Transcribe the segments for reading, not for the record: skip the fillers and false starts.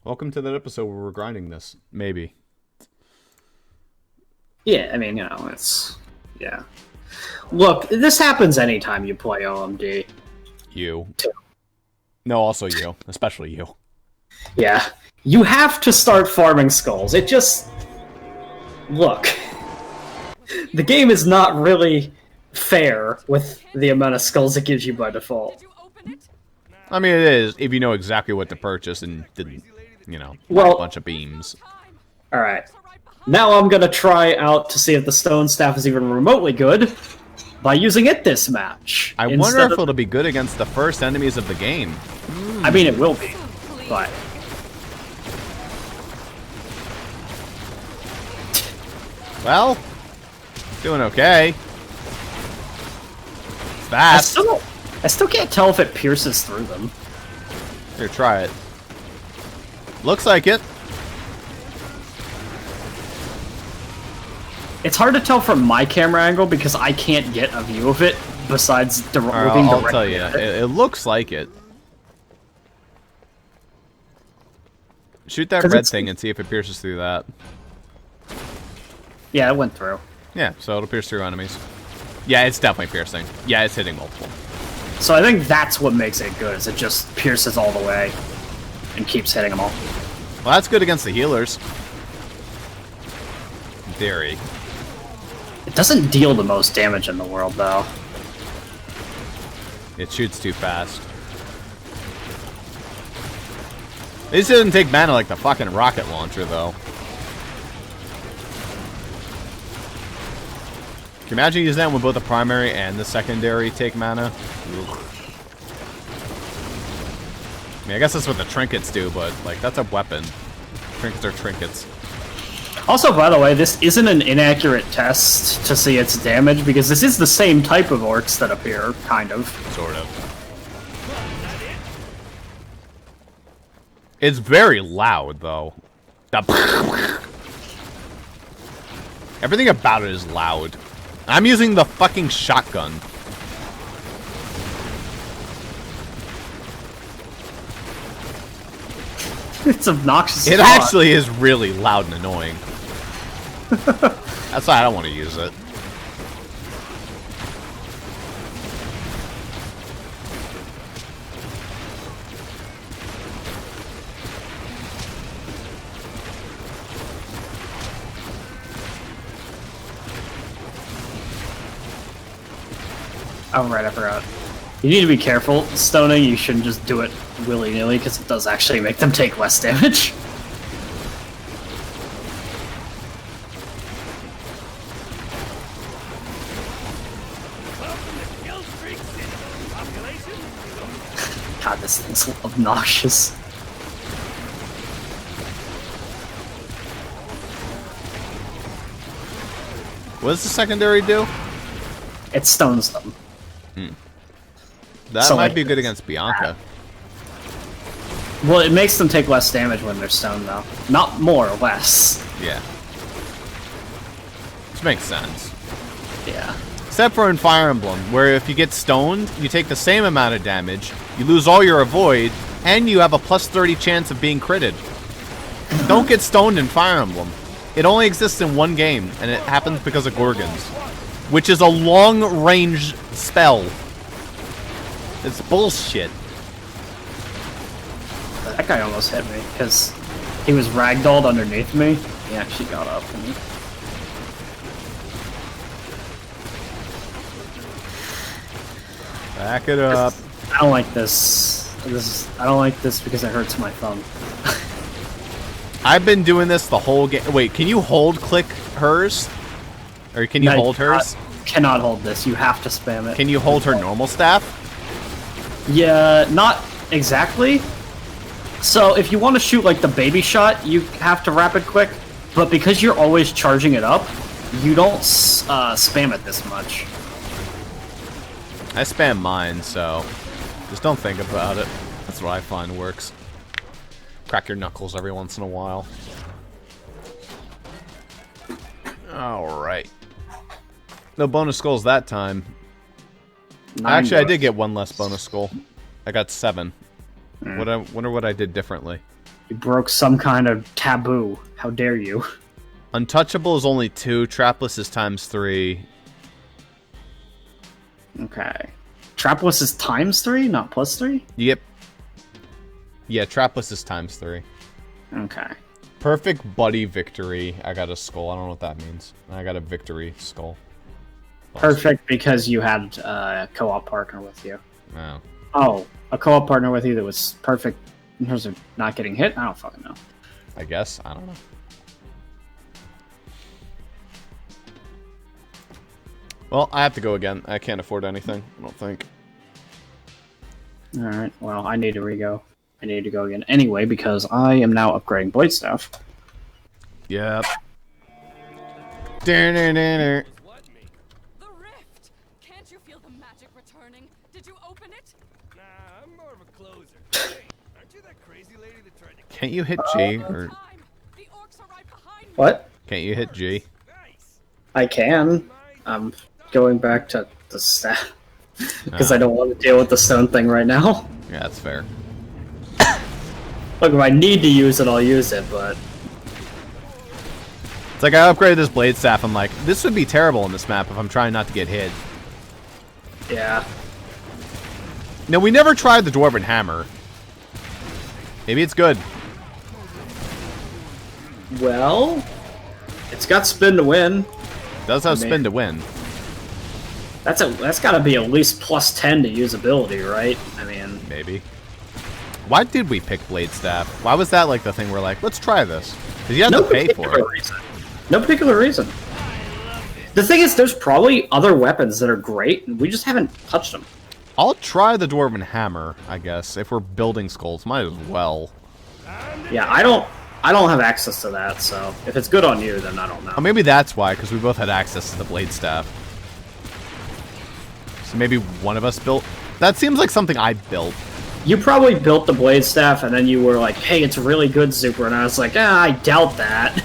Welcome to that episode where we're grinding this. Maybe. Yeah, I mean, it's... Yeah. Look, this happens anytime you play OMD. You. Too. No, also you. Especially you. Yeah. You have to start farming skulls. It just... Look. The game is not really fair with the amount of skulls it gives you by default. I mean, it is, if you know exactly what to purchase and didn't, buy a bunch of beams. Alright. Now I'm gonna try out to see if the stone staff is even remotely good by using it this match. I wonder if it'll be good against the first enemies of the game. I mean, it will be, but... Well, doing okay. It's fast. I still can't tell if it pierces through them. Here, try it. Looks like it. It's hard to tell from my camera angle because I can't get a view of it besides looking directly I'll tell you, it looks like it. Shoot that red thing and see if it pierces through that. Yeah, it went through. Yeah, so it'll pierce through enemies. Yeah, it's definitely piercing. Yeah, it's hitting multiple. So I think that's what makes it good, is it just pierces all the way and keeps hitting them all. Well, that's good against the healers. In theory. It doesn't deal the most damage in the world, though. It shoots too fast. This doesn't take mana like the fucking rocket launcher, though. Can you imagine using that when both the primary and the secondary take mana? Ugh. I mean, I guess that's what the trinkets do, but, like, that's a weapon. Trinkets are trinkets. Also, by the way, this isn't an inaccurate test to see its damage, because this is the same type of orcs that appear, kind of. Sort of. It's very loud, though. Everything about it is loud. I'm using the fucking shotgun. It's obnoxious. It actually is really loud and annoying. That's why I don't want to use it. Oh, right, I forgot. You need to be careful. Stoning, you shouldn't just do it willy-nilly, because it does actually make them take less damage. God, this thing's obnoxious. What does the secondary do? It stones them. That So, might like, be good against Bianca. Well, it makes them take less damage when they're stoned, though. Not more, less. Yeah. Which makes sense. Yeah. Except for in Fire Emblem, where if you get stoned, you take the same amount of damage, you lose all your avoid, and you have a plus 30 chance of being critted. Don't get stoned in Fire Emblem. It only exists in one game, and it happens because of Gorgons. Which is a long-range spell. It's bullshit. That guy almost hit me, because he was ragdolled underneath me. He actually got up. Back it up. I don't like this. I don't like this because it hurts my thumb. I've been doing this the whole game. Wait, can you hold click hers? Or can you No, hold hers? Cannot hold this. You have to spam it. Can you hold her normal staff? Yeah, not exactly. So if you want to shoot like the baby shot, you have to rapid click. But because you're always charging it up, you don't spam it this much. I spam mine, so just don't think about it. That's what I find works. Crack your knuckles every once in a while. Alright. No bonus skulls that time. Actually, I did get one less bonus skull. I got 7. Wonder what I did differently. You broke some kind of taboo. How dare you? Untouchable is only 2. Trapless is ×3. Okay. Trapless is ×3, not +3? Yep. Yeah, Trapless is ×3. Okay. Perfect buddy victory. I got a skull. I don't know what that means. I got a victory skull. Perfect because you had a co-op partner with you. Oh. Oh, a co-op partner with you that was perfect in terms of not getting hit? I don't fucking know. I guess. I don't know. Well, I have to go again. I can't afford anything, I don't think. Alright, well, I need to re-go. I need to go again anyway, because I am now upgrading Blade Staff. Yep. The rift! Can't you feel the magic returning? Did you open it? Nah, I'm more of a closer. Hey, aren't you that crazy lady that tried to... Can't you hit G? Or Time! The orcs are right behind me! What? can't you hit G? Nice. I can. I'm going back to the staff. Because Oh. I don't want to deal with the stone thing right now. Yeah, that's fair. Look, if I need to use it, I'll use it, but... It's like I upgraded this blade staff. I'm like, this would be terrible in this map if I'm trying not to get hit. Yeah. No, we never tried the Dwarven Hammer. Maybe it's good. Well... It's got spin to win. It does have Man. spin to win. That's gotta be at least +10 to usability, right? I mean... Maybe. Why did we pick blade staff? Why was that like the thing we're like, let's try this? Because you have to pay for it. Reason. No particular reason. The thing is, there's probably other weapons that are great, and we just haven't touched them. I'll try the Dwarven Hammer, I guess. If we're building skulls, might as well. Yeah, I don't have access to that, so if it's good on you, then I don't know. Oh, maybe that's why, because we both had access to the blade staff. So maybe one of us built... That seems like something I built. You probably built the blade staff, and then you were like, hey, it's really good, Super, and I was like, I doubt that.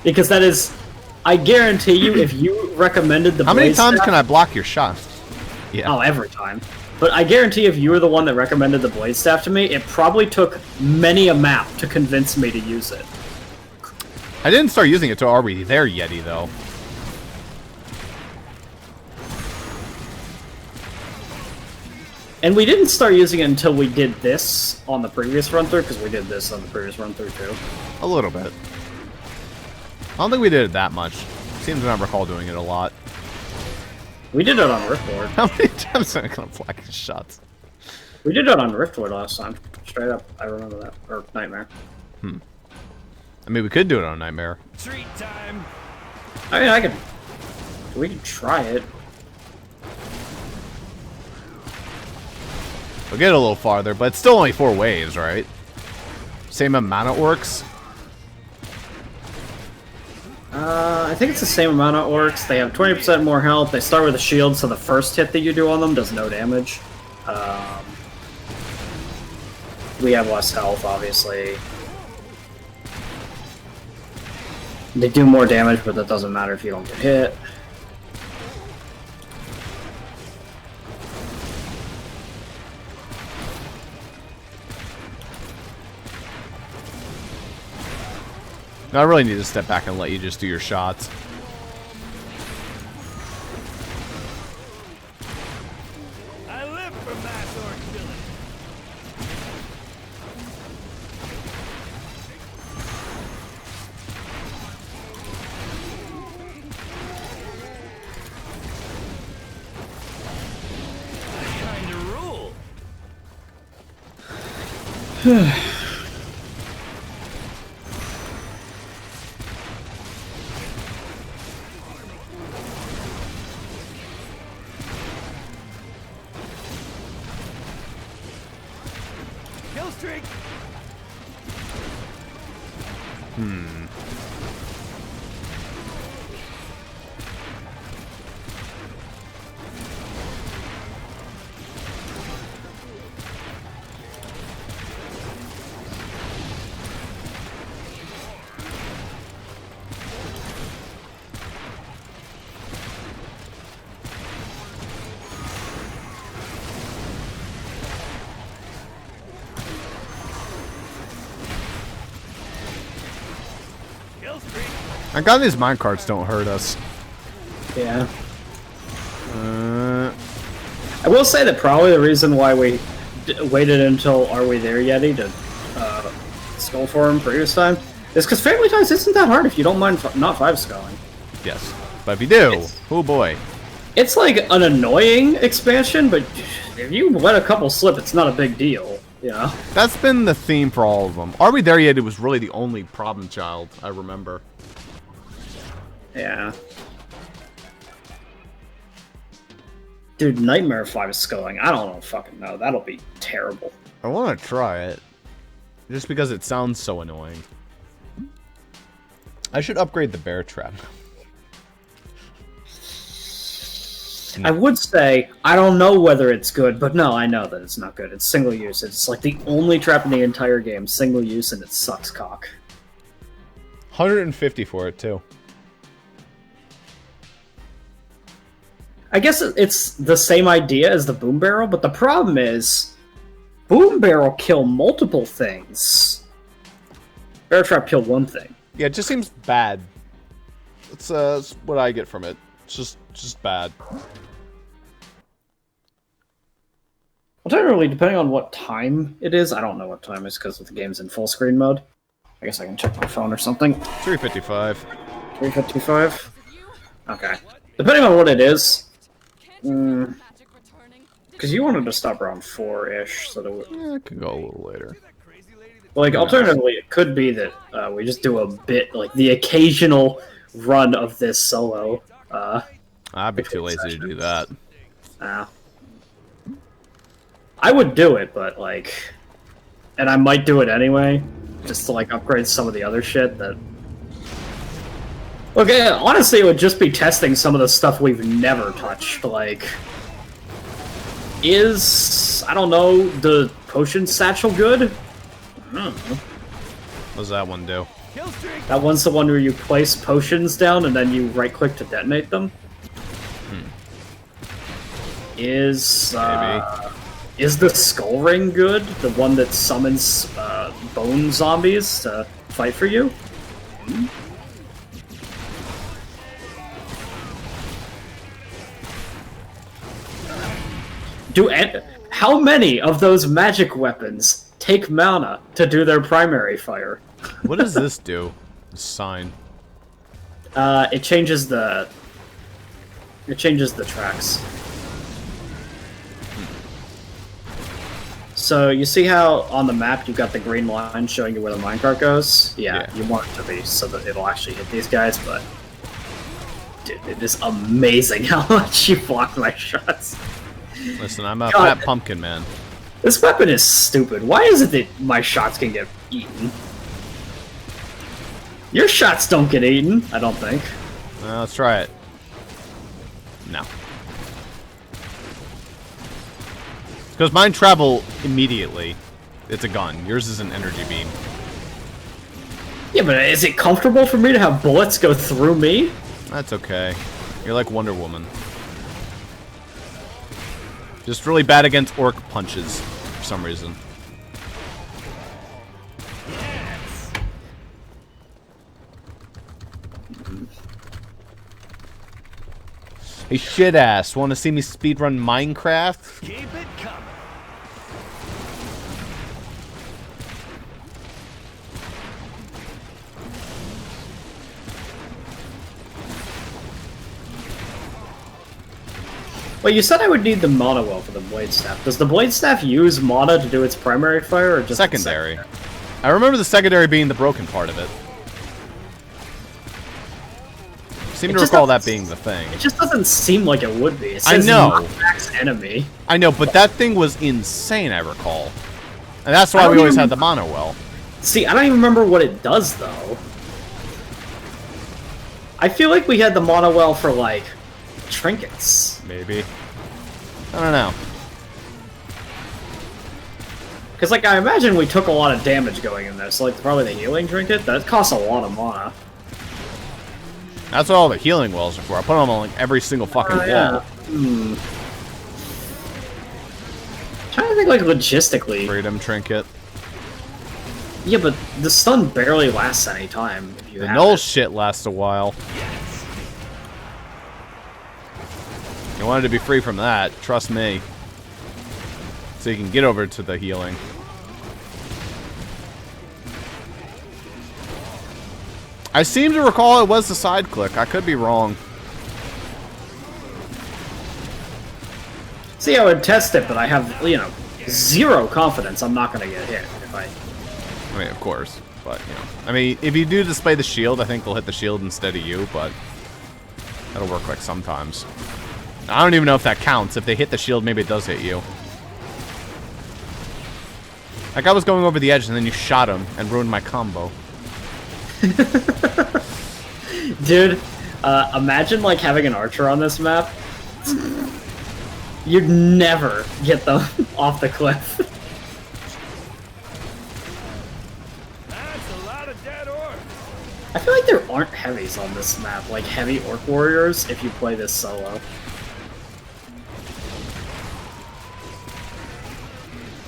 Because that is... I guarantee you, if you recommended the blade staff... How many times can I block your shot? Yeah. Oh, every time. But I guarantee if you were the one that recommended the blade staff to me, it probably took many a map to convince me to use it. I didn't start using it till already there, Yeti, though. And we didn't start using it until we did this on the previous run-through, because we did this on the previous run-through, too. A little bit. I don't think we did it that much. Seems to not recall doing it a lot. We did it on Riftward. How many times am I gonna block his shots? We did it on Riftward last time. Straight up, I remember that. Or Nightmare. I mean, we could do it on Nightmare. Treat time. I mean, I could... We could try it. We'll get a little farther, but it's still only 4 waves, right? Same amount of orcs? I think it's the same amount of orcs. They have 20% more health. They start with a shield, so the first hit that you do on them does no damage. We have less health, obviously. They do more damage, but that doesn't matter if you don't get hit. No, I really need to step back and let you just do your shots. I live for mass orc village. I kinda rule. Kill streak. I got these minecarts don't hurt us. Yeah. I will say that probably the reason why we waited until Are We There Yeti to skull for him previous time is because Family Ties isn't that hard if you don't mind not 5-sculling. Yes. But if you do, oh boy. It's like an annoying expansion, but if you let a couple slip, it's not a big deal. Yeah. That's been the theme for all of them. Are We There Yet? It was really the only problem child I remember. Yeah. Dude, Nightmare 5-sculling, I don't fucking know. That'll be terrible. I want to try it. Just because it sounds so annoying. I should upgrade the bear trap. I would say, I don't know whether it's good, but no, I know that it's not good. It's single use. It's like the only trap in the entire game, single use, and it sucks cock. 150 for it, too. I guess it's the same idea as the boom barrel, but the problem is, boom barrel kill multiple things. Bear trap kill one thing. Yeah, it just seems bad. It's what I get from it. It's just bad. Alternatively, depending on what time it is, I don't know what time it is because the game's in full screen mode. I guess I can check my phone or something. 355. 3:55? Okay. Depending on what it is, because you wanted to stop around 4-ish, so that would... Yeah, it could go a little later. Like, alternatively, it could be that we just do a bit, like, the occasional run of this solo. I'd be too lazy to do that. I would do it, but, like... And I might do it anyway, just to, like, upgrade some of the other shit that... Look, honestly, it would just be testing some of the stuff we've never touched, like... I don't know, the potion satchel good? I don't know. What does that one do? That one's the one where you place potions down and then you right-click to detonate them. Is the skull ring good? The one that summons bone zombies to fight for you? How many of those magic weapons take mana to do their primary fire? What does this do? This sign. It changes the tracks. So you see how on the map you've got the green line showing you where the minecart goes? Yeah, you want it to be so that it'll actually hit these guys, but dude, it is amazing how much you block my shots. Listen, I'm a fat pumpkin man. This weapon is stupid. Why is it that my shots can get eaten? Your shots don't get eaten, I don't think. Let's try it. No. Because mine travel immediately. It's a gun. Yours is an energy beam. Yeah, but is it comfortable for me to have bullets go through me? That's okay. You're like Wonder Woman. Just really bad against orc punches, for some reason. Yes. Hey, shit ass, want to see me speedrun Minecraft? Keep it coming. Well, you said I would need the mana well for the blade staff. Does the blade staff use mana to do its primary fire, or just secondary? I remember the secondary being the broken part of it. I seem to recall that being the thing. It just doesn't seem like it would be. It I says know. not max enemy. I know, but that thing was insane, I recall. And that's why we always had the mana well. See, I don't even remember what it does, though. I feel like we had the mana well for, like, trinkets. Maybe. I don't know. Because, like, I imagine we took a lot of damage going in there, so, like, probably the healing trinket, that costs a lot of mana. That's what all the healing wells are for. I put them on, like, every single fucking wall. Yeah. Trying to think, like, logistically. Freedom trinket. Yeah, but the stun barely lasts any time if you The have null it. shit lasts a while. You wanted to be free from that, trust me. So you can get over to the healing. I seem to recall it was the side click. I could be wrong. See, I would test it, but I have, you know, zero confidence I'm not going to get hit if I... I mean, of course. But, you know. I mean, if you do display the shield, I think they'll hit the shield instead of you, but... That'll work like sometimes. I don't even know if that counts. If they hit the shield, maybe it does hit you. Like, I was going over the edge, and then you shot him and ruined my combo. Dude, imagine, like, having an archer on this map. You'd never get them off the cliff. That's a lot of dead orcs. I feel like there aren't heavies on this map, like heavy Orc Warriors, if you play this solo.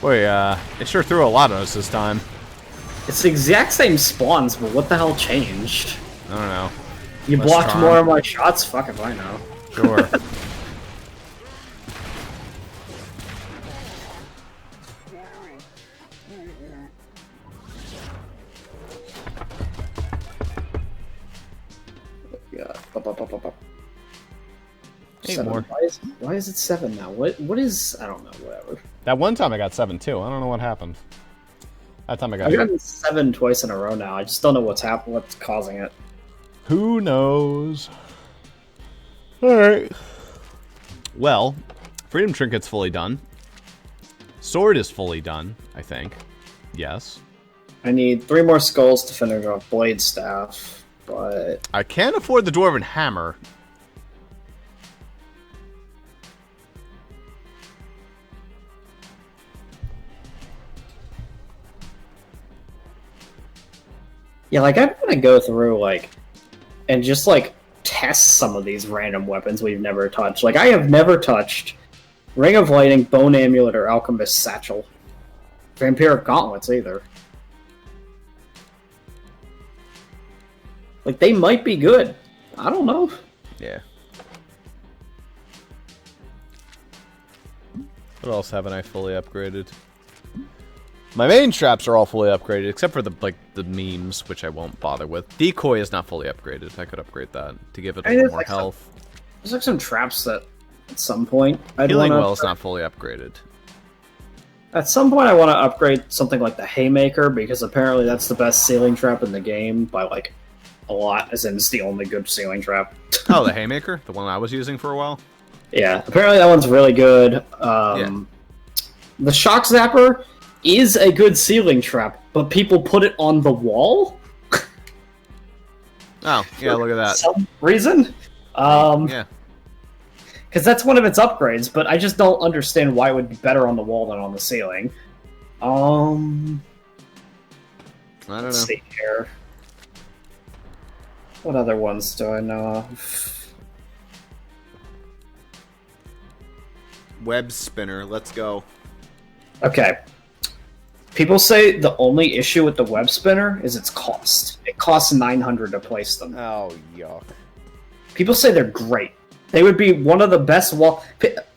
Boy, they sure threw a lot on us this time. It's the exact same spawns, but what the hell changed? I don't know. You Less blocked charm. more of my shots? Fuck if I know. Sure. Yeah. 8 7. more. Why is it 7 now? What is... I don't know, whatever. That one time I got 7 too. I don't know what happened. That time I got I've gotten 7 twice in a row now. I just don't know what's causing it. Who knows? Alright. Well, Freedom Trinket's fully done. Sword is fully done, I think. Yes. I need 3 more skulls to finish off Blade Staff, but... I can't afford the Dwarven Hammer. Yeah, like, I'm gonna go through, like, and just, like, test some of these random weapons we've never touched. Like, I have never touched Ring of Lightning, Bone Amulet, or Alchemist Satchel. Vampiric Gauntlets, either. Like, they might be good. I don't know. Yeah. What else haven't I fully upgraded? My main traps are all fully upgraded, except for the memes, which I won't bother with. Decoy is not fully upgraded. I could upgrade that to give it a little more health. There's like some traps that, at some point, I'd Healing wanna... Well is not fully upgraded. At some point, I want to upgrade something like the Haymaker, because apparently that's the best ceiling trap in the game by, like, a lot, as in it's the only good ceiling trap. Oh, the Haymaker? The one I was using for a while? Yeah, apparently that one's really good. The Shock Zapper is a good ceiling trap, but people put it on the wall? Oh, yeah, look at that. For some reason? Yeah. Because that's one of its upgrades, but I just don't understand why it would be better on the wall than on the ceiling. I don't Let's know. see here. What other ones do I know of? Web spinner, let's go. Okay. People say the only issue with the web spinner is its cost. It costs 900 to place them. Oh, yuck. People say they're great. They would be one of the best wall...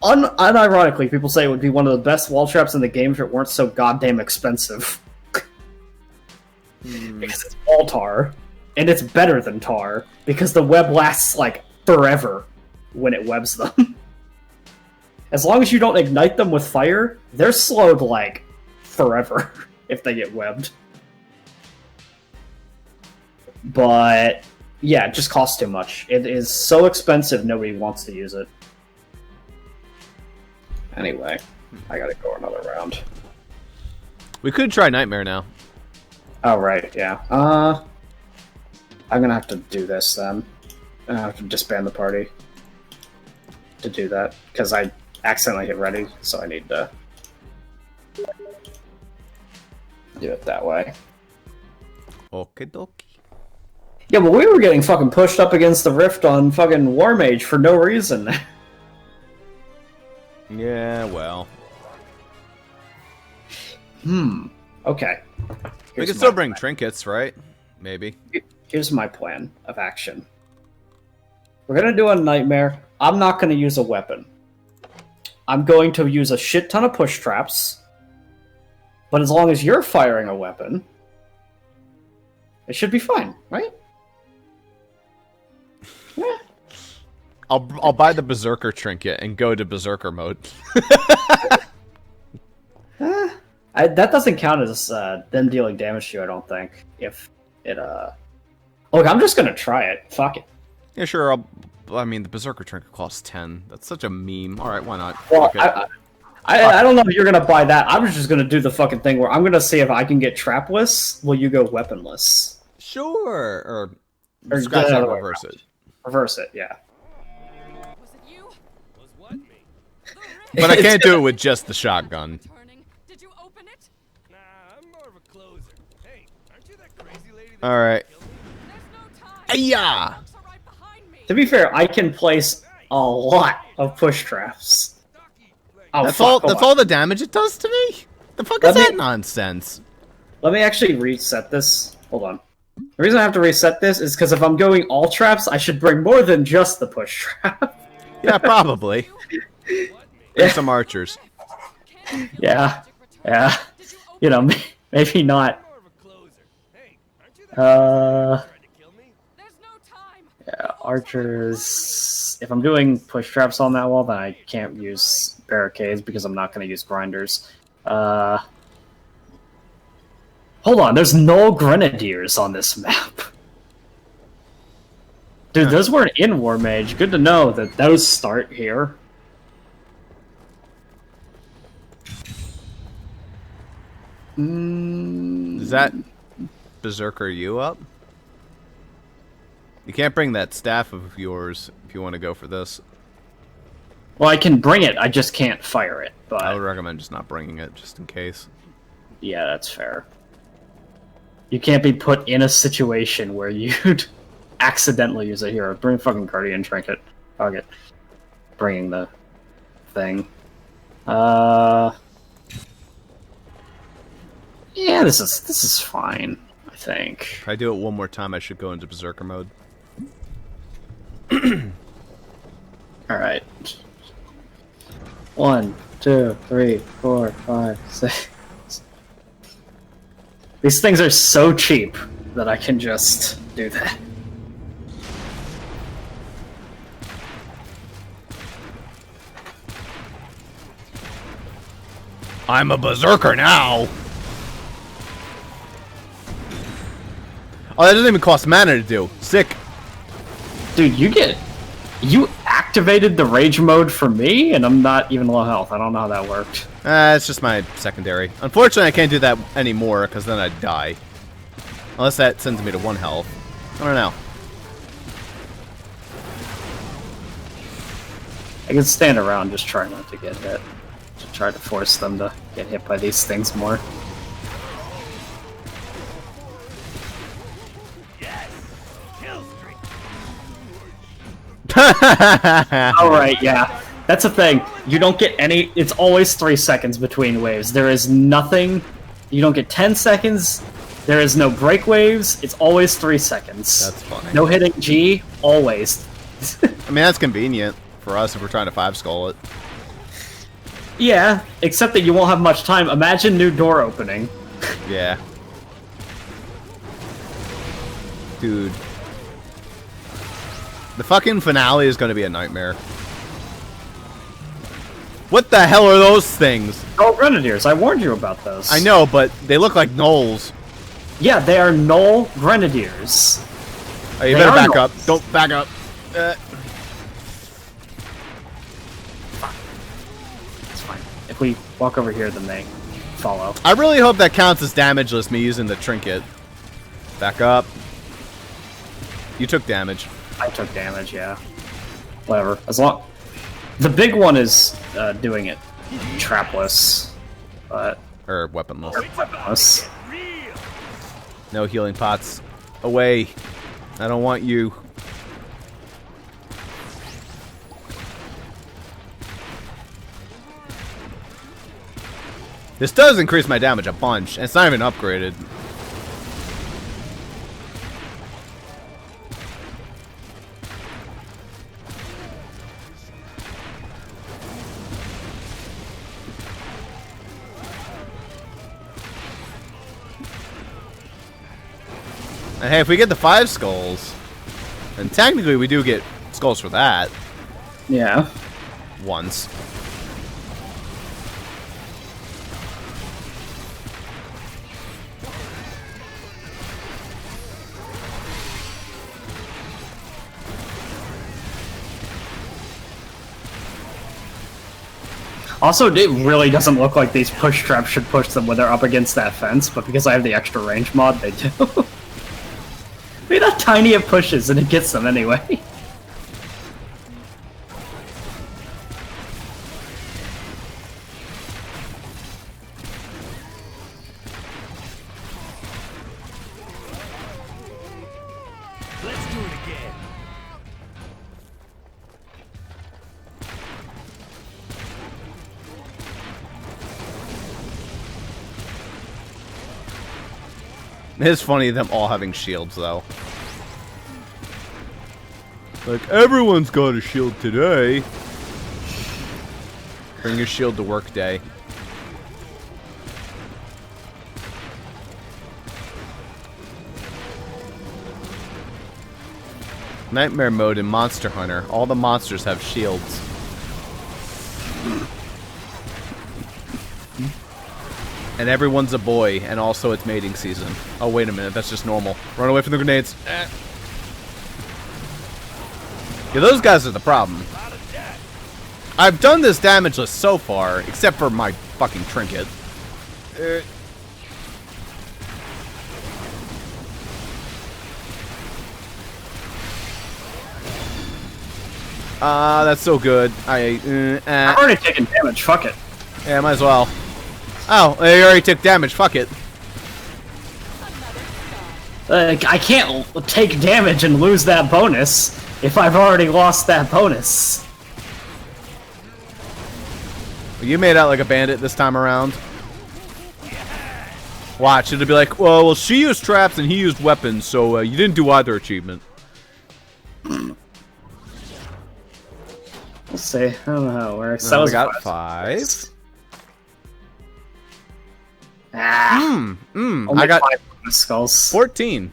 Unironically, people say it would be one of the best wall traps in the game if it weren't so goddamn expensive. Because it's all tar. And it's better than tar. Because the web lasts, like, forever when it webs them. As long as you don't ignite them with fire, they're slowed, like, forever if they get webbed. But... yeah, it just costs too much. It is so expensive, nobody wants to use it. Anyway, I gotta go another round. We could try Nightmare now. Oh, right, yeah. I'm gonna have to do this, then. I'm gonna have to disband the party to do that, because I accidentally hit ready, so I need to do it that way. Okie dokie. Yeah, but we were getting fucking pushed up against the rift on fucking War Mage for no reason. Yeah, well. Okay. We can still bring trinkets, right? Maybe. Here's my plan of action. We're gonna do a nightmare. I'm not gonna use a weapon. I'm going to use a shit ton of push traps. But as long as you're firing a weapon, it should be fine, right? Yeah. I'll buy the Berserker trinket and go to Berserker mode. That doesn't count as them dealing damage to you, I don't think. If it, Look, I'm just gonna try it. Fuck it. Yeah, sure. I mean, the Berserker trinket costs 10. That's such a meme. Alright, why not? Well, I don't know if you're gonna buy that. I was just gonna do the fucking thing where I'm gonna see if I can get trapless. Will you go weaponless? Sure. Or scratch that, reverse it. Reverse it, yeah. Was it you? Was what me? But I can't do it with just the shotgun. Returning. Did you open it? Nah, I'm more of a closer. Hey, aren't you that crazy lady that Alright. There's no time. Ayah! Orcs are right behind me. To be fair, I can place a lot of push traps. Oh, That's fuck, hold on. all the damage it does to me? The fuck is that nonsense? Let me actually reset this. Hold on. The reason I have to reset this is because if I'm going all traps, I should bring more than just the push trap. Yeah, probably. And some archers. Yeah. Yeah. You know, maybe not. more of a closer? Hey, aren't you that trying to kill me? There's no time. Yeah, archers. If I'm doing push traps on that wall, then I can't use barricades because I'm not going to use grinders. Hold on, there's no grenadiers on this map. Dude, those weren't in War Mage. Good to know that those start here. Does that Berserker you up? You can't bring that staff of yours if you want to go for this. Well, I can bring it, I just can't fire it. But I would recommend just not bringing it, just in case. yeah, that's fair. You can't be put in a situation where you'd accidentally use a hero. Bring fucking Guardian Trinket. Fuck it. Bringing the thing. Yeah, this is fine, I think. If I do it one more time, I should go into Berserker mode. Alright. 1, 2, 3, 4, 5, 6. These things are so cheap that I can just do that. I'm a Berserker now! Oh, that doesn't even cost mana to do. Sick. Dude, you activated the rage mode for me, and I'm not even low health. I don't know how that worked. It's just my secondary. Unfortunately, I can't do that anymore, because then I'd die. Unless that sends me to 1 health. I don't know. I can stand around, just try not to get hit. To try to force them to get hit by these things more. Alright, yeah. That's the thing. You don't get any... It's always 3 seconds between waves. There is nothing... You don't get 10 seconds. There is no break waves. It's always 3 seconds. That's funny. No hitting G. Always. I mean, that's convenient for us if we're trying to 5-skull it. Yeah, except that you won't have much time. Imagine new door opening. Yeah. Dude. The fucking finale is going to be a nightmare. What the hell are those things? Oh, Grenadiers. I warned you about those. I know, but they look like gnolls. Yeah, they are Null Grenadiers. Oh, you They better are back up. gnolls. Don't back up. It's fine. If we walk over here, then they follow. I really hope that counts as damageless, me using the trinket. Back up. You took damage. I took damage, yeah. Whatever. As long... The big one is doing it trapless, but... Or weaponless. Weaponless. No healing pots. Away. I don't want you. This does increase my damage a bunch, and it's not even upgraded. And hey, if we get the 5 skulls, and technically we do get skulls for that. Yeah. Once. Also, it really doesn't look like these push traps should push them when they're up against that fence, but because I have the extra range mod, they do. Look at how tiny it pushes, and it gets them anyway. Let's do it again. It's funny them all having shields, though. Like, everyone's got a shield today. Bring your shield to work day. Nightmare mode in Monster Hunter. All the monsters have shields. And everyone's a boy, and also it's mating season. Oh, wait a minute, that's just normal. Run away from the grenades. Yeah, those guys are the problem. I've done this damageless so far, except for my fucking trinket. That's so good. I've already taken damage, fuck it. Yeah, might as well. Oh, they already took damage, fuck it. I can't take damage and lose that bonus if I've already lost that bonus. You made out like a bandit this time around. Watch, it'll be like, well, she used traps and he used weapons, so you didn't do either achievement. Let's see. I don't know how it works. That was got 5. I got 5 skulls. 14.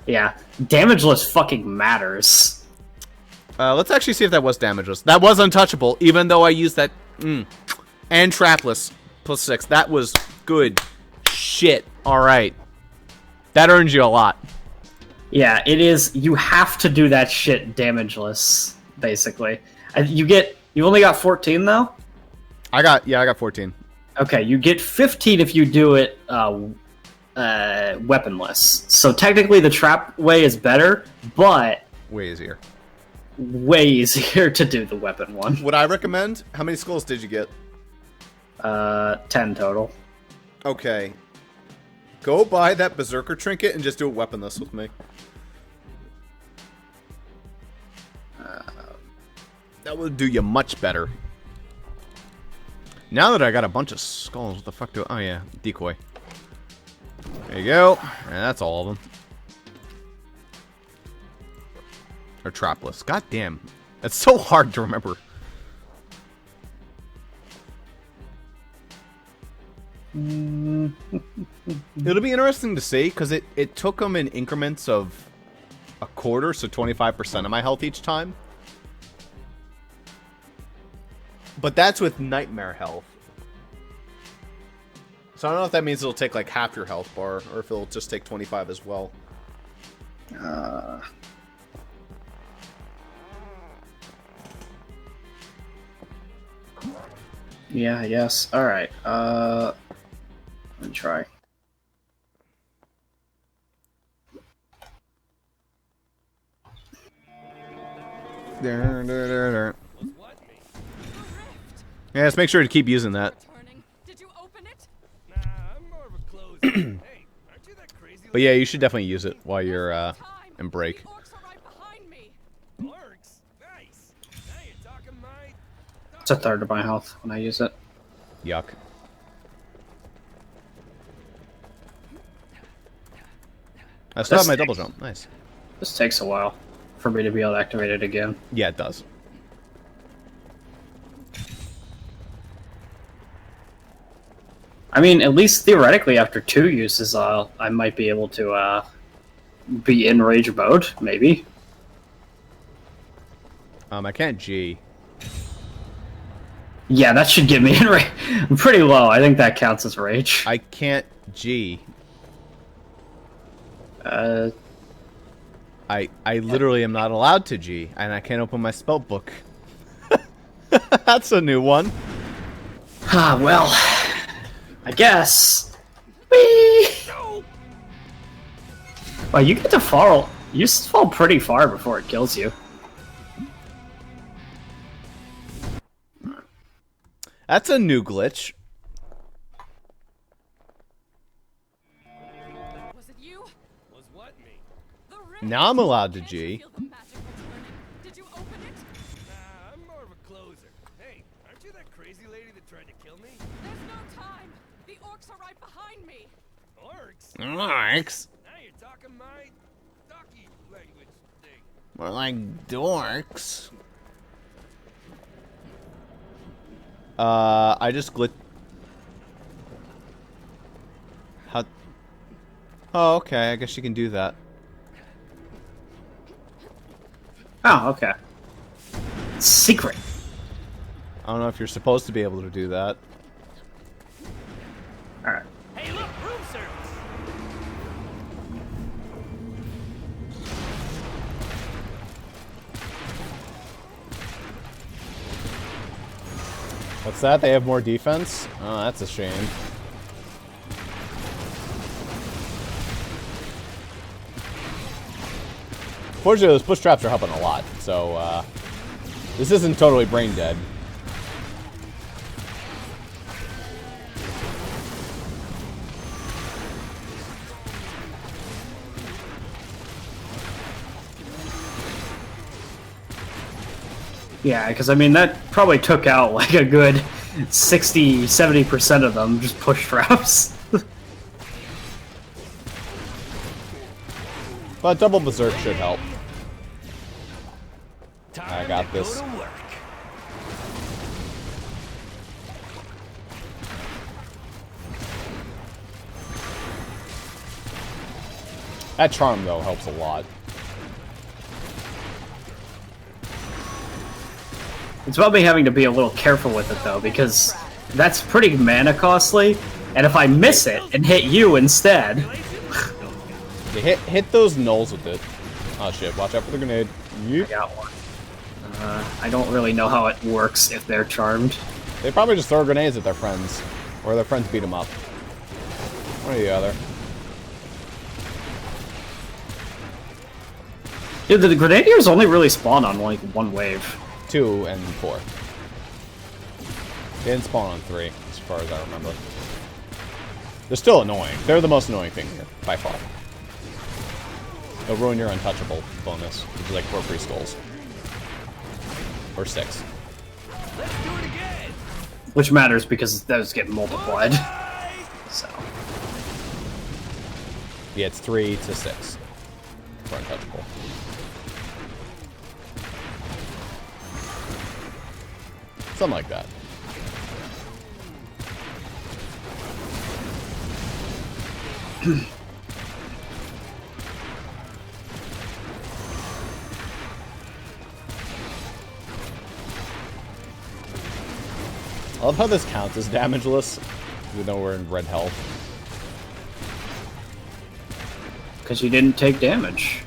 Yeah, damageless fucking matters. Let's actually see if that was damageless. That was untouchable, even though I used that. And trapless plus 6. That was good shit. All right, that earns you a lot. Yeah, it is. You have to do that shit damageless, basically. You only got 14 though. I got 14. Okay, you get 15 if you do it weaponless. So technically the trap way is better, but way easier to do the weapon one. Would I recommend? How many skulls did you get? 10 total. Okay. Go buy that Berserker trinket and just do it weaponless with me. That would do you much better. Now that I got a bunch of skulls, what the fuck do I... Oh yeah, decoy. There you go. And that's all of them. Or trapless. God damn. That's so hard to remember. It'll be interesting to see, because it took them in increments of a quarter, so 25% of my health each time. But that's with nightmare health. So I don't know if that means it'll take like half your health bar, or if it'll just take 25 as well. Yeah, I guess. Alright, let me try. Yeah, let's make sure to keep using that. Did you open it? Nah, I'm more of a closer. Hey, aren't you that crazy? But yeah, you should definitely use it while you're in break. The orcs are right behind me. Orcs? Nice. Now you're talking my... It's a third of my health when I use it. Yuck. I still have my double jump. Nice. This takes a while for me to be able to activate it again. Yeah, it does. I mean, at least theoretically, after 2 uses, I might be able to be in rage mode, maybe. I can't G. Yeah, that should get me in rage. I'm pretty low. I think that counts as rage. I can't G. I literally am not allowed to G, and I can't open my spell book. That's a new one. Ah, well, I guess. Whee! Well, you get to fall. You fall pretty far before it kills you. That's a new glitch. Was it you? Was what me? The rift. Now I'm allowed to Can't you G. feel the magic returning? Did you open it? Nah, I'm more of a closer. Hey, aren't you that crazy lady that tried to kill me? There's no time. The orcs are right behind me. Orcs? Orcs? Now you're talking my donkey language thing. More like dorks. I just glitched. How? Oh, okay. I guess you can do that. Oh, okay. Secret. I don't know if you're supposed to be able to do that. Alright. Hey, look, room service. What's that? They have more defense? Oh, that's a shame. Fortunately, those push traps are helping a lot, so, this isn't totally brain dead. Yeah, because I mean, that probably took out like a good 60-70% of them, just push traps. But double berserk should help. I got Time to this. Go to work. That charm, though, helps a lot. It's about me having to be a little careful with it, though, because that's pretty mana costly, and if I miss it and hit you instead... You hit those nulls with it. Oh shit, watch out for the grenade. I Yeep. got one. I don't really know how it works if they're charmed. They probably just throw grenades at their friends. Or their friends beat them up. One or the other. Dude, the Grenadiers only really spawn on, like, one wave. 2 and 4. They didn't spawn on 3, as far as I remember. They're still annoying. They're the most annoying thing here, by far. They'll ruin your untouchable bonus, which is like 4 free skulls. Or 6. Let's do it again. Which matters because those get multiplied. So. Yeah, it's 3 to 6 for untouchable. Something like that. I love how this counts as damageless, even though we're in red health. Because you didn't take damage.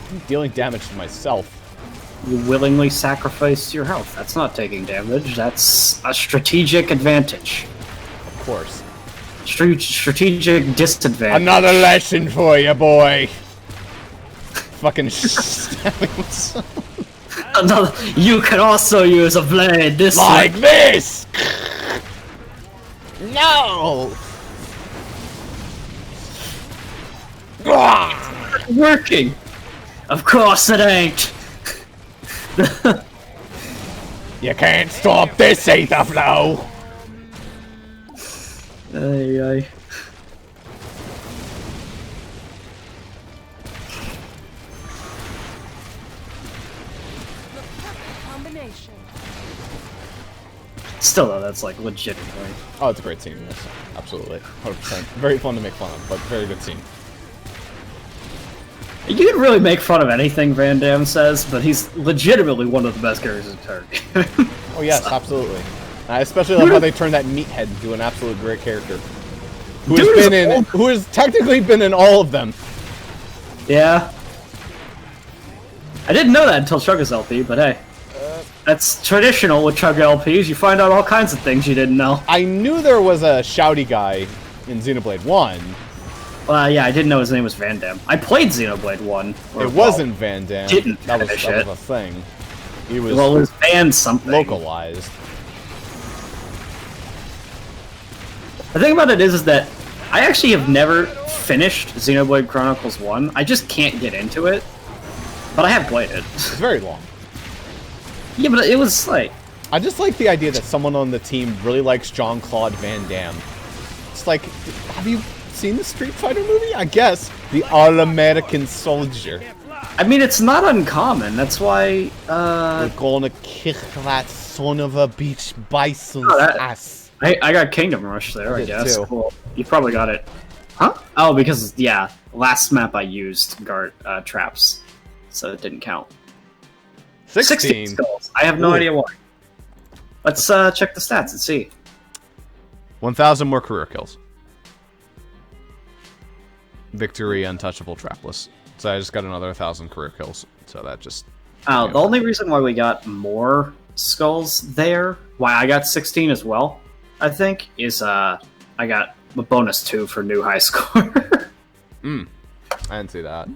I'm dealing damage to myself. You willingly sacrificed your health. That's not taking damage. That's a strategic advantage. Of course. Strategic disadvantage. Another lesson for you, boy. Fucking stabbing myself. Another. You can also use a blade. This Like this. No. working. Of course it ain't. You can't stop this ether flow. Ay, ay. Still though, that's like legitimately. Oh, it's a great scene. Yes, absolutely, 100%. Very fun to make fun of, but very good scene. You can really make fun of anything Van Damme says, but he's legitimately one of the best characters in Turkey. Oh yes, absolutely. I especially love how they turned that meathead into an absolute great character. Who has technically been in all of them. Yeah. I didn't know that until Chugga's LP, but hey. That's traditional with Chugga LPs. You find out all kinds of things you didn't know. I knew there was a shouty guy in Xenoblade 1. Yeah, I didn't know his name was Van Damme. I played Xenoblade 1. It wasn't Van Damme. Didn't that was it. a thing. He was, well, it was Van something. localized. The thing about it is that I actually have never finished Xenoblade Chronicles 1. I just can't get into it. But I have played it. It's very long. Yeah, but it was like... I just like the idea that someone on the team really likes Jean-Claude Van Damme. It's like, have you seen the Street Fighter movie? I guess. The All-American Soldier. I mean, it's not uncommon. That's why, We're gonna kick that son of a beach bison's ass. I got Kingdom Rush there, I guess. Too. Cool. You probably got it. Huh? Oh, because, yeah, last map I used traps, so it didn't count. 16 skulls. I have no idea why. Let's check the stats and see. 1,000 more career kills. Victory, untouchable, trapless. So I just got another 1,000 career kills. So that just... Oh, the only reason why we got more skulls there, why I got 16 as well, I think, is I got a bonus 2 for new high score. I didn't see that.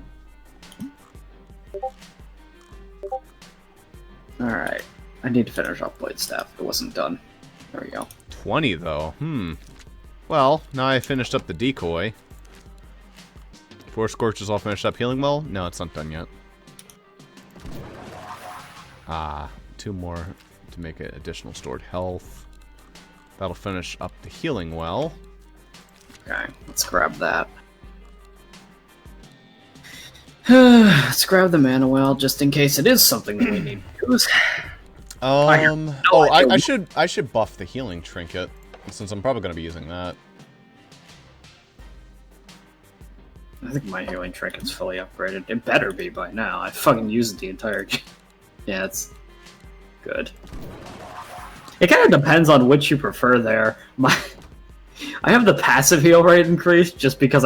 Alright. I need to finish off Blade Staff. It wasn't done. There we go. 20, though. Well, now I finished up the decoy. 4 Scorches all finished up. Healing Well? No, it's not done yet. 2 more to make it additional stored health. That'll finish up the Healing Well. Okay, let's grab that. Let's grab the Mana Well, just in case it is something that we need to use. I should buff the healing trinket, since I'm probably going to be using that. I think my healing trinket's fully upgraded. It better be by now. I fucking used it the entire game. Yeah, it's good. It kind of depends on which you prefer there. I have the passive heal rate increased just because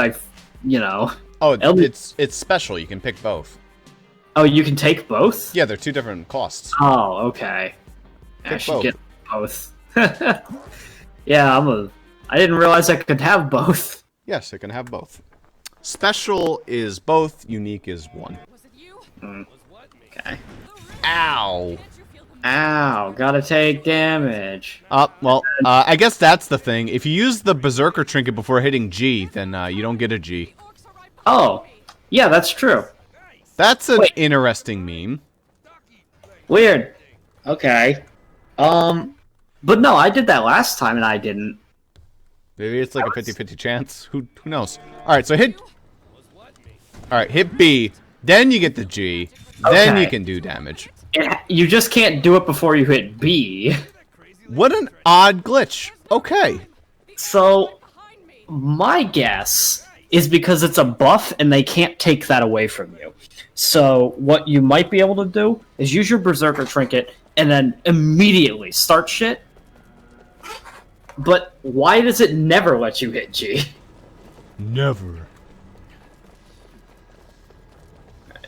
Oh, it's special. You can pick both. Oh, you can take both? Yeah, they're 2 different costs. Oh, okay. I should get both. Yeah, I didn't realize I could have both. Yes, it can have both. Special is both, unique is 1. Was it you? Okay. Ow! Ow, gotta take damage. Well, I guess that's the thing. If you use the Berserker trinket before hitting G, then you don't get a G. Oh, yeah, that's true. That's an interesting meme. Weird. Okay. But no, I did that last time and I didn't. Maybe it's like a 50-50 chance. Who knows? Alright, so hit... Alright, hit B, then you get the G, then you can do damage. You just can't do it before you hit B. What an odd glitch. Okay. So, my guess is because it's a buff and they can't take that away from you. So, what you might be able to do is use your Berserker trinket and then immediately start shit. But why does it never let you hit G? Never.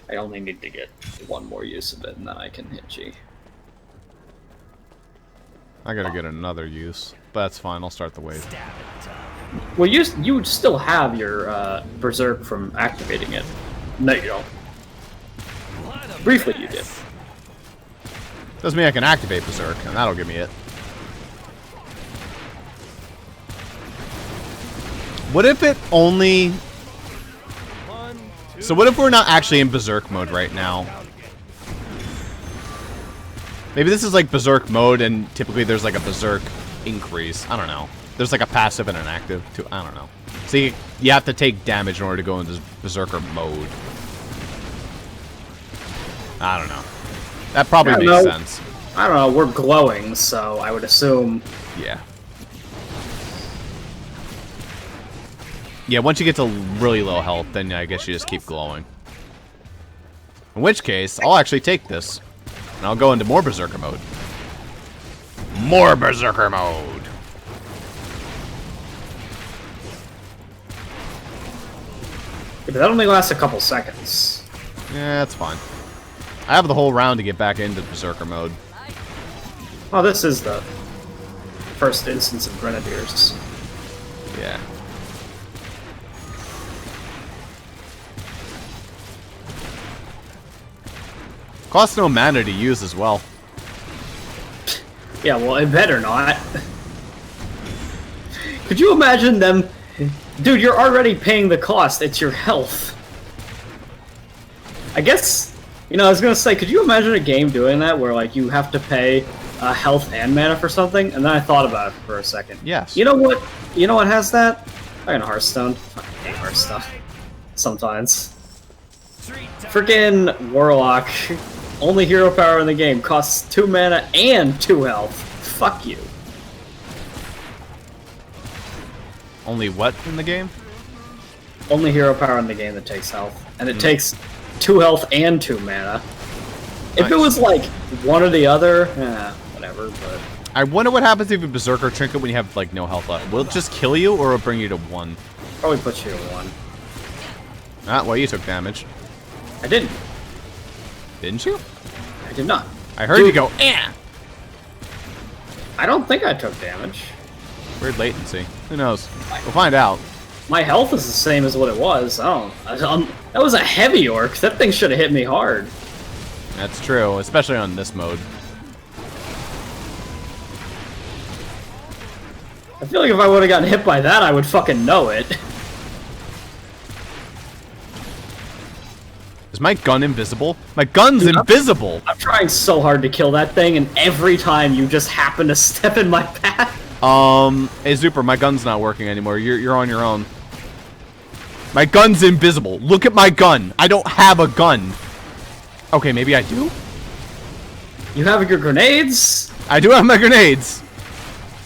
I only need to get 1 more use of it and then I can hit G. I gotta get another use, but that's fine. I'll start the wave. Well, you would still have your Berserk from activating it. No, you don't. Briefly, you did. Doesn't mean I can activate Berserk, and that'll give me it. What if it only... So what if we're not actually in Berserk mode right now? Maybe this is like Berserk mode, and typically there's like a Berserk increase. I don't know. There's like a passive and an active, too. I don't know. So you have to take damage in order to go into Berserker mode. I don't know. That probably makes sense. I don't know, we're glowing, so I would assume... Yeah. Yeah, once you get to really low health, then I guess you just keep glowing. In which case, I'll actually take this. And I'll go into more Berserker Mode. More Berserker Mode! But that only lasts a couple seconds. Yeah, that's fine. I have the whole round to get back into Berserker Mode. Oh, this is the first instance of Grenadiers. Yeah. Costs no mana to use as well. Yeah, well, it better not. Could you imagine them... Dude, you're already paying the cost. It's your health. I guess... You know, I was gonna say, could you imagine a game doing that where, like, you have to pay health and mana for something? And then I thought about it for a second. Yes. You know what? You know what has that? Fucking Hearthstone. Fucking hate Hearthstone. Sometimes. Freaking Warlock. Only hero power in the game. Costs 2 mana and 2 health. Fuck you. Only what in the game? Only hero power in the game that takes health. And it takes 2 health and 2 mana. If it was like one or the other, whatever, but... I wonder what happens if you Berserker Trinket when you have, like, no health left. Will it just kill you, or will it bring you to 1? Probably puts you to 1. Ah, well, you took damage. I didn't. Didn't you? I did not. I heard you go, eh! I don't think I took damage. Weird latency. Who knows? We'll find out. My health is the same as what it was. That was a heavy orc. That thing should have hit me hard. That's true, especially on this mode. I feel like if I would have gotten hit by that, I would fucking know it. Is my gun invisible? My gun's invisible! I'm trying so hard to kill that thing, and every time you just happen to step in my path. Hey Zuper, my gun's not working anymore. You're on your own. My gun's invisible. Look at my gun. I don't have a gun. Okay, maybe I do? You have your grenades? I do have my grenades.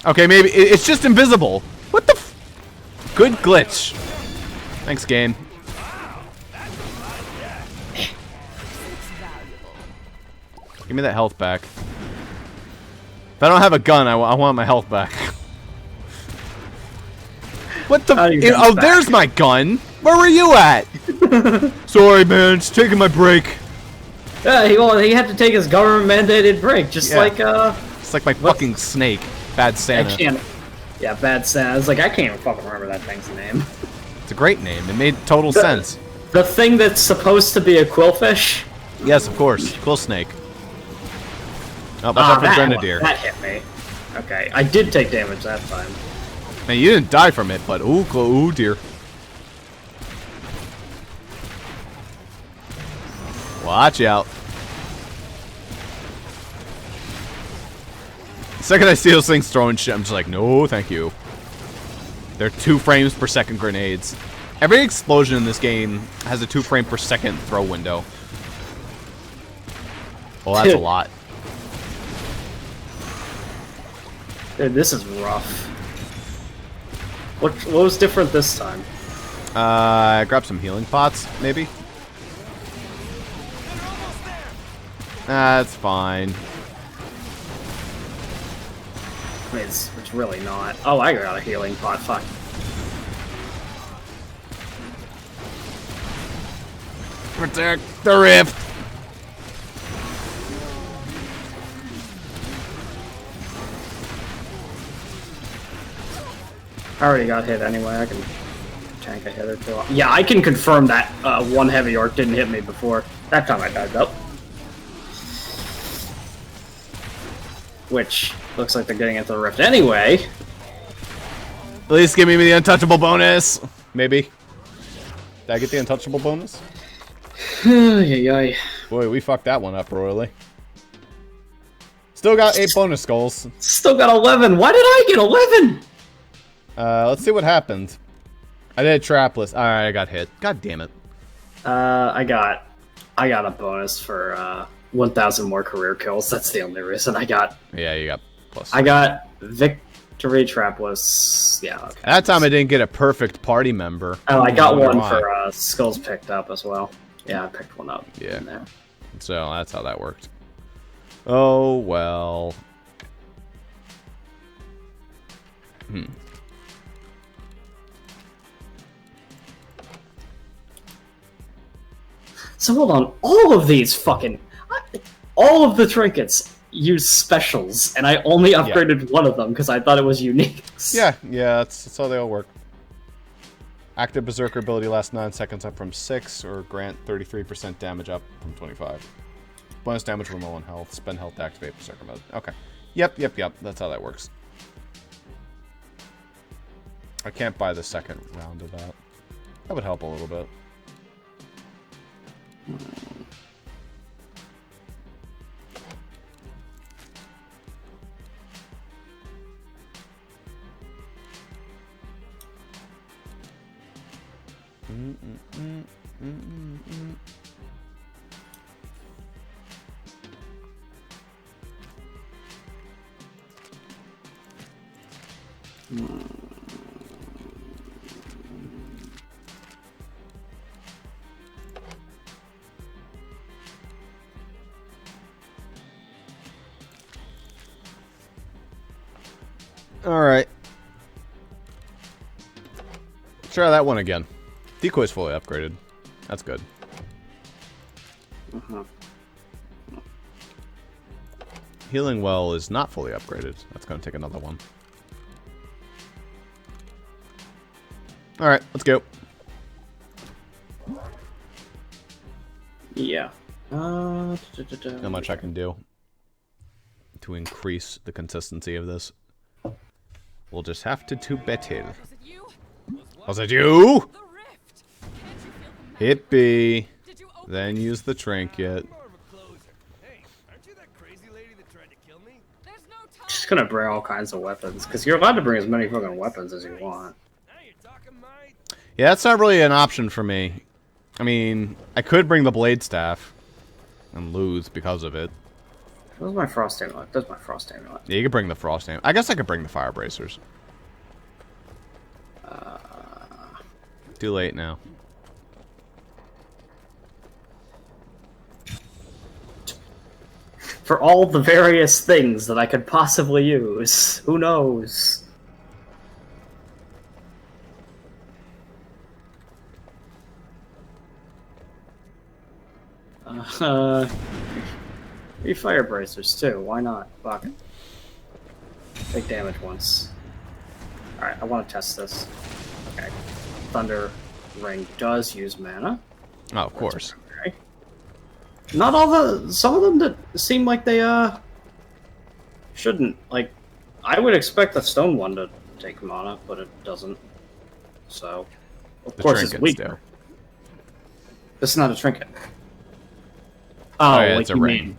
Okay, maybe it's just invisible. What the f— Good glitch. Thanks, game. Give me that health back. If I don't have a gun, I want my health back. What the? Oh, there's my gun. Where were you at? Sorry, man. Just taking my break. Yeah, he had to take his government-mandated break, just like It's like my fucking snake. Bad Santa. I can't. Yeah, Bad Santa. I was like, I can't even fucking remember that thing's name. It's a great name. It made total sense. The thing that's supposed to be a quillfish? Yes, of course. Quill snake. Oh, watch out for the Grenadier. That hit me. Okay, I did take damage that time. Man, you didn't die from it, but ooh dear. Watch out. The second I see those things throwing shit, I'm just like, no, thank you. They're 2 frames per second grenades. Every explosion in this game has a 2 frame per second throw window. Well, that's a lot. Dude, this is rough. What was different this time? Grab some healing pots, maybe? That's fine. I mean, it's really not. Oh, I got a healing pot. Fuck. Protect the rift. I already got hit anyway. I can tank a hit or two. Yeah, I can confirm that one heavy orc didn't hit me before. That time I died though. Which looks like they're getting into the rift anyway. At least give me the untouchable bonus. Maybe. Did I get the untouchable bonus? Yay. Boy, we fucked that one up royally. Still got 8 bonus skulls. Still got 11. Why did I get 11? Let's see what happened. I did a trapless. Alright, I got hit. God damn it. I got a bonus for 1,000 more career kills. That's the only reason I got. Yeah, you got plus. I got Victory Trapless. Yeah. Okay. That time I didn't get a perfect party member. Oh, I got one why. for skills picked up as well. Yeah, I picked one up. Yeah. In there. So that's how that worked. Oh, well. So hold on, all of these all of the trinkets use specials, and I only upgraded one of them because I thought it was unique. Yeah, that's how they all work. Active Berserker ability lasts 9 seconds up from 6, or grant 33% damage up from 25. Bonus damage when low on health. Spend health to activate Berserker Mode. Okay. Yep. That's how that works. I can't buy the second round of that. That would help a little bit. Alright. Try that one again. Decoy's fully upgraded. That's good. Healing Well is not fully upgraded. That's going to take another one. Alright, let's go. Yeah. Not much I can do to increase the consistency of this. We'll just have to do better. Was it you? Was it you? The rift. Can't you feel the magic? Hippie. Did you open Then use the trinket. More of a closer. Hey, aren't you that crazy lady that tried to kill me? There's no time. Just gonna bring all kinds of weapons, because you're allowed to bring as many fucking weapons as you want. Now you're talking my... Yeah, that's not really an option for me. I mean, I could bring the blade staff and lose because of it. Where's my frost amulet? That's my frost amulet. Yeah, you could bring the frost amulet. I guess I could bring the fire bracers. Too late now. For all the various things that I could possibly use, who knows? Three fire bracers too. Why not? Fuck it. Take damage once. Alright, I want to test this. Okay. Thunder Ring does use mana. Oh, of course. Okay. Not all the... Some of them that seem like they, shouldn't. Like, I would expect the stone one to take mana, but it doesn't. So, of The course it's trinkets weaker. do. This is not a trinket. Oh, yeah, like it's a you ring. mean.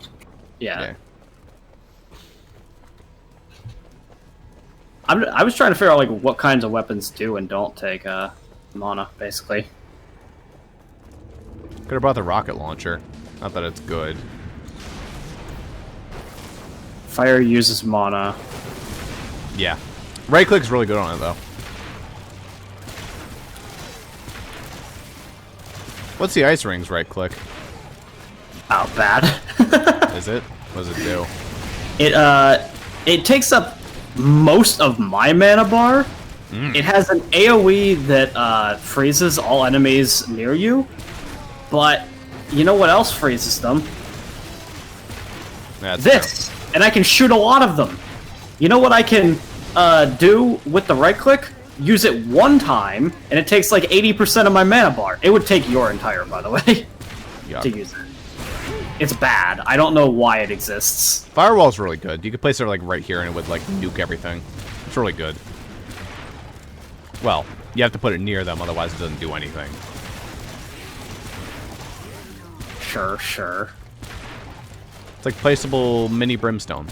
Yeah. Yeah. I was trying to figure out like what kinds of weapons do and don't take mana, basically. Could have brought the rocket launcher. Not that it's good. Fire uses mana. Yeah. Right click's really good on it though. What's the ice ring's right click? Oh, bad. Is it? What does it do? It takes up most of my mana bar. It has an AoE that freezes all enemies near you, but you know what else freezes them? That's This! And I can shoot a lot of them. You know what I can do with the right click? Use it one time, and it takes like 80% of my mana bar. It would take your entire, by the way, Yuck. to use it. It's bad. I don't know why it exists. Firewall's really good. You could place it like right here and it would like nuke everything. It's really good. Well, you have to put it near them, otherwise it doesn't do anything. Sure, sure. It's like placeable mini brimstone.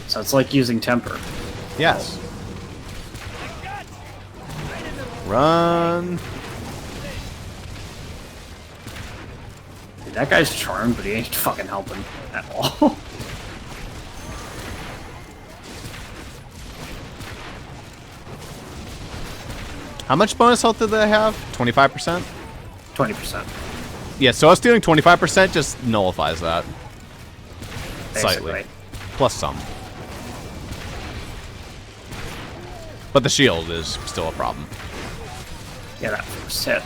So it's like using temper. Yes. That guy's charmed, but he ain't fucking helping at all. How much bonus health did they have? 25%? 20%. Yeah, so us doing 25% just nullifies that. Slightly. Basically. Plus some. But the shield is still a problem. Yeah, that first hit.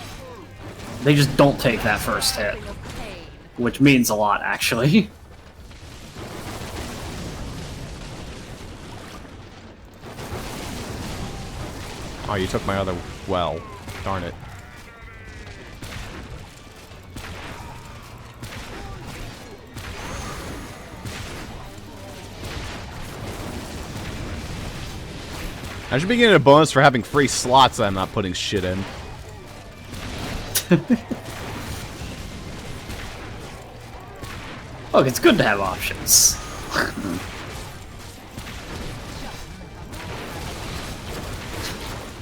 They just don't take that first hit. Which means a lot, actually. Oh, you took my other well. Darn it. I should be getting a bonus for having free slots that I'm not putting shit in. Look, it's good to have options.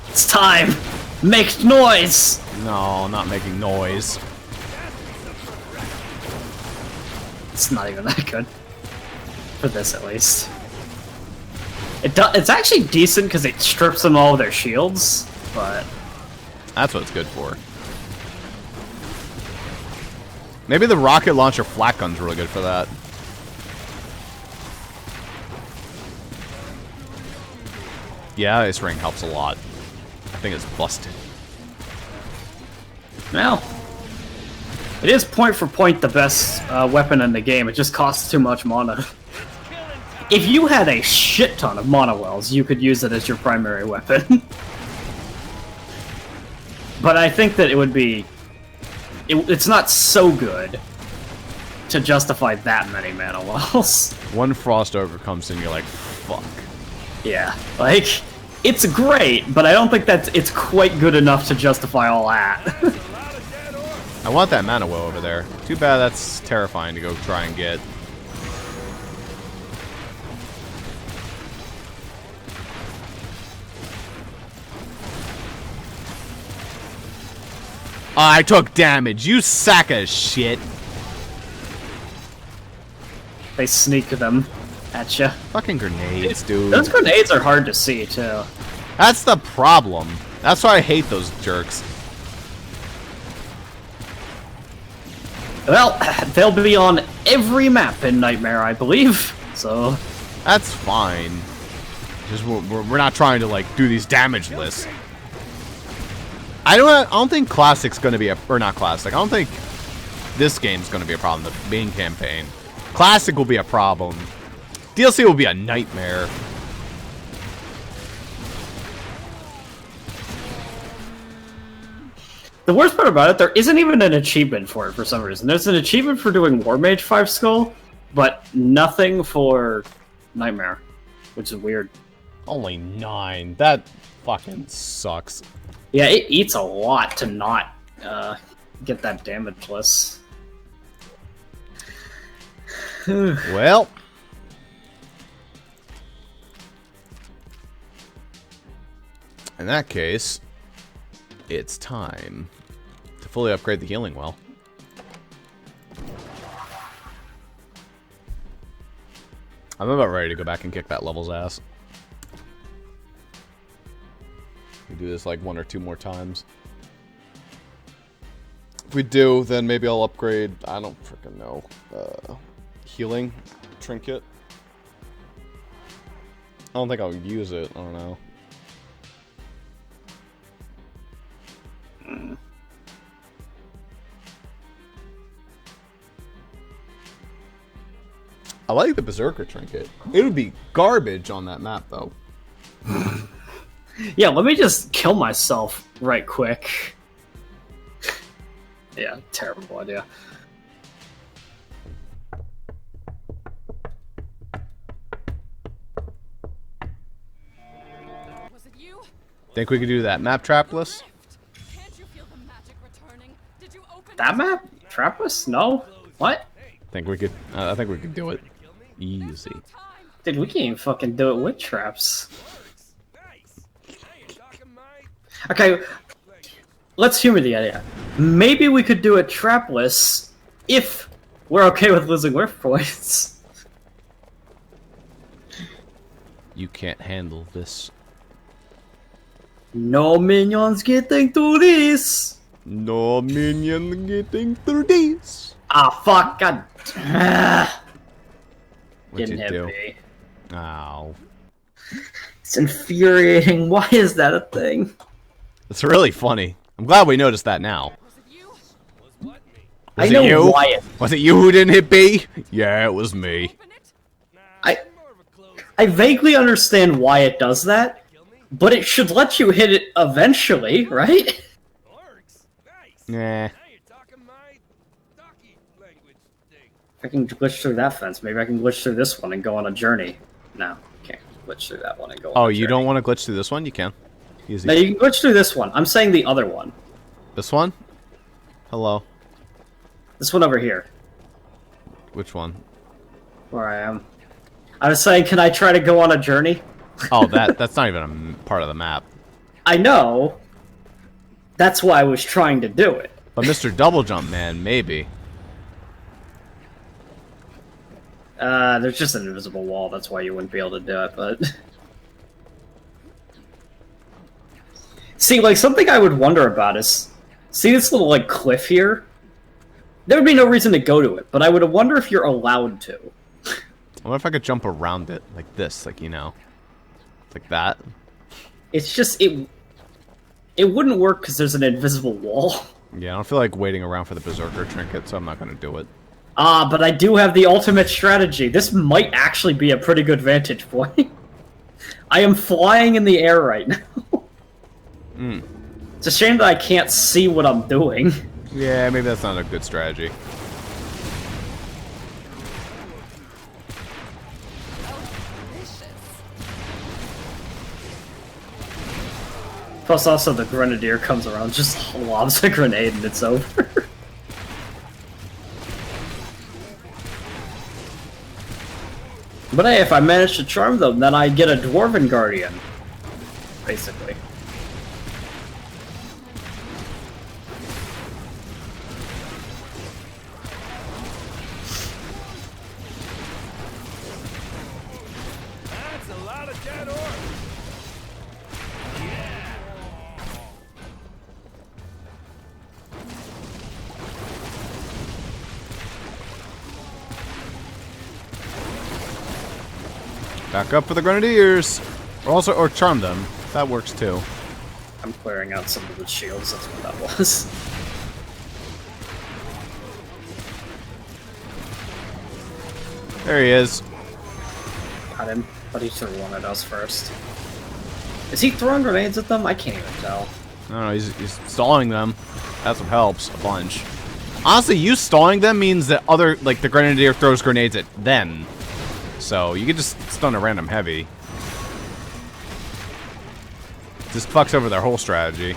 It's time! Make noise! No, not making noise. It's not even that good. For this, at least. It's actually decent because it strips them all of their shields, but... That's what it's good for. Maybe the rocket launcher flat gun's really good for that. Yeah, Ice Ring helps a lot. I think it's busted. Well, it is point for point the best weapon in the game. It just costs too much mana. If you had a shit ton of mana wells, you could use it as your primary weapon. But I think that it would be... It's not so good to justify that many mana wells. One Frost Ogre comes in, you're like, fuck. Yeah, like, it's great, but I don't think that it's quite good enough to justify all that. I want that mana well over there. Too bad that's terrifying to go try and get. I took damage, you sack of shit. They sneak them at you. Fucking grenades, dude. Those grenades are hard to see, too. That's the problem. That's why I hate those jerks. Well, they'll be on every map in Nightmare, I believe, so... That's fine. Just we're not trying to, like, do these damage lists. I don't think Classic's gonna be or not Classic. I don't think this game's gonna be a problem, the main campaign. Classic will be a problem. DLC will be a nightmare. The worst part about it, there isn't even an achievement for it for some reason. There's an achievement for doing War Mage 5 Skull, but nothing for Nightmare, which is weird. Only 9. That fucking sucks. Yeah, it eats a lot to not get that damage list. Well. In that case, it's time to fully upgrade the healing well. I'm about ready to go back and kick that level's ass. We do this like 1 or 2 more times. If we do, then maybe I'll upgrade, I don't freaking know, healing trinket. I don't think I'll use it, I don't know. I like the Berserker trinket. It would be garbage on that map, though. Yeah, let me just kill myself right quick. Yeah, terrible idea. Was it you? Think we could do that map trapless? Can't you feel the magic returning? Did you open That map? Trappist? No? What? Think we could? I think we could do it easy. time? Dude, we can't even fucking do it with traps. Nice. Now you're talking my... Okay, let's humor the idea. Maybe we could do it trapless if we're okay with losing whiff points. You can't handle this. No minions getting through this. No minion getting through this. Ah, fuck, god. What'd Didn't you hit do? me. Ow. It's infuriating. Why is that a thing? It's really funny. I'm glad we noticed that now. Was it you? Was what me? Was I know it you? Wyatt. Was it you who didn't hit B? Yeah, it was me. Open it? Nah, I- I'm more of a closer. I vaguely understand why it does that, Kill me? but it should let you hit it eventually, right? Orcs? Nice. Nah. Now you're talking my talkie language thing. If I can glitch through that fence, maybe I can glitch through this one and go on a journey. No, can't glitch through that one and go on Oh, a you journey. don't want to glitch through this one? You can. Easy. No, you can glitch through this one. I'm saying the other one. This one? Hello. This one over here, Which one? where I am. I was saying, can I try to go on a journey? Oh, that's not even a part of the map. I know. That's why I was trying to do it. But Mr. Double Jump Man, maybe. There's just an invisible wall, that's why you wouldn't be able to do it, but... See, like, something I would wonder about is... See this little, like, cliff here? There would be no reason to go to it, but I would wonder if you're allowed to. I wonder if I could jump around it like this, like, you know. Like that. It's just, it wouldn't work because there's an invisible wall. Yeah, I don't feel like waiting around for the Berserker trinket, so I'm not going to do it. But I do have the ultimate strategy. This might actually be a pretty good vantage point. I am flying in the air right now. It's a shame that I can't see what I'm doing. Yeah, maybe that's not a good strategy. Plus, also, the Grenadier comes around, just lobs a grenade, and it's over. But hey, if I manage to charm them, then I get a Dwarven Guardian. Basically. That's a lot of dead orcs. Back up for the Grenadiers! Or charm them. That works too. I'm clearing out some of the shields, that's what that was. There he is. Got him, but he threw one at us first. Is he throwing grenades at them? I can't even tell. I don't know, he's stalling them. That's what helps a bunch. Honestly, you stalling them means that the Grenadier throws grenades at them. So, you could just stun a random heavy. Just fucks over their whole strategy.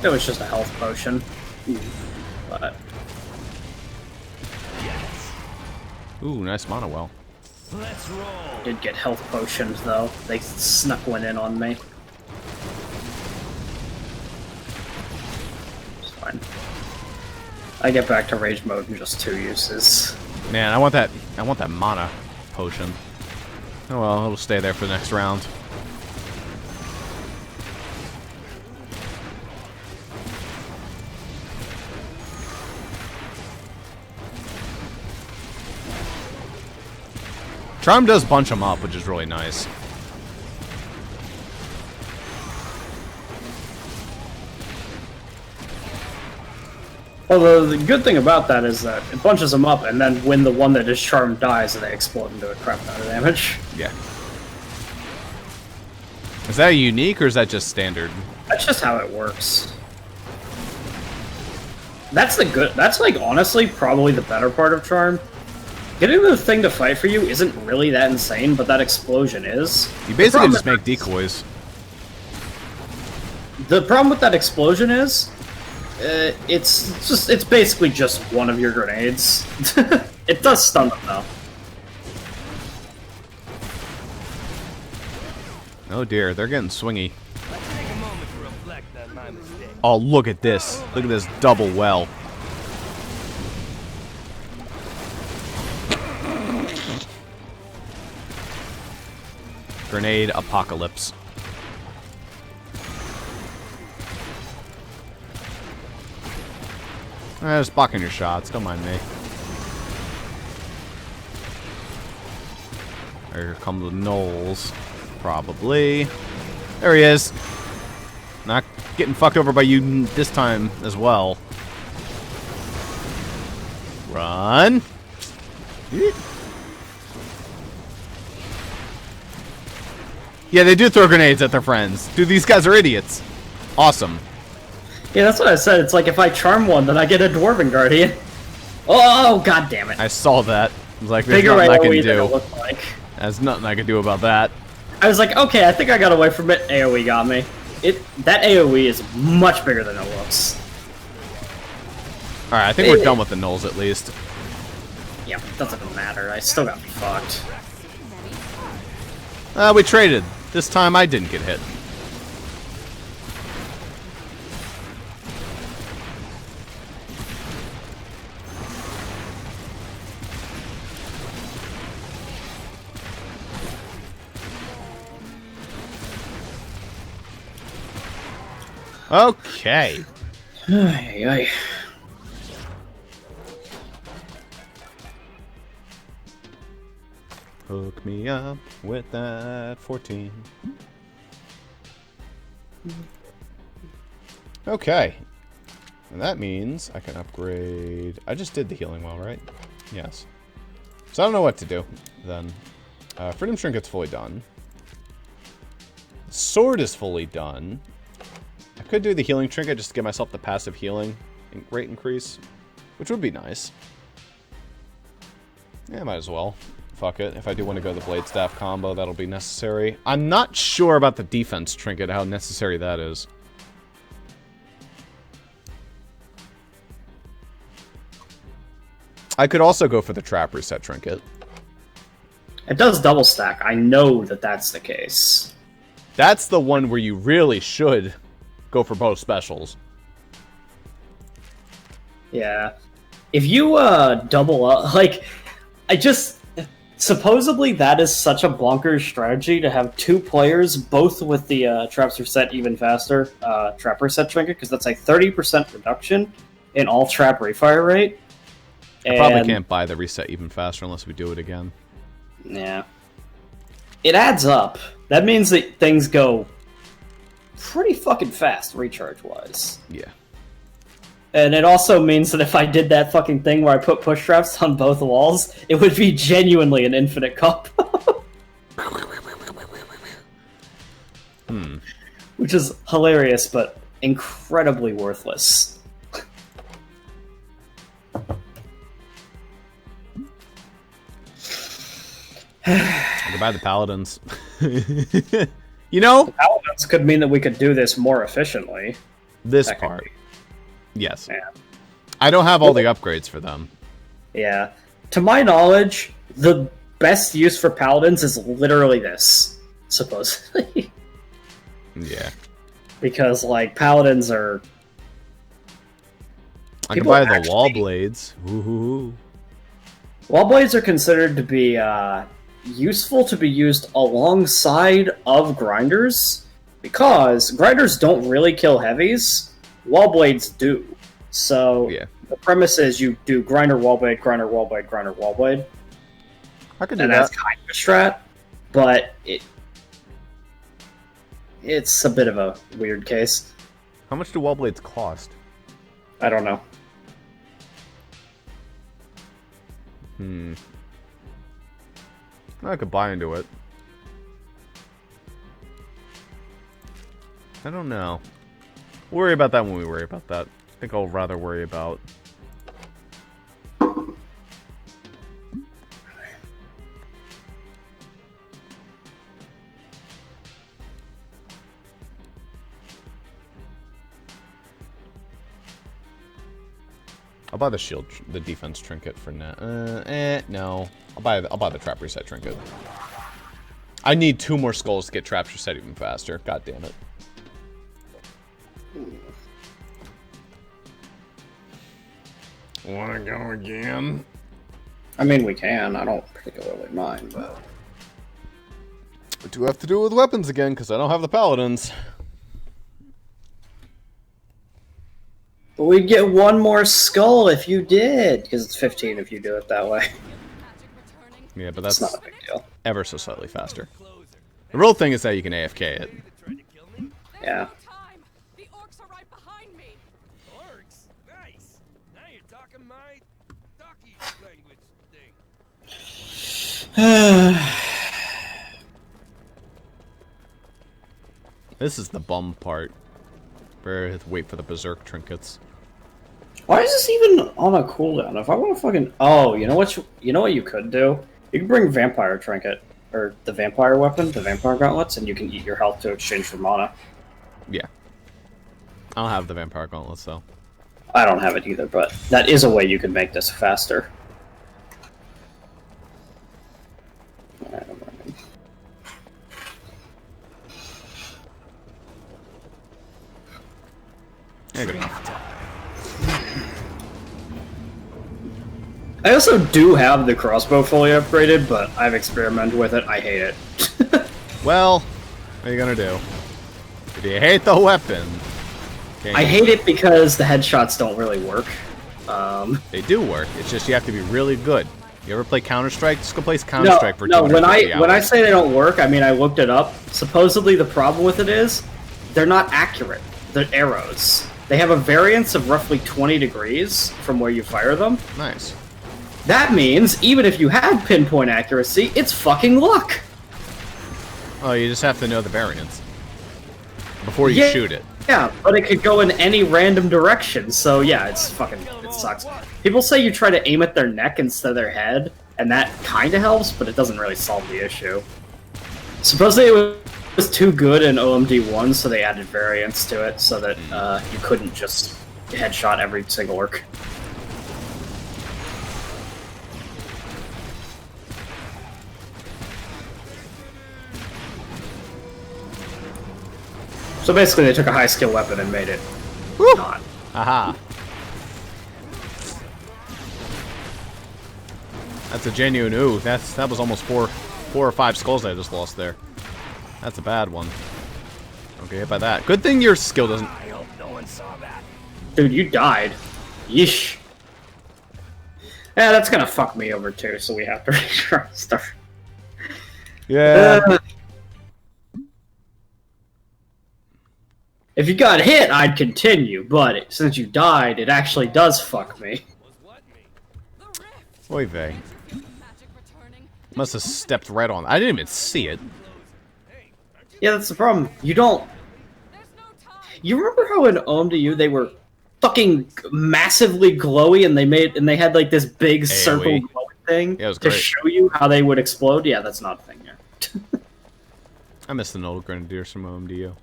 It was just a health potion. But Ooh, nice mono well. Let's roll. did get health potions though. They snuck one in on me. It's fine. I get back to rage mode in just 2 uses. Man, I want that mana potion. Oh well, it'll stay there for the next round. Charm does bunch them up, which is really nice. Although the good thing about that is that it bunches them up, and then when the one that is charmed dies, they explode and do a crap ton of damage. Yeah. Is that unique or is that just standard? That's just how it works. That's like honestly probably the better part of Charm. Getting the thing to fight for you isn't really that insane, but that explosion is. You basically just make decoys. The problem with that explosion is, it's basically just one of your grenades. It does stun them though. Oh dear, they're getting swingy. Let's take a moment to reflect on my mistake. Oh, look at this. Look at this double well. Grenade apocalypse. Just blocking your shots. Don't mind me. Here come the gnolls. Probably. There he is. Not getting fucked over by you this time as well. Run. Yeah, they do throw grenades at their friends. Dude, these guys are idiots. Awesome. Yeah, that's what I said. It's like if I charm one, then I get a Dwarven Guardian. Oh, god damn it. I saw that. I was like, there's Bigger nothing I can AoE than it do. looked like. There's nothing I can do about that. I was like, okay, I think I got away from it. AoE got me. That AoE is much bigger than it looks. Alright, I think we're done with the gnolls at least. Yeah, doesn't matter. I still got fucked. We traded. This time I didn't get hit. Okay. Ay, ay. Hook me up with that 14. Okay. And that means I can upgrade... I just did the healing well, right? Yes. So I don't know what to do, then. Freedom Trinket's fully done. Sword is fully done. I could do the healing trinket just to get myself the passive healing rate increase, which would be nice. Yeah, might as well. Fuck it. If I do want to go the Blade Staff combo, that'll be necessary. I'm not sure about the defense trinket, how necessary that is. I could also go for the Trap Reset trinket. It does double stack. I know that that's the case. That's the one where you really should go for both specials. Yeah. If you double up, like, supposedly that is such a bonkers strategy to have two players both with the traps reset even faster trap reset trinket, because that's a 30% reduction in all trap refire rate. I probably can't buy the reset even faster unless we do it again. Yeah. It adds up. That means that things go pretty fucking fast recharge-wise. Yeah. And it also means that if I did that fucking thing where I put push traps on both walls, it would be genuinely an infinite cup. Which is hilarious, but incredibly worthless. Goodbye the paladins. You know? Paladins could mean that we could do this more efficiently. This part. Yes. Yeah. I don't have all the upgrades for them. Yeah. To my knowledge, the best use for paladins is literally this, supposedly. Yeah. Because, like, paladins are... I can buy the wall blades. Woohoo. Wall blades are considered to be useful to be used alongside of grinders, because grinders don't really kill heavies. Wall blades do. So yeah. The premise is you do grinder, wall blade, grinder, wall blade, grinder, wall blade. I could do and that. That's kind of a strat, but it's a bit of a weird case. How much do wall blades cost? I don't know. I could buy into it. I don't know. We'll worry about that when we worry about that. I think I'll rather worry about... I'll buy the shield, the defense trinket for now. No. I'll buy the trap reset trinket. I need 2 more skulls to get traps reset even faster. God damn it. Wanna go again? I mean, we can. I don't particularly mind, but... I do have to do it with weapons again, because I don't have the paladins. But we'd get 1 more skull if you did, because it's 15 if you do it that way. Yeah, but It's that's not a big deal. ever so slightly faster. The real thing is that you can AFK it. Yeah. The orcs are right behind me. Orcs? Nice. Now you're talking my ducky language thing. This is the bum part. Where I have to wait for the Berserk trinkets. Why is this even on a cooldown? If I want to fucking... Oh, you know what you could do? You can bring Vampire Trinket. Or the Vampire Weapon, the Vampire Gauntlets, and you can eat your health to exchange for mana. Yeah. I don't have the Vampire Gauntlets, though. I don't have it either, but that is a way you could make this faster. Alright, I'm running. Yeah, good enough. I also do have the crossbow fully upgraded, but I've experimented with it. I hate it. Well, what are you gonna do? If you hate the weapon... I hate it because the headshots don't really work. They do work. It's just you have to be really good. You ever play Counter-Strike? Just go play Counter-Strike for 250 hours. When I say they don't work, I mean I looked it up. Supposedly the problem with it is they're not accurate. They're arrows. They have a variance of roughly 20 degrees from where you fire them. Nice. That means even if you had pinpoint accuracy, it's fucking luck. Oh, you just have to know the variance before you shoot it. Yeah, but it could go in any random direction, so yeah, it sucks. People say you try to aim at their neck instead of their head, and that kinda helps, but it doesn't really solve the issue. Supposedly it was too good in OMD 1, so they added variants to it, so that you couldn't just headshot every single orc. So basically they took a high skill weapon and made it not. Aha. That's a genuine ooh. That was almost four or five skulls I just lost there. That's a bad one. Okay, hit by that. Good thing your skill doesn't... I hope no one saw that. Dude, you died. Yeesh. Yeah, that's gonna fuck me over too, so we have to restart. Yeah. If you got hit, I'd continue, but since you died, it actually does fuck me. Oy vey. Must have stepped right on. I didn't even see it. Yeah, that's the problem. You don't... You remember how in OMDU they were fucking massively glowy and they had like this big AOE. circle glowing thing Yeah, it was to great. show you how they would explode? Yeah, that's not a thing here. I miss the Noble Grenadiers from OMDU.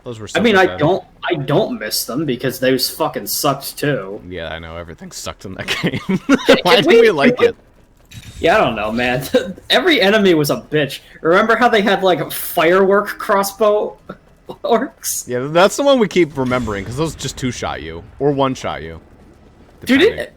Those were so I mean, good. I don't miss them because those fucking sucked too. Yeah, I know. Everything sucked in that game. Why did we like it? Yeah, I don't know, man. Every enemy was a bitch. Remember how they had, like, firework crossbow orcs? Yeah, that's the one we keep remembering, because those just two-shot you. Or one-shot you. Dude, depending.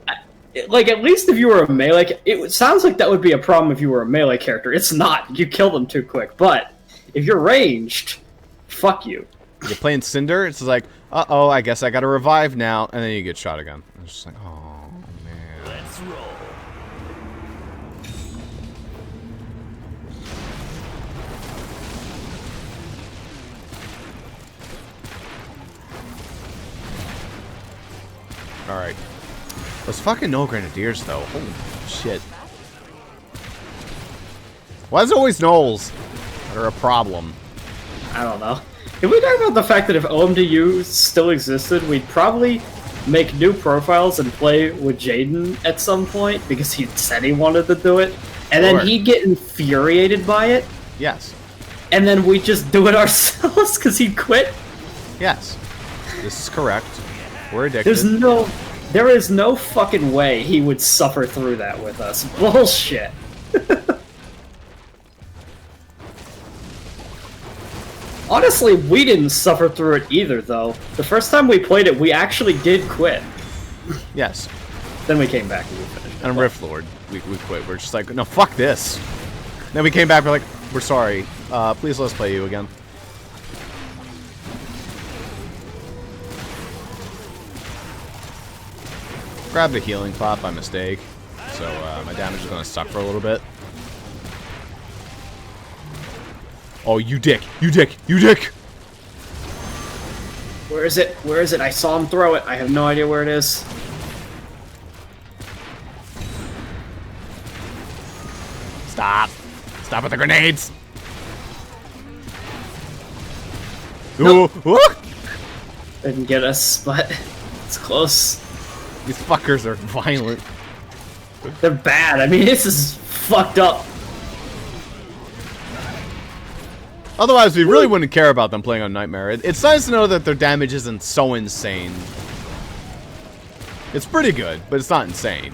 like, at least if you were a melee... It sounds like that would be a problem if you were a melee character. It's not. You kill them too quick. But, if you're ranged, fuck you. You're playing Cinder, it's like, uh-oh, I guess I gotta revive now, and then you get shot again. It's just like, oh, man. Let's roll. Alright. Those fucking no Grenadiers, though. Holy shit. Why is it always gnolls that are a problem? I don't know. Can we talk about the fact that if OMDU still existed, we'd probably make new profiles and play with Jaden at some point, because he said he wanted to do it, and Sure. then he'd get infuriated by it, Yes. and then we'd just do it ourselves because he'd quit? Yes. This is correct. We're addicted. There is no fucking way he would suffer through that with us. Bullshit. Honestly, we didn't suffer through it either, though. The first time we played it, we actually did quit. Yes. Then we came back and we finished it. And Rift Lord, we quit. We're just like, no, fuck this. Then we came back, we're like, we're sorry. Please let's play you again. Grabbed a healing pot by mistake, so my damage is gonna suck for a little bit. Oh, you dick! You dick! You dick! Where is it? Where is it? I saw him throw it. I have no idea where it is. Stop! Stop with the grenades! Nope. Ooh! Ooh. Didn't get us, but it's close. These fuckers are violent. They're bad. I mean, this is fucked up. Otherwise, we really wouldn't care about them playing on Nightmare. It's nice to know that their damage isn't so insane. It's pretty good, but it's not insane.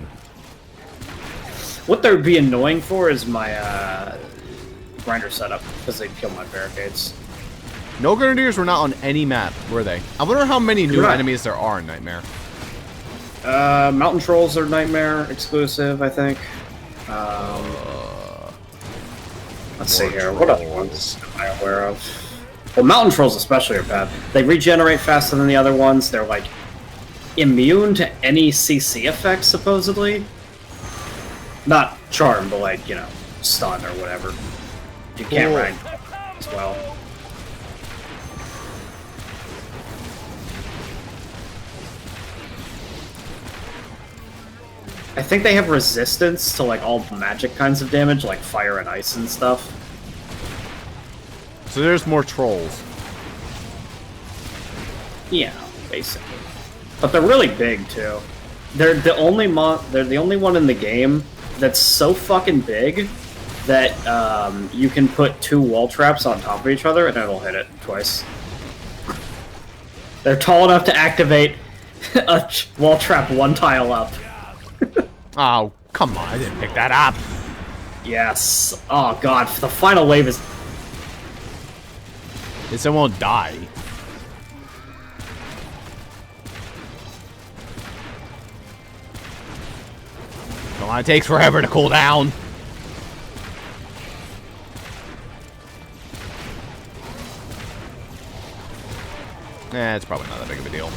What they'd be annoying for is my grinder setup, because they kill my barricades. No Grenadiers were not on any map, were they? I wonder how many new Right. enemies there are in Nightmare. Mountain Trolls are Nightmare exclusive, I think. Let's see here. What other ones am I aware of? Well, Mountain Trolls especially are bad. They regenerate faster than the other ones. They're, like, immune to any CC effects, supposedly. Not charm, but, like, you know, stun or whatever. You can't rank as well. I think they have resistance to, like, all magic kinds of damage, like fire and ice and stuff. So there's more trolls. Yeah, basically. But they're really big, too. They're the only one in the game that's so fucking big that you can put 2 wall traps on top of each other and it'll hit it twice. They're tall enough to activate a wall trap 1 tile up. Oh, come on, I didn't pick that up. Yes. Oh god, the final wave is... This one won't die. Come on, it takes forever to cool down. It's probably not that big of a deal.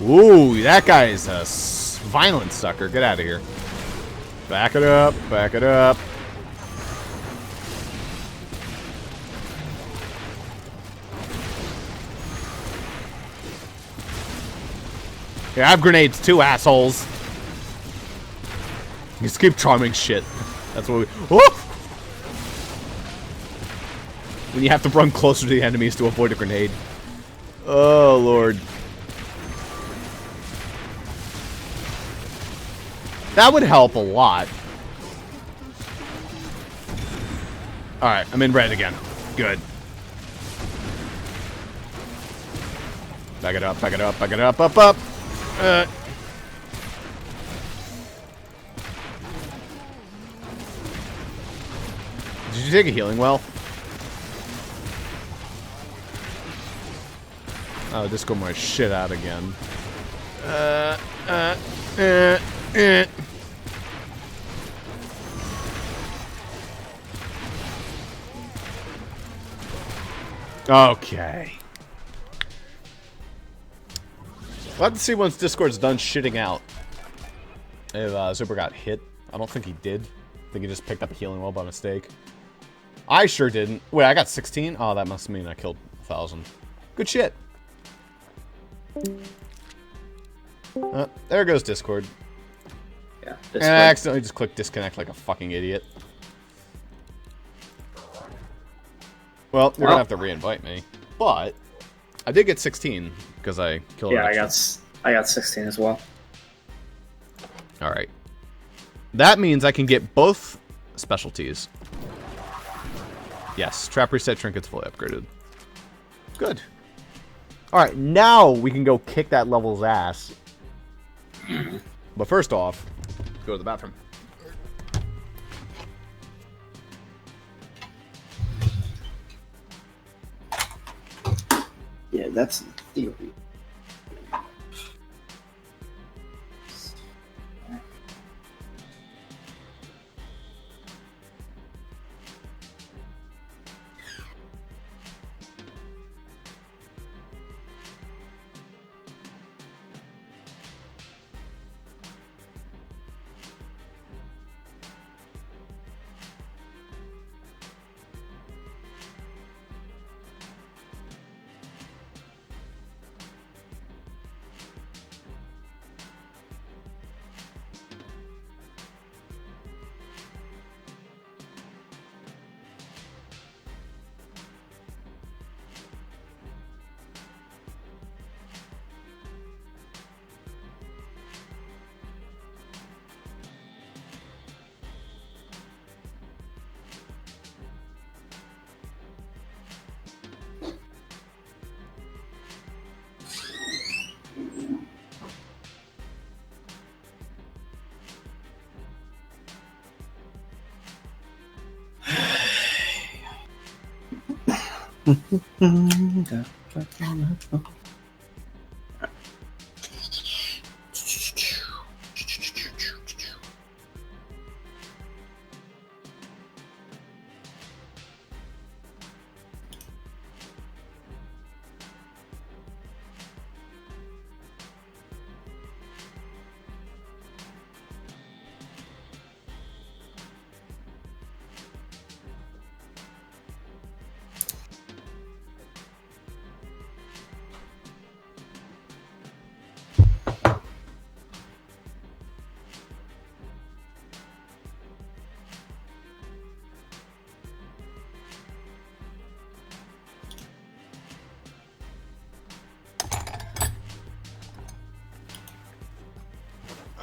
Ooh, that guy is a violent sucker. Get out of here. Back it up. Back it up. Yeah, I have grenades too, assholes. You just keep charming shit. That's what we... Whoa! When you have to run closer to the enemies to avoid a grenade. Oh, Lord. That would help a lot. Alright, I'm in red again. Good. Back it up, back it up, back it up, up. Did you take a healing well? Oh, disco my shit out again. Okay. We'll have to see once Discord's done shitting out. If Super got hit. I don't think he did. I think he just picked up a healing well by mistake. I sure didn't. Wait, I got 16? Oh, that must mean I killed 1,000. Good shit. There goes Discord. Yeah, I accidentally just clicked disconnect like a fucking idiot. Well, you're gonna have to re-invite me. But I did get 16 because I killed. Yeah, I got 16 as well. All right. That means I can get both specialties. Yes, trap reset trinkets fully upgraded. Good. All right, now we can go kick that level's ass. But first off, go to the bathroom. Yeah, that's the theory.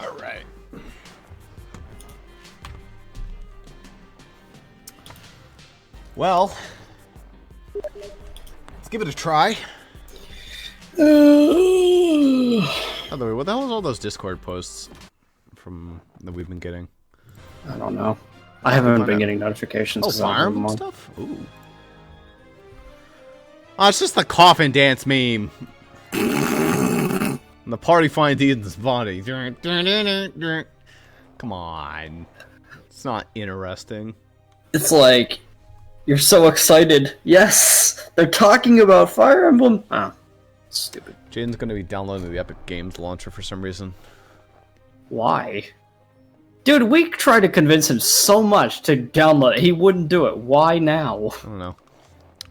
Alright. Well, let's give it a try. By the way, what the hell is all those Discord posts from that we've been getting? I don't know. I haven't been getting notifications. Oh, 'cause I don't have them Fire on. stuff? Ooh. Oh, it's just the coffin dance meme. And the party finds Ethan's body. Come on. It's not interesting. It's like, you're so excited. Yes! They're talking about Fire Emblem! Oh, stupid. Jaden's gonna be downloading the Epic Games launcher for some reason. Why? Dude, we tried to convince him so much to download it. He wouldn't do it. Why now? I don't know.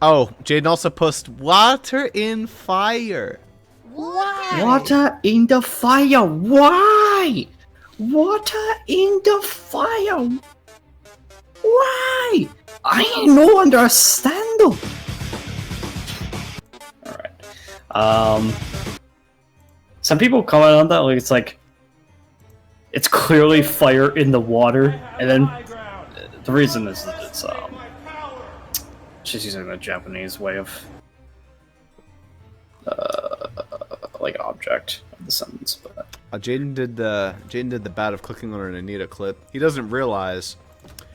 Oh, Jaden also posted water in fire. Water in the fire. Why? Water in the fire. Why? I no understand. Alright. Some people comment on that, like it's like it's clearly fire in the water, and then the reason is that it's she's using the Japanese way of like object of the sentence. But Jaden did the bat of clicking on an Anita clip. He doesn't realize.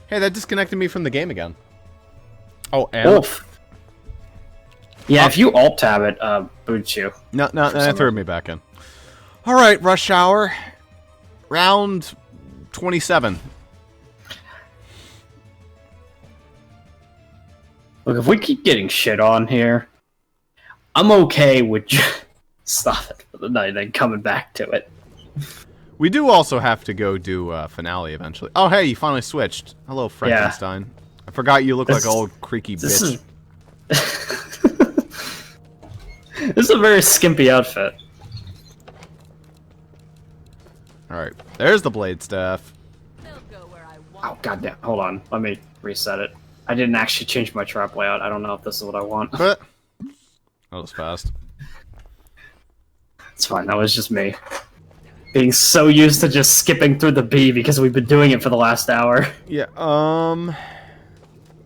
Hey, that disconnected me from the game again. Oh, and Oof. Yeah, if you alt tab it, boots you. No, that threw me back in. All right, Rush Hour, round 27. Look, if we keep getting shit on here, I'm okay with just stop it for the night and then coming back to it. We do also have to go do finale eventually. Oh, hey, you finally switched. Hello, Frankenstein. I forgot you look like an old creaky bitch. This is a very skimpy outfit. Alright, there's the blade staff. They'll go where I want. Oh, goddamn. Hold on. Let me reset it. I didn't actually change my trap layout. I don't know if this is what I want. But that was fast. It's fine. That was just me. Being so used to just skipping through the B because we've been doing it for the last hour. Yeah,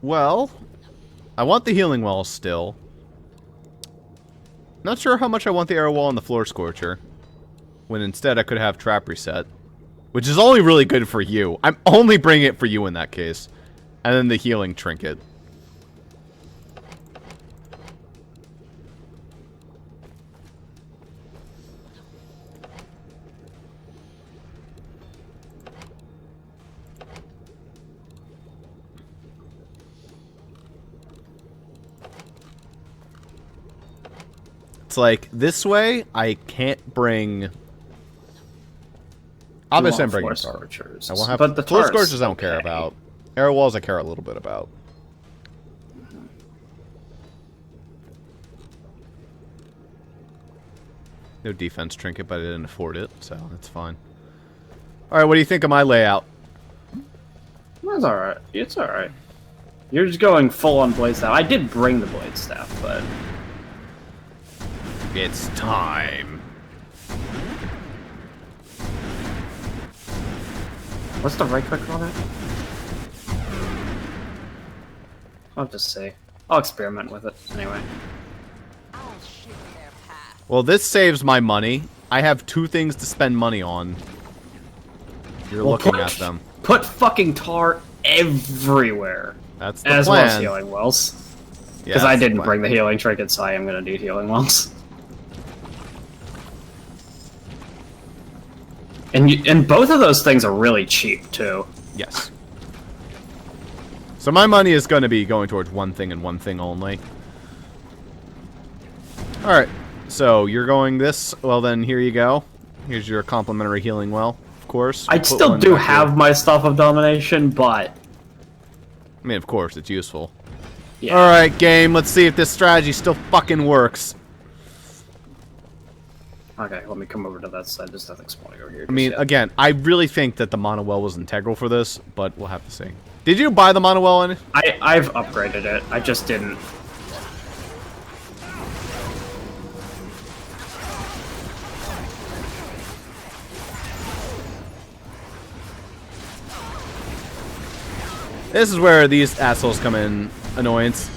well, I want the healing wall still. Not sure how much I want the arrow wall and the floor scorcher. When instead I could have trap reset. Which is only really good for you. I'm only bringing it for you in that case. And then the healing trinket. It's like, this way, I can't bring... Obviously, I'm bringing Scorchers. I won't have... But the Floor turrets, Scorchers I don't care about. Arrow Walls I care a little bit about. No defense trinket, but I didn't afford it, so that's fine. Alright, what do you think of my layout? That's alright. It's alright. You're just going full on blade staff. I did bring the blade staff, but... It's time. What's the right click on it? I'll just see. I'll experiment with it, anyway. Well, this saves my money. I have 2 things to spend money on. You're looking at them. Put fucking tar everywhere. That's the as plan. well as healing wells. Because I didn't bring the healing trinket, so I am going to need healing wells. And both of those things are really cheap, too. Yes. So my money is going to be going towards one thing and one thing only. Alright. So, you're going this. Well, then, here you go. Here's your complimentary healing well, of course. I still do have my stuff of domination, but... I mean, of course, it's useful. Yeah. Alright, game. Let's see if this strategy still fucking works. Okay, let me come over to that side. There's nothing spawning over here. I mean, again, I really think that the mono well was integral for this, but we'll have to see. Did you buy the mono well in? I've upgraded it. I just didn't. This is where these assholes come in. Annoyance.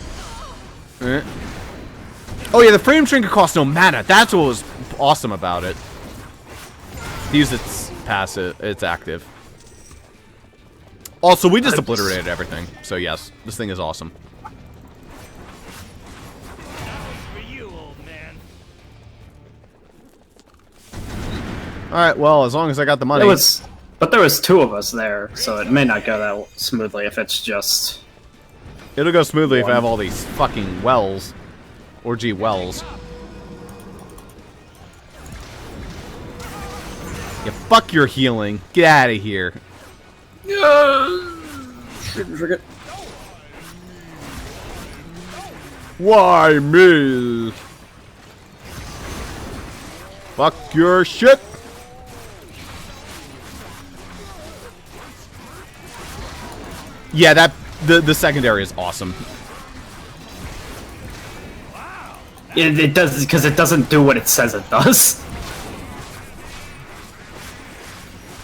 Oh yeah, the frame trinket costs no mana. That's what was awesome about it. Use its passive. It's active. Also, we just obliterated everything. So yes, this thing is awesome. For you, old man. Alright, well, as long as I got the money. But there was 2 of us there, so it may not go that smoothly if it's just... It'll go smoothly if I have all these fucking wells. Or G wells. Yeah, fuck your healing. Get out of here. Why me? Fuck your shit. Yeah, the secondary is awesome. It does, because it doesn't do what it says it does.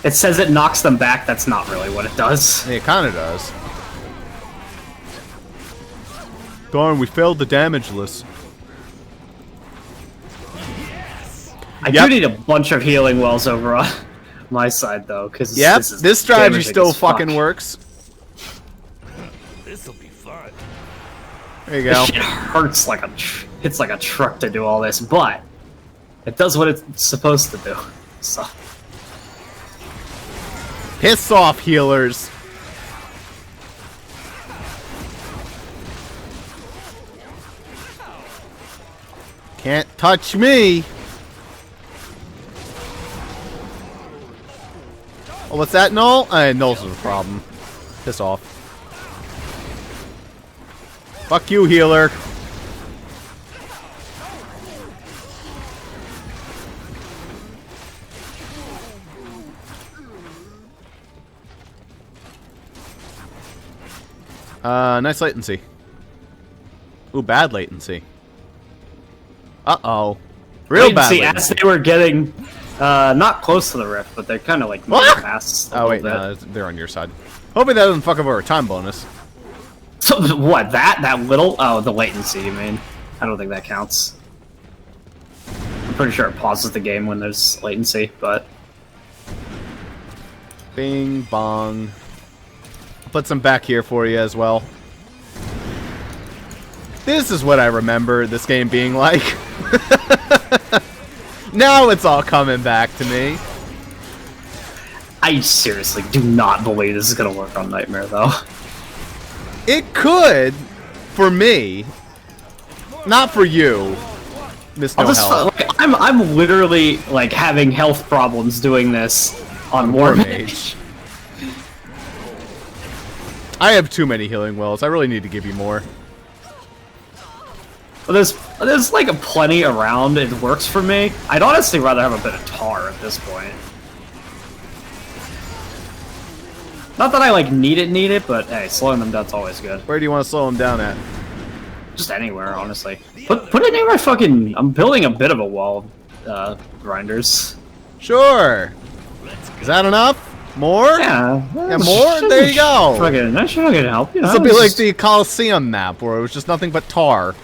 It says it knocks them back, that's not really what it does. It kinda does. Darn, we failed the damage list. I do need a bunch of healing wells over on my side, though, because this strategy still fucking works. This'll be fun. There you This go. shit hurts like it's like a truck to do all this, but it does what it's supposed to do. So Piss off, healers. Can't touch me. Oh, what's that, Null? Null's is a problem. Piss off. Fuck you, healer. Nice latency. Ooh, bad latency. Uh-oh. Real bad latency. As they were getting, not close to the rift, but they're kind of like moving past a oh, wait, little no, they're on your side. Hopefully that doesn't fuck up our time bonus. So, what, that little? Oh, the latency, you mean? I don't think that counts. I'm pretty sure it pauses the game when there's latency, but... Bing, bong. I'll put some back here for you as well. This is what I remember this game being like. Now it's all coming back to me. I seriously do not believe this is gonna work on Nightmare, though. It could, for me. Not for you. miss no health. Like, I'm literally like having health problems doing this on War Mage. I have too many healing wells. I really need to give you more. Well, there's like plenty around. It works for me. I'd honestly rather have a bit of tar at this point. Not that I like need it, but hey, slowing them down's always good. Where do you want to slow them down at? Just anywhere, honestly. Put it near my fucking. I'm building a bit of a wall, grinders. Sure. Is that enough? More? Yeah. Yeah, more? There you go. That should fucking help. You know, This will be like the Colosseum map, where it was just nothing but tar.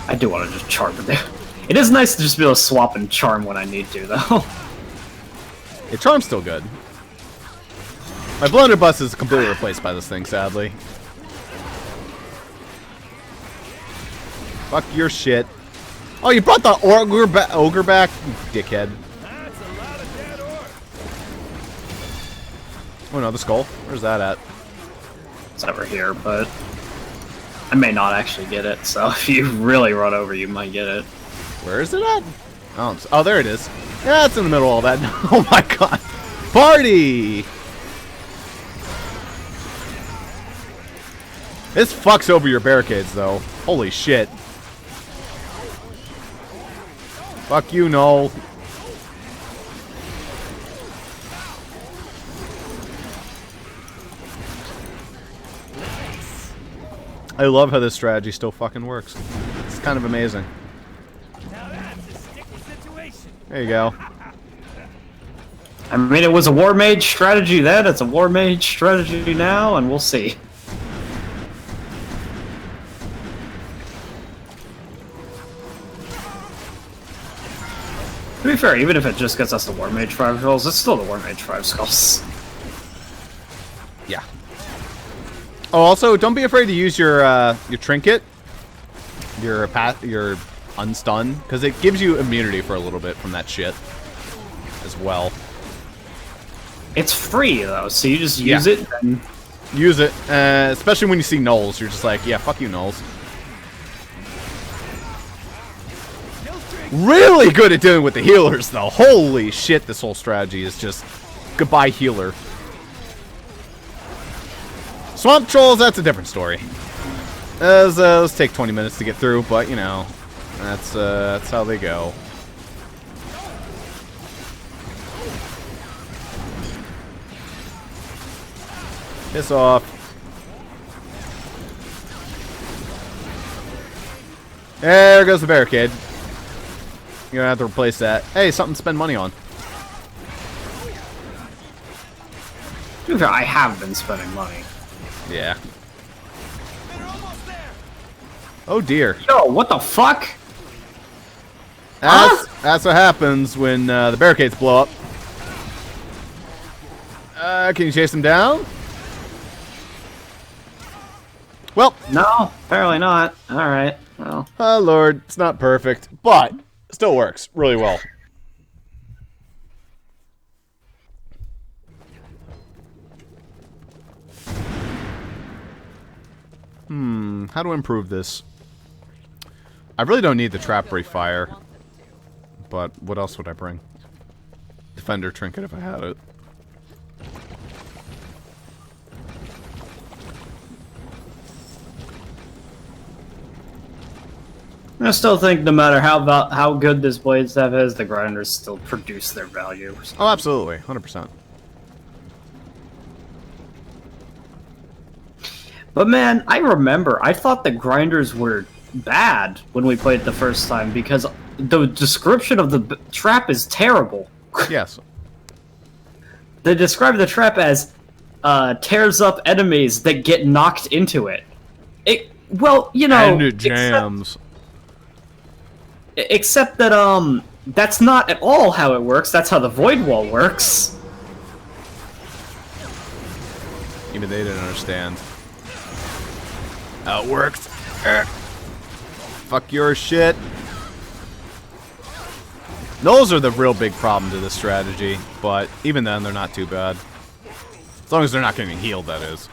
I do want to just charm it there. It is nice to just be able to swap and charm when I need to, though. Yeah, charm's still good. My blunderbuss is completely replaced by this thing, sadly. Fuck your shit. Oh, you brought the ogre back? You dickhead. That's a lot of dead orcs. Oh no, the skull. Where's that at? It's over here, but I may not actually get it, so if you really run over, you might get it. Where is it at? Oh, there it is. Yeah, it's in the middle of all that. Oh my god. Party! This fucks over your barricades, though. Holy shit. Fuck you, Noel. I love how this strategy still fucking works. It's kind of amazing. Now that's a sticky situation. There you go. I mean, it was a War Mage strategy then, it's a War Mage strategy now, and we'll see. To be fair, even if it just gets us the War Mage 5 skulls, it's still the War Mage 5 skulls. Yeah. Oh, also, don't be afraid to use your trinket, your unstun, because it gives you immunity for a little bit from that shit as well. It's free though, so you just use it and use it, especially when you see gnolls. You're just like, yeah, fuck you, gnolls. Really good at dealing with the healers, though. Holy shit, this whole strategy is just goodbye healer. Swamp trolls, that's a different story. Let's take 20 minutes to get through, but you know, that's how they go. Piss off. There goes the barricade. You're gonna have to replace that. Hey, something to spend money on. to be fair, I have been spending money. Yeah. Oh dear. Yo, what the fuck? That's what happens when the barricades blow up. Can you chase them down? Well, No, apparently not. Alright, well. oh lord, it's not perfect, but it still works really well. How to improve this? I really don't need the trap refire, but what else would I bring? Defender trinket if I had it. I still think no matter how good this blade staff is, the grinders still produce their value. Oh, absolutely, 100%. But man, I remember, I thought the grinders were bad when we played it the first time because the description of the trap is terrible. Yes. They describe the trap as tears up enemies that get knocked into it. Well, you know, And it jams. Except that that's not at all how it works. That's how the void wall works. Even they didn't understand how it works. Fuck your shit. Those are the real big problem to this strategy, but even then, they're not too bad. As long as they're not getting healed, that is.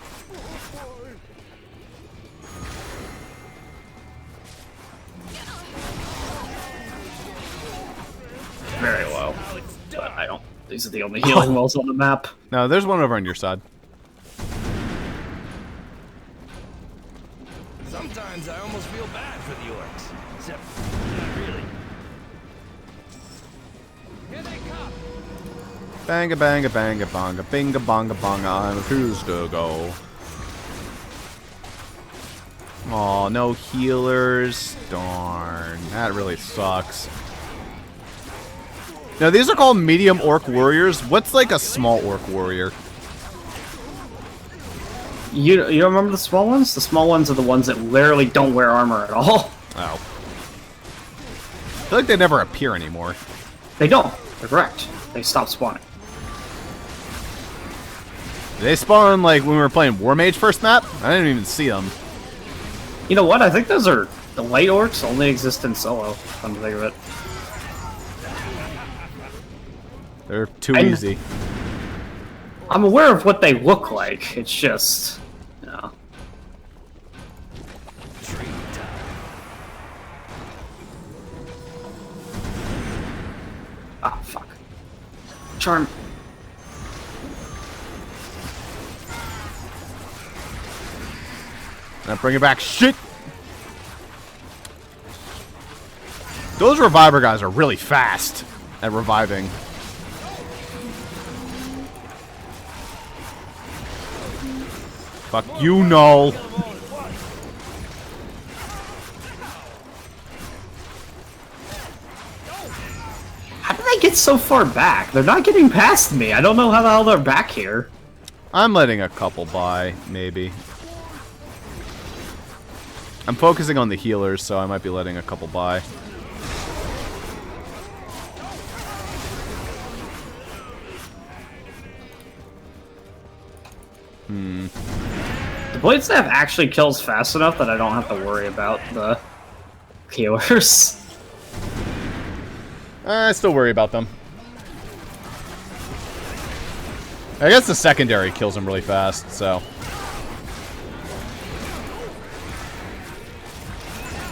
Very low. But I don't... These are the only healing wells on the map. No, there's one over on your side. Sometimes I almost feel bad for the orcs. Except, not really. Here they come. Banga banga banga bonga, binga bonga bonga, I'm a cruise to go. Aw, no healers. Darn, that really sucks. Now, these are called medium Orc Warriors. What's like a small Orc Warrior? You don't remember the small ones? The small ones are the ones that literally don't wear armor at all. Oh. I feel like they never appear anymore. They don't. They're correct. They stop spawning. Did they spawn like when we were playing War Mage first map? I didn't even see them. You know what? I think those are... The light orcs only exist in solo, come to think of it. They're too easy. I'm aware of what they look like. It's just... You know. Ah, fuck. Charm. Now bring it back. Shit! Those reviver guys are really fast at reviving. Fuck you, no. How did they get so far back? They're not getting past me. I don't know how the hell they're back here. I'm letting a couple by, maybe. I'm focusing on the healers, so I might be letting a couple by. The Blade Staff actually kills fast enough that I don't have to worry about the healers. I still worry about them. I guess the secondary kills them really fast, so...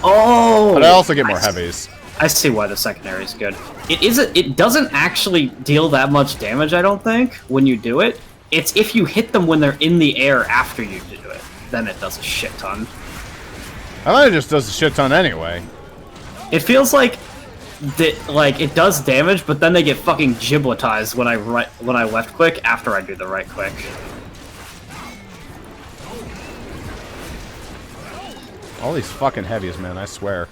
Oh! But I also get more heavies. I see why the secondary is good. It doesn't actually deal that much damage, I don't think, when you do it. It's if you hit them when they're in the air after you do it, then it does a shit ton. I thought it just does a shit ton anyway. It feels like it does damage, but then they get fucking gibletized when I left click after I do the right click. All these fucking heavies, man, I swear.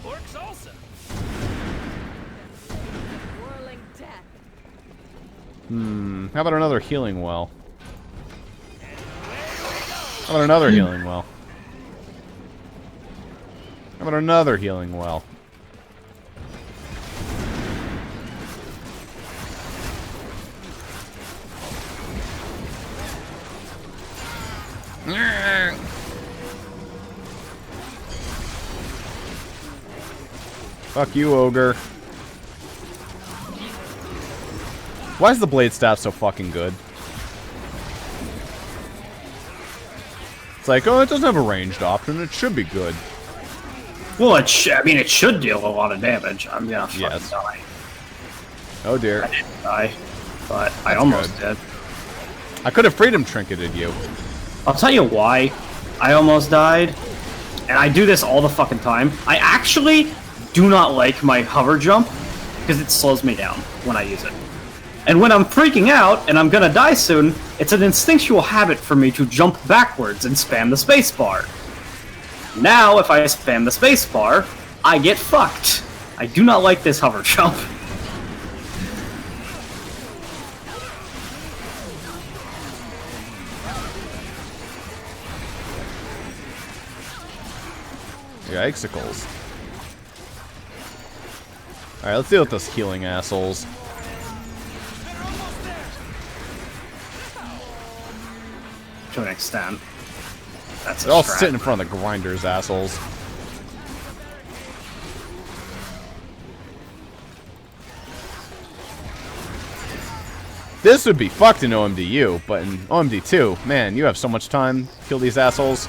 Orcs also. Whirling death. How about another healing well? How about another healing well? How about another healing well? Fuck you, ogre. Why is the blade staff so fucking good? It's like, oh, it doesn't have a ranged option. It should be good. Well, it should deal a lot of damage. I'm gonna fucking die. Oh dear. I didn't die, but I almost did. I could have freedom trinketed you. I'll tell you why I almost died, and I do this all the fucking time. I actually do not like my hover jump, because it slows me down when I use it. And when I'm freaking out, and I'm gonna die soon, it's an instinctual habit for me to jump backwards and spam the spacebar. Now, if I spam the spacebar, I get fucked. I do not like this hover jump. Yikesicles. Alright, let's deal with those healing assholes. to an extent. That's a They're all strat. sitting in front of the grinders, assholes. This would be fucked in OMDU, but in OMD2, man, you have so much time to kill these assholes.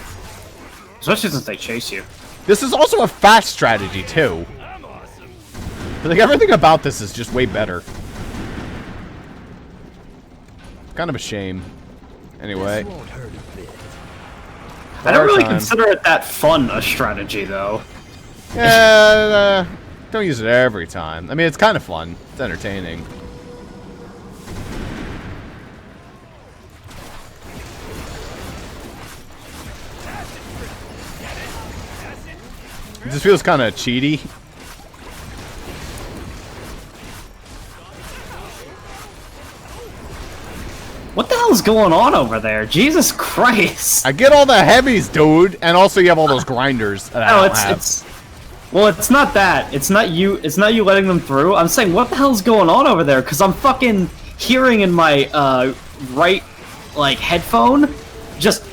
Especially since they chase you. This is also a fast strategy, too. I'm awesome. Like, everything about this is just way better. Kind of a shame. Anyway. Won't hurt a bit. I don't really time. consider it that fun a strategy, though. Yeah, don't use it every time. I mean, it's kind of fun. It's entertaining. It just feels kind of cheaty. What the hell's going on over there? Jesus Christ! I get all the heavies, dude, and also you have all those grinders that I No, don't have. it's not that. It's not you letting them through. I'm saying, what the hell's going on over there? Because I'm fucking hearing in my right like headphone just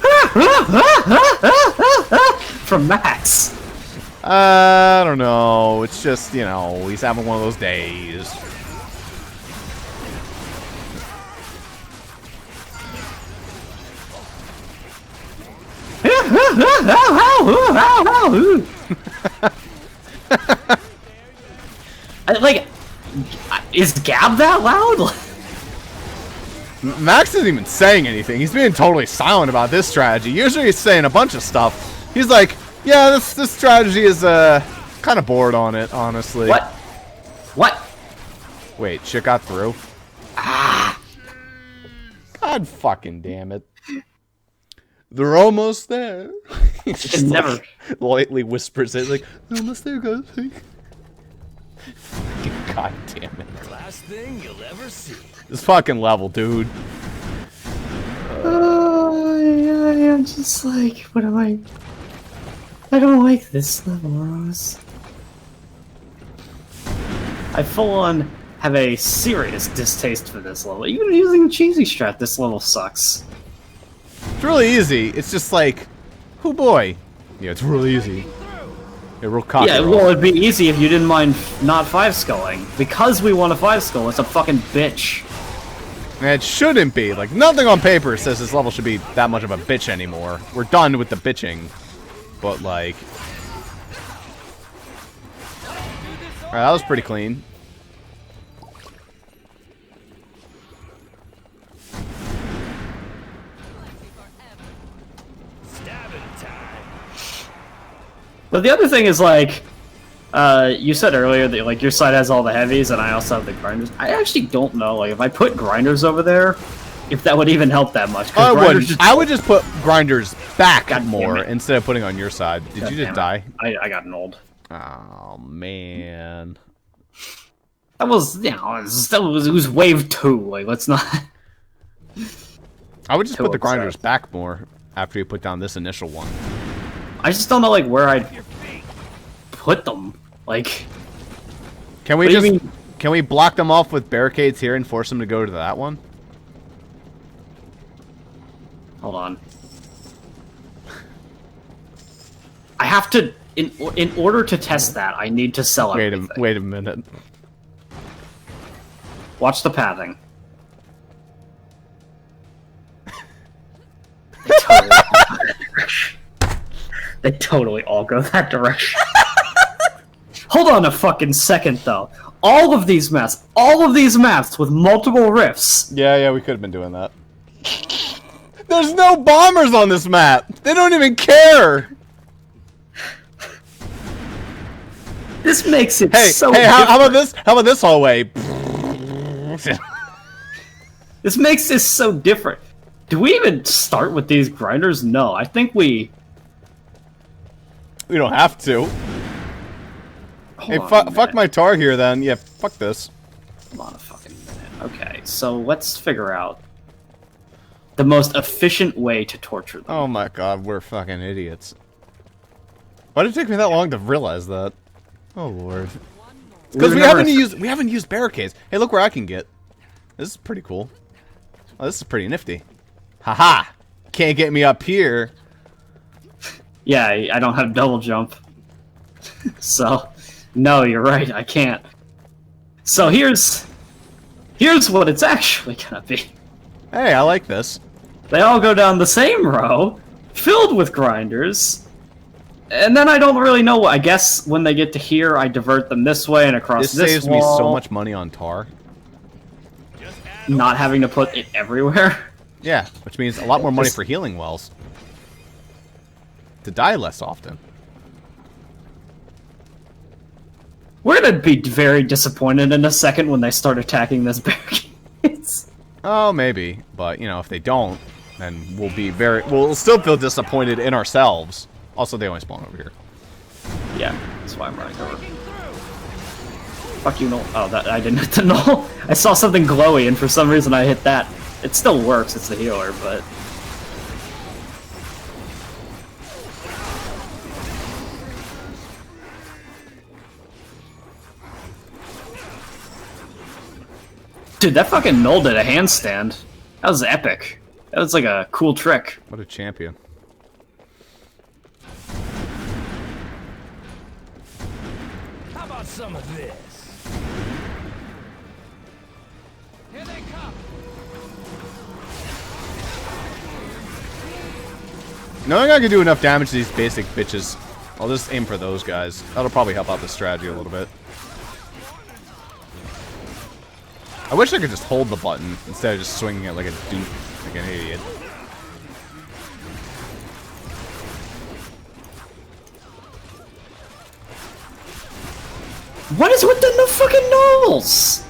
from Max. I don't know. It's just, you know, he's having one of those days. Like, is Gab that loud? Max isn't even saying anything. He's being totally silent about this strategy. Usually he's saying a bunch of stuff. He's like, yeah, this strategy is kind of bored on it, honestly. What? What? Wait, shit got through? Ah! God fucking damn it. They're almost there. He just never. like, lightly whispers it like, they're almost there, guys. God damn it. Last thing you'll ever see. This fucking level, dude. I'm just like, what am I? I don't like this level, Rose. I full on have a serious distaste for this level. Even using cheesy strat, this level sucks. It's really easy. It's just like, oh boy. Yeah, it's really easy. Yeah, real cocky. Yeah, well, it'd be easy if you didn't mind not 5-sculling. Because we want a 5-skull, it's a fucking bitch. And it shouldn't be. Like, nothing on paper says this level should be that much of a bitch anymore. We're done with the bitching. But, like... Alright, that was pretty clean. Stabbing time. But the other thing is, like, you said earlier that, like, your side has all the heavies and I also have the grinders. I actually don't know, like, if I put grinders over there, if that would even help that much. I wouldn't. I would just put grinders back God more damn it. instead of putting on your side. Did you just die? I got an old. Oh, man. That was, you know, it was wave 2. Like, let's not. I would just Too put the grinders upset. back more after you put down this initial one. I just don't know, like, where I'd put them. Like, Can we What do you just... mean? Can we block them off with barricades here and force them to go to that one? hold on. I have to, in order to test that, I need to sell everything. Wait a minute. Watch the pathing. They totally all go that direction. Hold on a fucking second, though. All of these maps with multiple rifts. Yeah, we could have been doing that. There's no bombers on this map! They don't even care! This makes it Hey, so how about different. this? How about this hallway? This makes this so different. Do we even start with these grinders? No, I think we... We don't have to. Hey, Hold on a fuck minute. my tar here then. Yeah, fuck this. Hold on a fucking minute. Okay, so let's figure out the most efficient way to torture them. Oh my god, we're fucking idiots. Why did it take me that long to realize that? Oh lord. Because we haven't used barricades. Hey, look where I can get. This is pretty cool. Oh, this is pretty nifty. Haha. can't get me up here. Yeah, I don't have double jump. So, no, you're right, I can't. So here's what it's actually gonna be. Hey, I like this. They all go down the same row, filled with grinders, and then I don't really know. I guess when they get to here, I divert them this way and across This this saves wall. me so much money on tar. Not having to put it everywhere. Yeah, which means a lot more money for healing wells. To die less often. We're gonna be very disappointed in a second when they start attacking this barricades. Oh, maybe. But, you know, if they don't, then we'll still feel disappointed in ourselves. Also, they only spawn over here. Yeah, that's why I'm running over. Fuck you, Null. Oh, I didn't hit the Null. I saw something glowy, and for some reason I hit that. It still works, it's the healer, but... Dude, that fucking Null did a handstand. That was epic. That was like a cool trick. What a champion. How about some of this? Here they come. Knowing I can do enough damage to these basic bitches, I'll just aim for those guys. That'll probably help out the strategy a little bit. I wish I could just hold the button instead of just swinging it like a dude, like an idiot. What is with the fucking Knolls?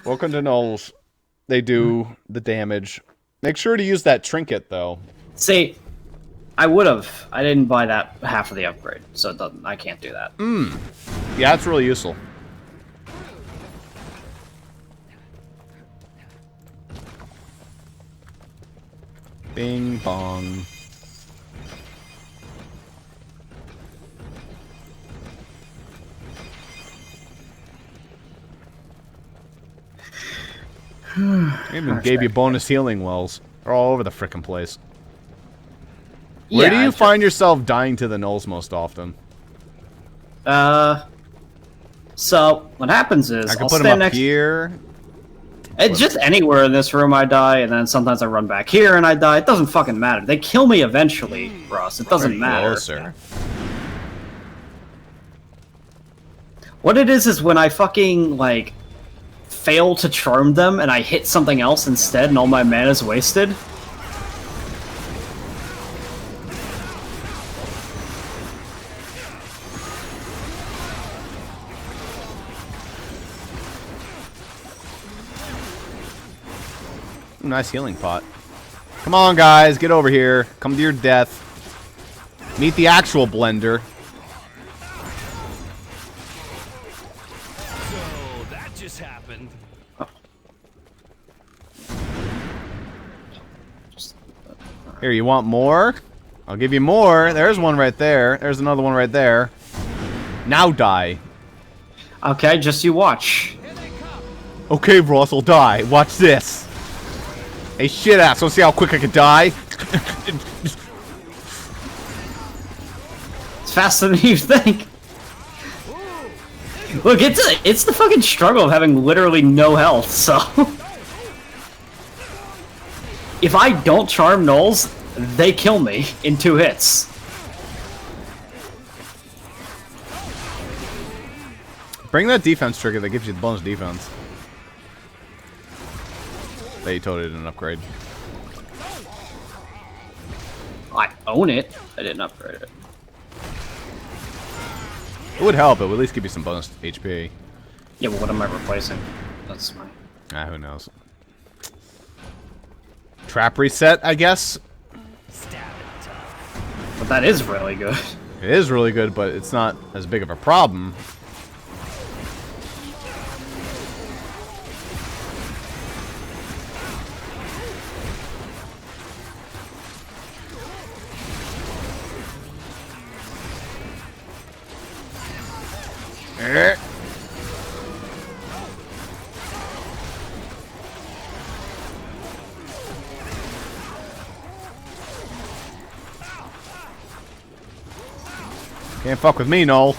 Welcome to Knolls. They do the damage. Make sure to use that trinket, though. See, I would've. I didn't buy that half of the upgrade, so it doesn't, I can't do that. Yeah, it's really useful. Bing bong. Even gave you bonus healing wells. They're all over the frickin' place. Where do you find yourself dying to the Knolls most often? So, what happens is, I can I'll put stand them up next... here. It's just anywhere in this room I die, and then sometimes I run back here and I die. It doesn't fucking matter. They kill me eventually, Ross. It doesn't matter. Closer. What it is when I fucking, like, fail to charm them and I hit something else instead and all my mana's wasted. Nice healing pot. Come on, guys, get over here. Come to your death. Meet the actual blender. So that just happened. Here, you want more? I'll give you more. There's one right there. There's another one right there. Now die. Okay, just you watch. Okay, Ross, I'll die. Watch this. Hey, shit ass. Wanna see how quick I can die? It's faster than you think. Look, it's the fucking struggle of having literally no health, so... If I don't charm Knolls, they kill me in 2 hits. Bring that defense trigger that gives you the bonus defense. They totally didn't upgrade. I own it. I didn't upgrade it. It would help. It would at least give you some bonus HP. Yeah, but what am I replacing? That's my... Ah, who knows. Trap reset, I guess? But that is really good. It is really good, but it's not as big of a problem. Can't fuck with me, Noel.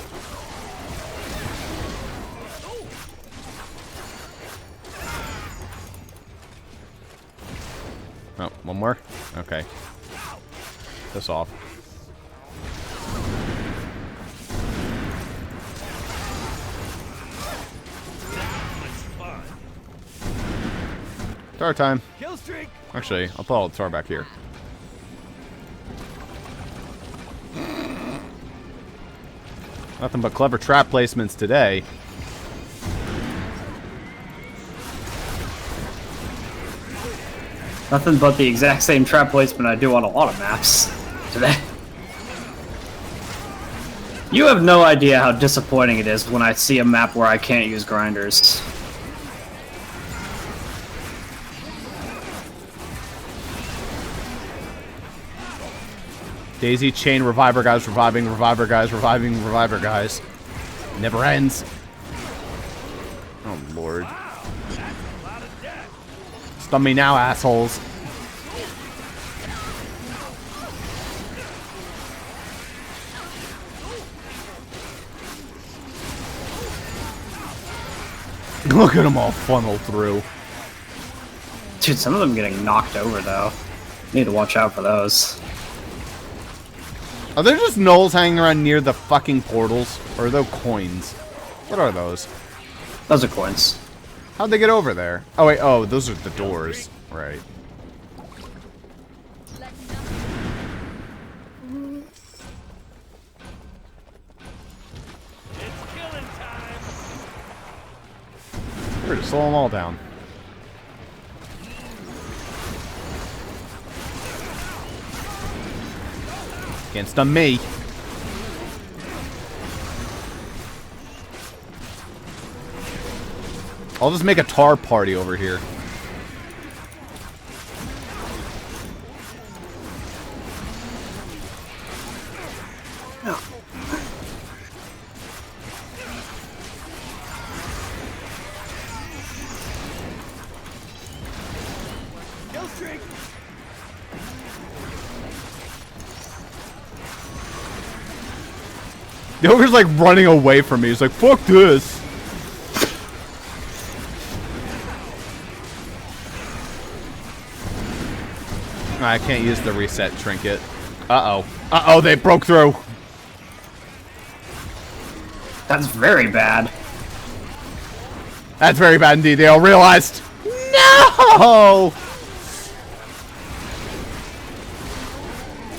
Oh, one more? Okay. This off. Tar time. Kill streak. Actually, I'll put all the tar back here. Nothing but clever trap placements today. Nothing but the exact same trap placement I do on a lot of maps today. You have no idea how disappointing it is when I see a map where I can't use grinders. Daisy chain reviver guys, reviving, reviver guys, reviving, reviver guys. Never ends. Oh lord. Stun me now, assholes. Look at them all funnel through. Dude, some of them getting knocked over though. Need to watch out for those. Are there just gnolls hanging around near the fucking portals? Or are those coins? What are those? Those are coins. How'd they get over there? Oh wait, oh, those are the doors. Right. It's killing time. We're just slow them all down. Can't stun me. I'll just make a tar party over here. Kill streak. The ogre's like running away from me. He's like, fuck this. I can't use the reset trinket. Uh-oh. Uh-oh, they broke through. That's very bad. That's very bad indeed. They all realized. No!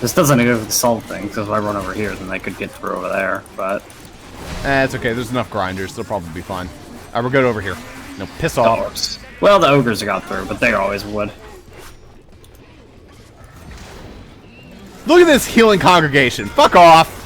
This doesn't even solve things, because if I run over here, then they could get through over there, but... It's okay. There's enough grinders. They'll probably be fine. Alright, we're good over here. No, piss The off. orcs. Well, the ogres got through, but they always would. Look at this healing congregation. Fuck off.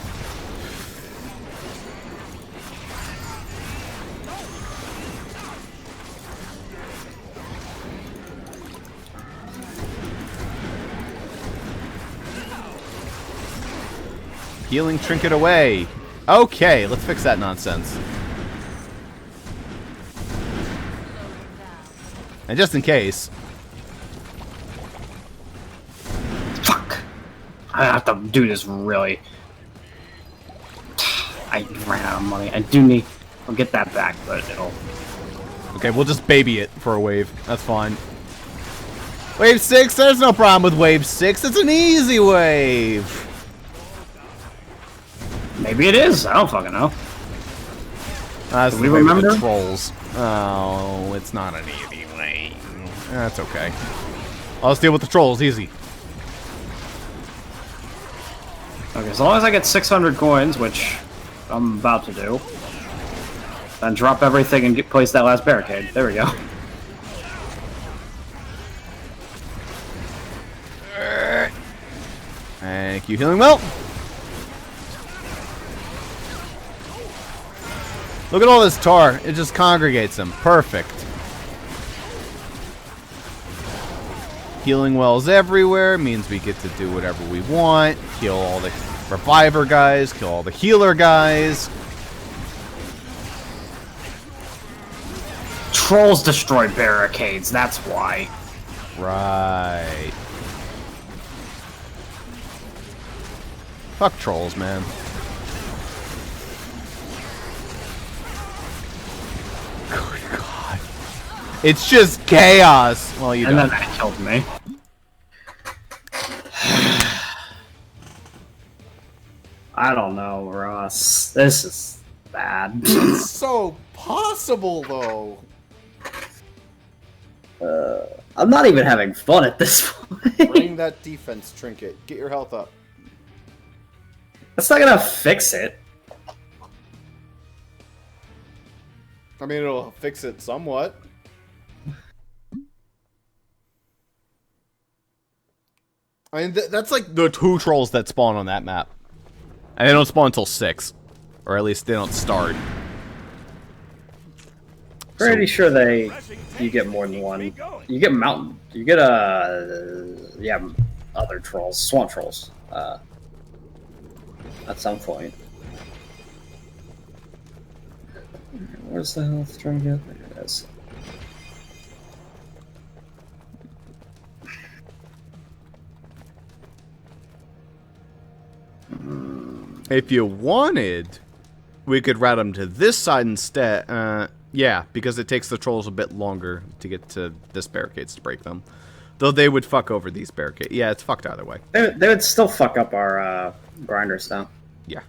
Healing trinket away. Okay, let's fix that nonsense. And just in case. Fuck! I have to do this really. I ran out of money. I do need... I'll get that back, but it'll... Okay, we'll just baby it for a wave. That's fine. Wave 6? There's no problem with wave 6. It's an easy wave. Maybe it is. I don't fucking know. That's Do the we way with remember? the trolls. Oh, it's not an easy way. That's okay. I'll just deal with the trolls. Easy. Okay, as long as I get 600 coins, which I'm about to do, then drop everything and place that last barricade. There we go. Thank you, healing well. Look at all this tar. It just congregates them. Perfect. Healing wells everywhere means we get to do whatever we want. Kill all the reviver guys. Kill all the healer guys. Trolls destroy barricades, that's why. Right. Fuck trolls, man. It's just chaos. Well, you And don't. then that killed me. I don't know, Ross. This is bad. It's so possible, though. I'm not even having fun at this point. Bring that defense trinket. Get your health up. That's not gonna fix it. I mean, it'll fix it somewhat. I mean, that's like the 2 trolls that spawn on that map. And they don't spawn until 6. Or at least they don't start. Pretty sure you get more than one. You get mountain. You get yeah, other trolls, swamp trolls. At some point. Where's the health trying to get? There it is. If you wanted, we could route them to this side instead. Yeah, because it takes the trolls a bit longer to get to this barricades to break them. Though they would fuck over these barricades. Yeah, it's fucked either way. They would still fuck up our grinders, though. Yeah.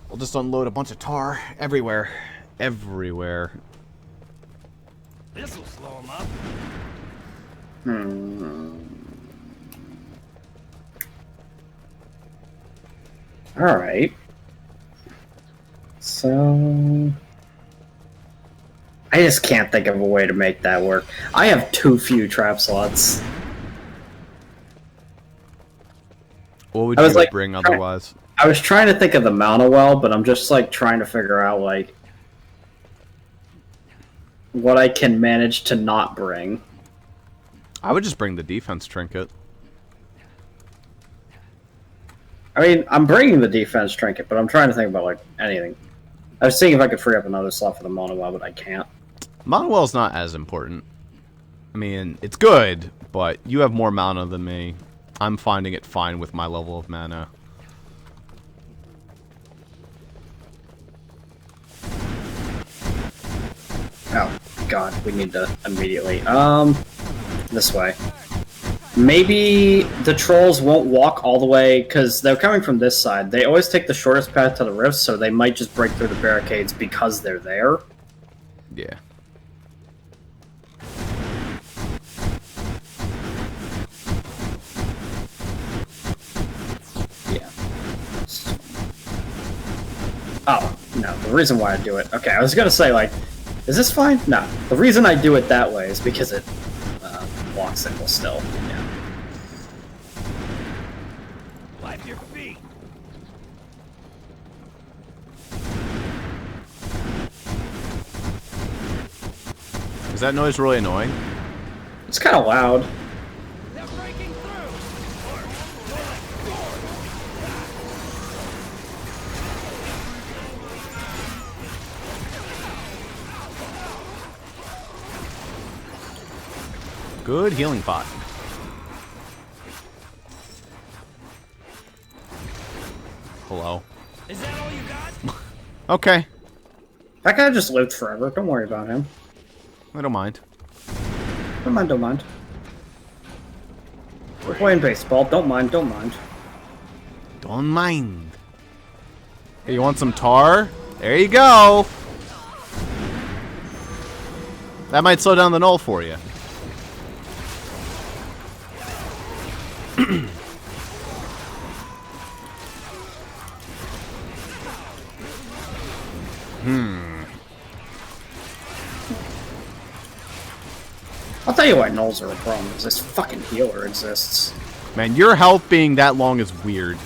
We'll just unload a bunch of tar everywhere. Everywhere. This'll slow him up. Alright. So... I just can't think of a way to make that work. I have too few trap slots. What would I you was, like, bring otherwise? I was trying to think of the Mana Well, but I'm just like trying to figure out like what I can manage to not bring. I would just bring the defense trinket. I mean, I'm bringing the defense trinket, but I'm trying to think about like anything. I was seeing if I could free up another slot for the Mana Well, but I can't. Mana Well's not as important. I mean, it's good, but you have more mana than me. I'm finding it fine with my level of mana. Oh, God, we need to immediately. This way. Maybe the trolls won't walk all the way, because they're coming from this side. They always take the shortest path to the rifts, so they might just break through the barricades because they're there. Yeah. Yeah. Oh, no, the reason why I do it... Okay, I was gonna say, like, is this fine? No. The reason I do it that way is because it blocks single still. Yeah. Wipe your feet. Is that noise really annoying? It's kind of loud. They're breaking through. Good healing pot. Hello. Is that all you got? Okay. That guy just lived forever. Don't worry about him. I don't mind. Don't mind, don't mind. We're playing baseball. Don't mind, don't mind. Don't mind. Hey, you want some tar? There you go. That might slow down the null for you. I'll tell you why nulls are a problem, is this fucking healer exists. Man, your health being that long is weird.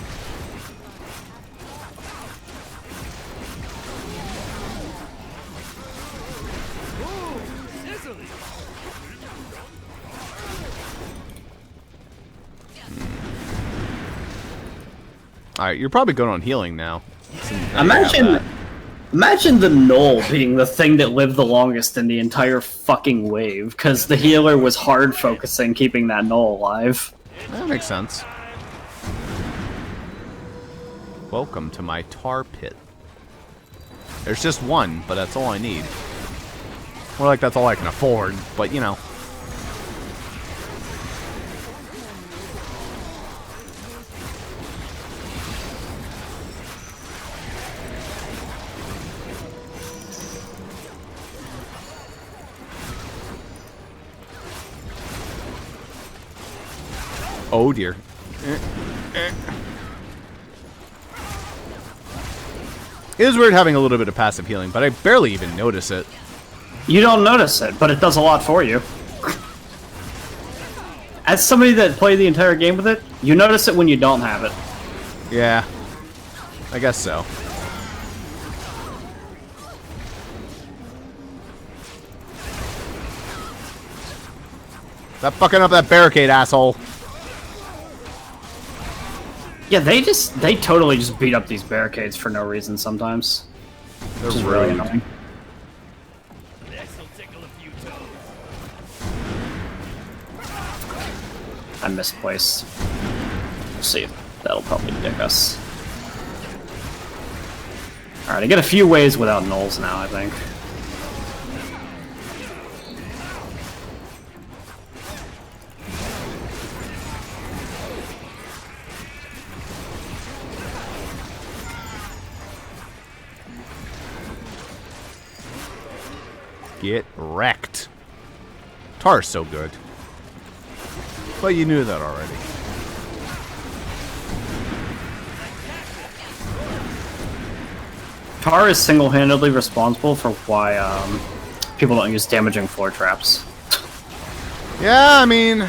Sizzling. Alright, you're probably good on healing now. Imagine the null being the thing that lived the longest in the entire fucking wave, because the healer was hard focusing keeping that null alive. That makes sense. Welcome to my tar pit. There's just one, but that's all I need. More like that's all I can afford, but you know. Oh dear. It is weird having a little bit of passive healing, but I barely even notice it. You don't notice it, but it does a lot for you. As somebody that played the entire game with it, you notice it when you don't have it. Yeah, I guess so. Stop fucking up that barricade, asshole. Yeah, they totally just beat up these barricades for no reason sometimes. They're Which is really rude. annoying. This'll tickle a few toes. I misplaced. We'll see. That'll probably dick us. Alright, I get a few ways without nulls now, I think. Get wrecked. Tar's so good. But you knew that already. Tar is single-handedly responsible for why people don't use damaging floor traps. Yeah, I mean...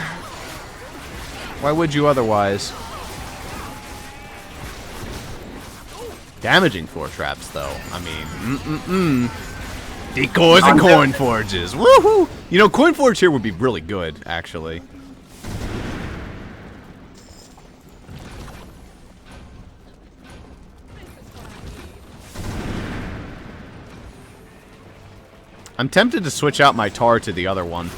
Why would you otherwise? Damaging floor traps, though. I mean, decoys and coin forges. Woohoo! You know, coin forge here would be really good, actually. I'm tempted to switch out my tar to the other one.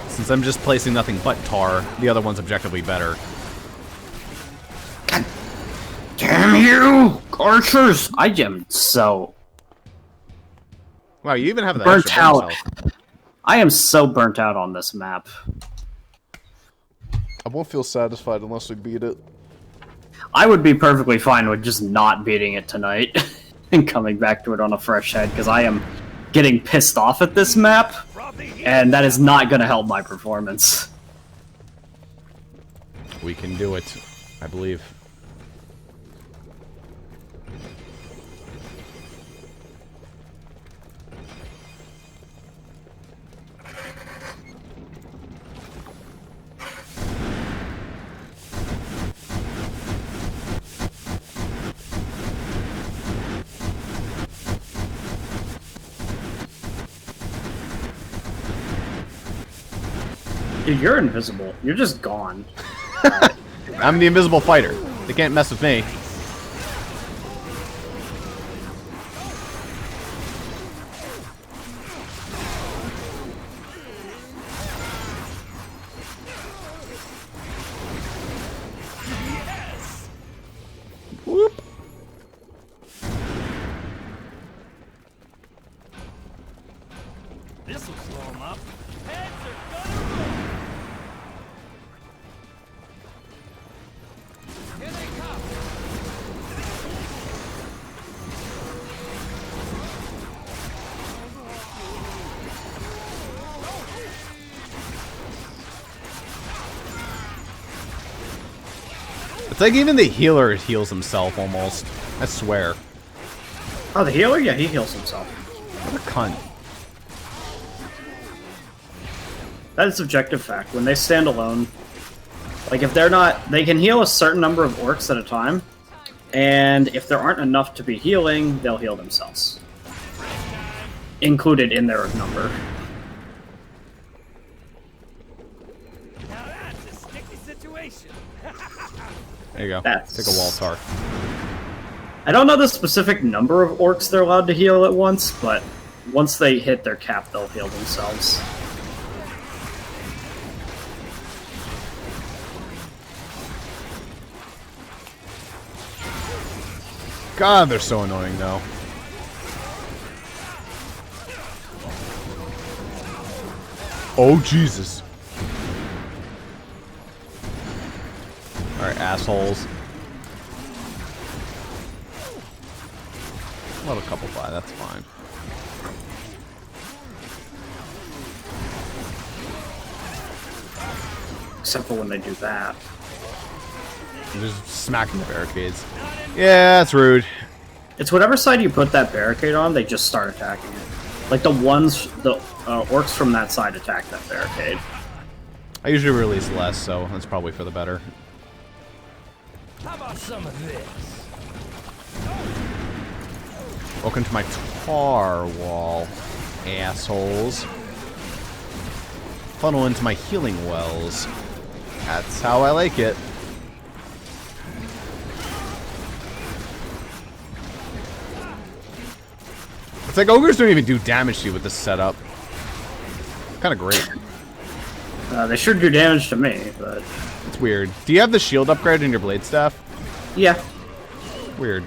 Since I'm just placing nothing but tar, the other one's objectively better. God damn you, archers! I am so Wow, you even have that burnt extra out. bonus health. I am so burnt out on this map. I won't feel satisfied unless we beat it. I would be perfectly fine with just not beating it tonight and coming back to it on a fresh head, because I am getting pissed off at this map, and that is not going to help my performance. We can do it, I believe. Dude, you're invisible. You're just gone. I'm the invisible fighter. They can't mess with me. Whoop. This'll slow him up. Heads are gonna roll. Here they come. It's like even the healer heals himself almost. I swear. Oh, the healer? Yeah, he heals himself. What a cunt. That is objective fact. When they stand alone, like if they're not, they can heal a certain number of orcs at a time, and if there aren't enough to be healing, they'll heal themselves. Included in their number. Now that's a sticky situation. There you go. That's- Take a wall tar. I don't know the specific number of orcs they're allowed to heal at once, but once they hit their cap, they'll heal themselves. God, they're so annoying, though. Oh, Jesus. Alright, assholes. Let a couple by, that's fine. Except for when they do that. I'm just smacking the barricades. Yeah, that's rude. It's whatever side you put that barricade on, they just start attacking it. Like the orcs from that side attack that barricade. I usually release less, so that's probably for the better. How about some of this? Welcome to my tar wall, assholes. Funnel into my healing wells. That's how I like it. It's like ogres don't even do damage to you with this setup. Kind of great. They sure do damage to me, but... It's weird. Do you have the shield upgrade in your blade staff? Yeah. Weird.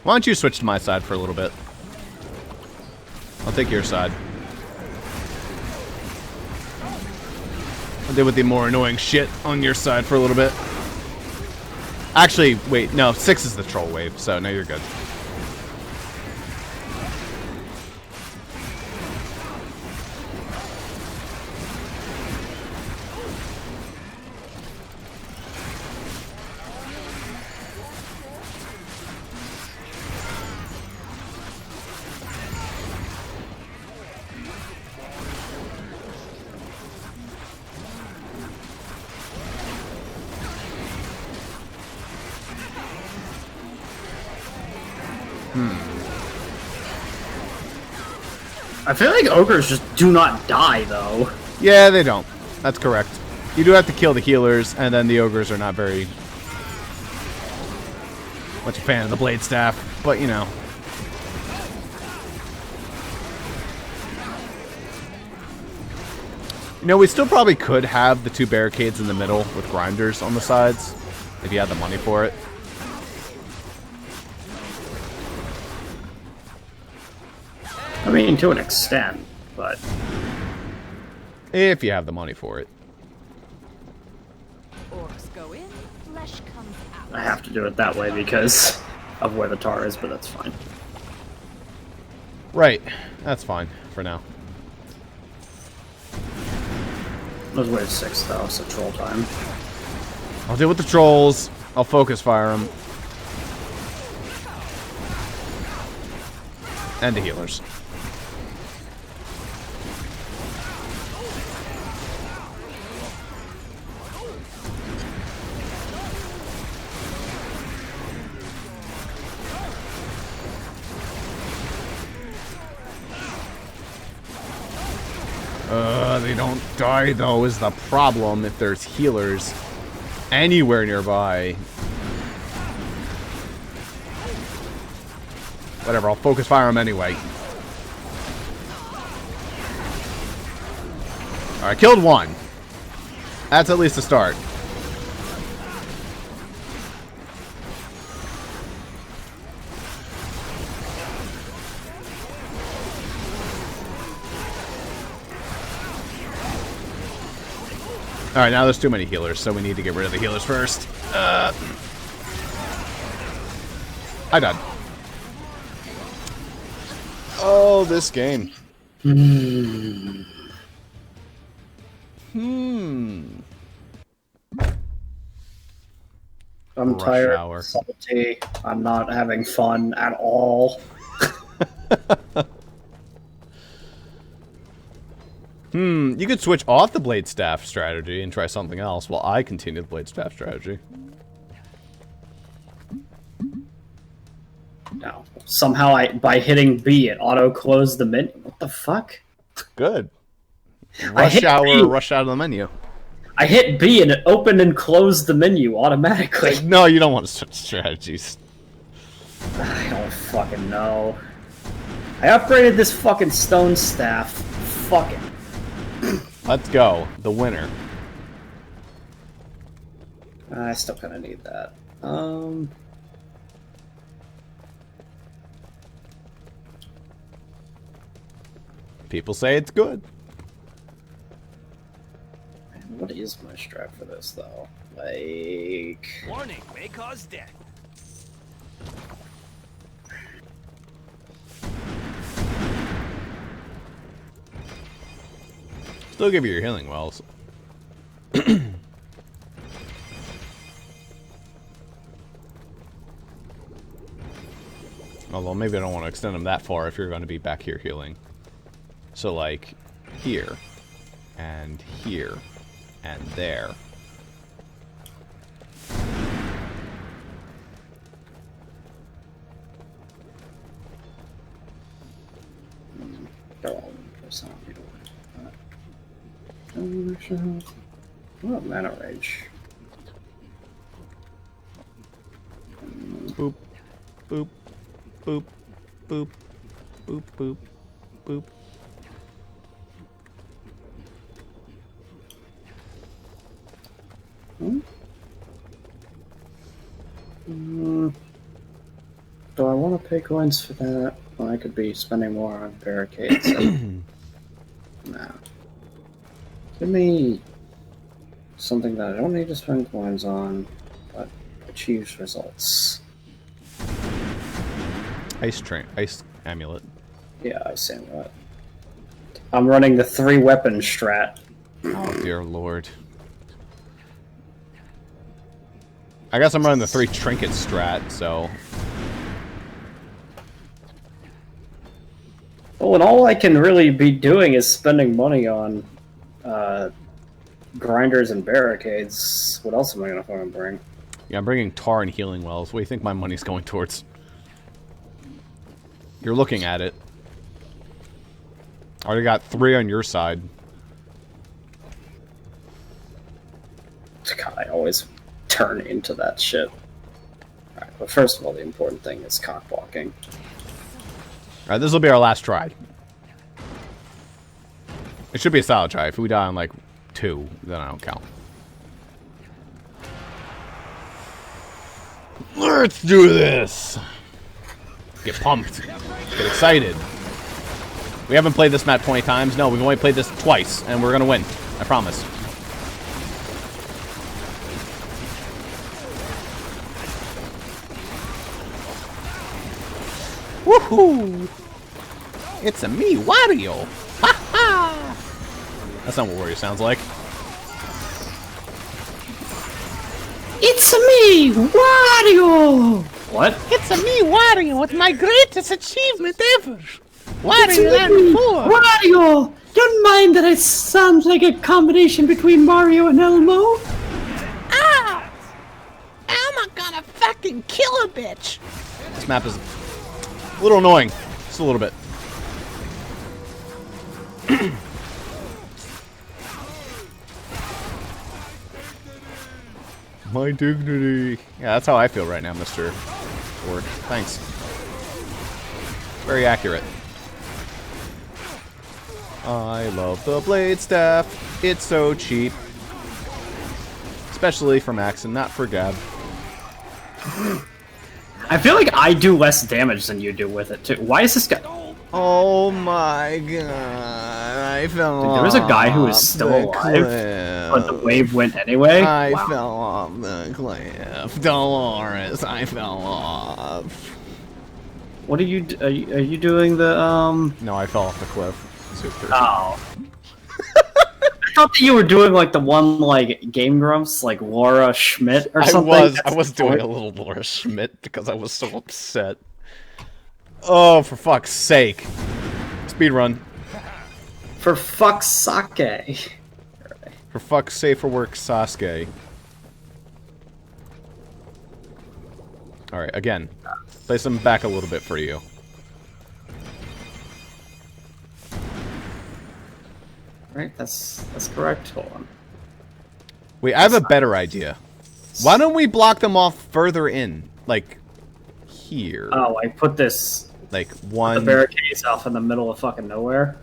Why don't you switch to my side for a little bit? I'll take your side. I'll deal with the more annoying shit on your side for a little bit. Actually, wait, no, 6 is the troll wave, so no, you're good. I feel like ogres just do not die, though. Yeah, they don't. That's correct. You do have to kill the healers, and then the ogres are not very much a fan of the blade staff, but you know. You know, we still probably could have the 2 barricades in the middle with grinders on the sides, if you had the money for it. I mean, to an extent, but... If you have the money for it. Orcs go in, flesh comes out. I have to do it that way because of where the tar is, but that's fine. Right. That's fine for now. Those wave 6, though, so troll time. I'll deal with the trolls. I'll focus fire them. And the healers. They don't die, though, is the problem if there's healers anywhere nearby. Whatever, I'll focus fire them anyway. Alright, killed 1. That's at least a start. Alright, now there's too many healers, so we need to get rid of the healers first. I died. Oh, this game. I'm Rush tired, hour. salty, I'm not having fun at all. You You could switch off the blade staff strategy and try something else while I continue the blade staff strategy. No. Somehow by hitting B, it auto-closed the menu. What the fuck? Good. Rush hour, rush out of the menu. I hit B and it opened and closed the menu automatically. No, you don't want to switch strategies. I don't fucking know. I upgraded this fucking stone staff. Fuck it. Let's go. The winner. I still kind of need that. People say it's good. What is my strat for this, though? Like... Warning, may cause death. Still give you your healing wells. Although maybe I don't want to extend them that far if you're going to be back here healing. So like here and here and there. What mana rage? Boop, boop, boop, boop, boop, boop, boop. Do I want to pay coins for that? Well, I could be spending more on barricades. Nah. Give me something that I don't need to spend coins on, but achieves results. Ice amulet. Yeah, Ice amulet. I'm running the 3-weapon strat. Oh dear lord. I guess I'm running the 3 trinket strat, so... Well, and all I can really be doing is spending money on grinders and barricades. What else am I going to fucking bring? Yeah, I'm bringing tar and healing wells. What do you think my money's going towards? You're looking at it. Already got 3 on your side. God, I always turn into that shit. Alright, but first of all, the important thing is cock blocking. Alright, this will be our last try. It should be a solid try. If we die on, like, 2, then I don't count. Let's do this! Get pumped. Get excited. We haven't played this map 20 times. No, we've only played this twice, and we're gonna win. I promise. Woohoo! It's a me, Wario! Ha ha! That's not what Wario sounds like. It's me, Wario! What? It's a me, Wario, with my greatest achievement ever. Wario Land 4. Wario! Don't mind that it sounds like a combination between Mario and Elmo. Ah! Elmo gonna fucking kill a bitch. This map is a little annoying. Just a little bit. My dignity. Yeah, that's how I feel right now, Mr. Orc. Thanks. Very accurate. I love the blade staff. It's so cheap. Especially for Max and not for Gab. I feel like I do less damage than you do with it, too. Why is this guy... Oh my god. I fell off. There was a guy who was still alive, but the wave went anyway. I fell off the cliff. Dolores, I fell off. What are you doing the, No, I fell off the cliff. Oh. I thought that you were doing, like, the one, like, Game Grumps, like Laura Schmidt or something. I was doing a little Laura Schmidt because I was so upset. Oh, for fuck's sake. Speedrun. For fuck's sake. For fuck's sake, for work, Sasuke. Alright, again. Place them back a little bit for you. Right, that's correct. Hold on. Wait, I have a better idea. Why don't we block them off further in? Like, here. Oh, I put this... Like, The one... barricades off in the middle of fucking nowhere.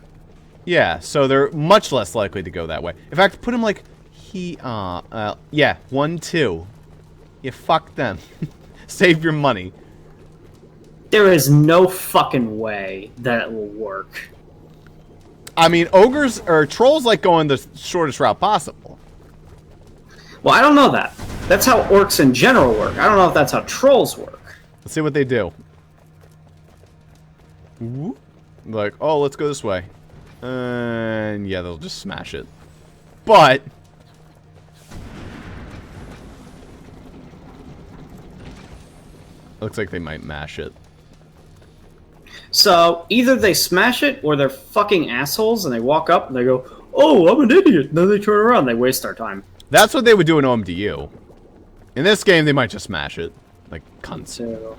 Yeah, so they're much less likely to go that way. In fact, put them like... yeah, 1, 2. You fuck them. Save your money. There is no fucking way that it will work. I mean, ogres or trolls like going the shortest route possible. Well, I don't know that. That's how orcs in general work. I don't know if that's how trolls work. Let's see what they do. Whoop. Like, oh, let's go this way. And yeah, they'll just smash it. But... looks like they might mash it. So, either they smash it, or they're fucking assholes, and they walk up and they go, "Oh, I'm an idiot." And then they turn around and they waste our time. That's what they would do in OMDU. In this game, they might just smash it. Like, cunts. So,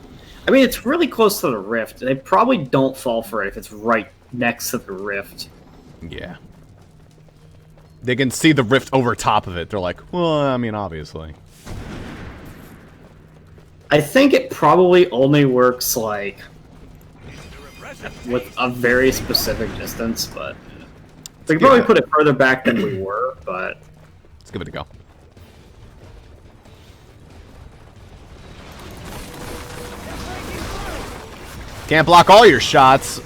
I mean, it's really close to the rift. They probably don't fall for it if it's right next to the rift. Yeah. They can see the rift over top of it. They're like, well, I mean, obviously. I think it probably only works, like, with a very specific distance, but... we could probably put it further back than we were, but... Let's give it a go. Can't block all your shots.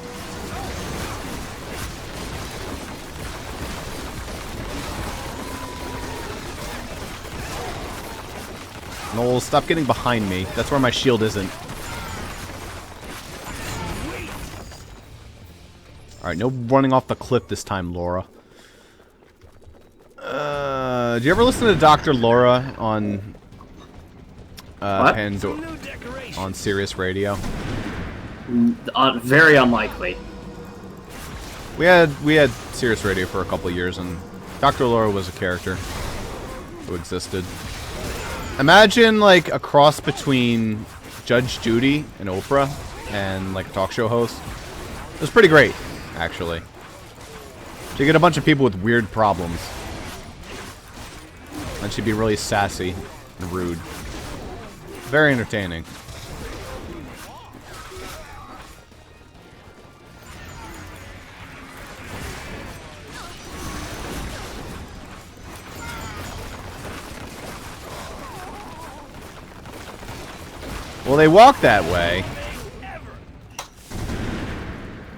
Noel, stop getting behind me. That's where my shield isn't. Alright, no running off the cliff this time, Laura. Do you ever listen to Dr. Laura on on Sirius Radio? Very unlikely. We had Sirius Radio for a couple of years, and Dr. Laura was a character who existed. Imagine like a cross between Judge Judy and Oprah, and like a talk show host. It was pretty great, actually. You get a bunch of people with weird problems, and she'd be really sassy and rude. Very entertaining. Well, they walk that way.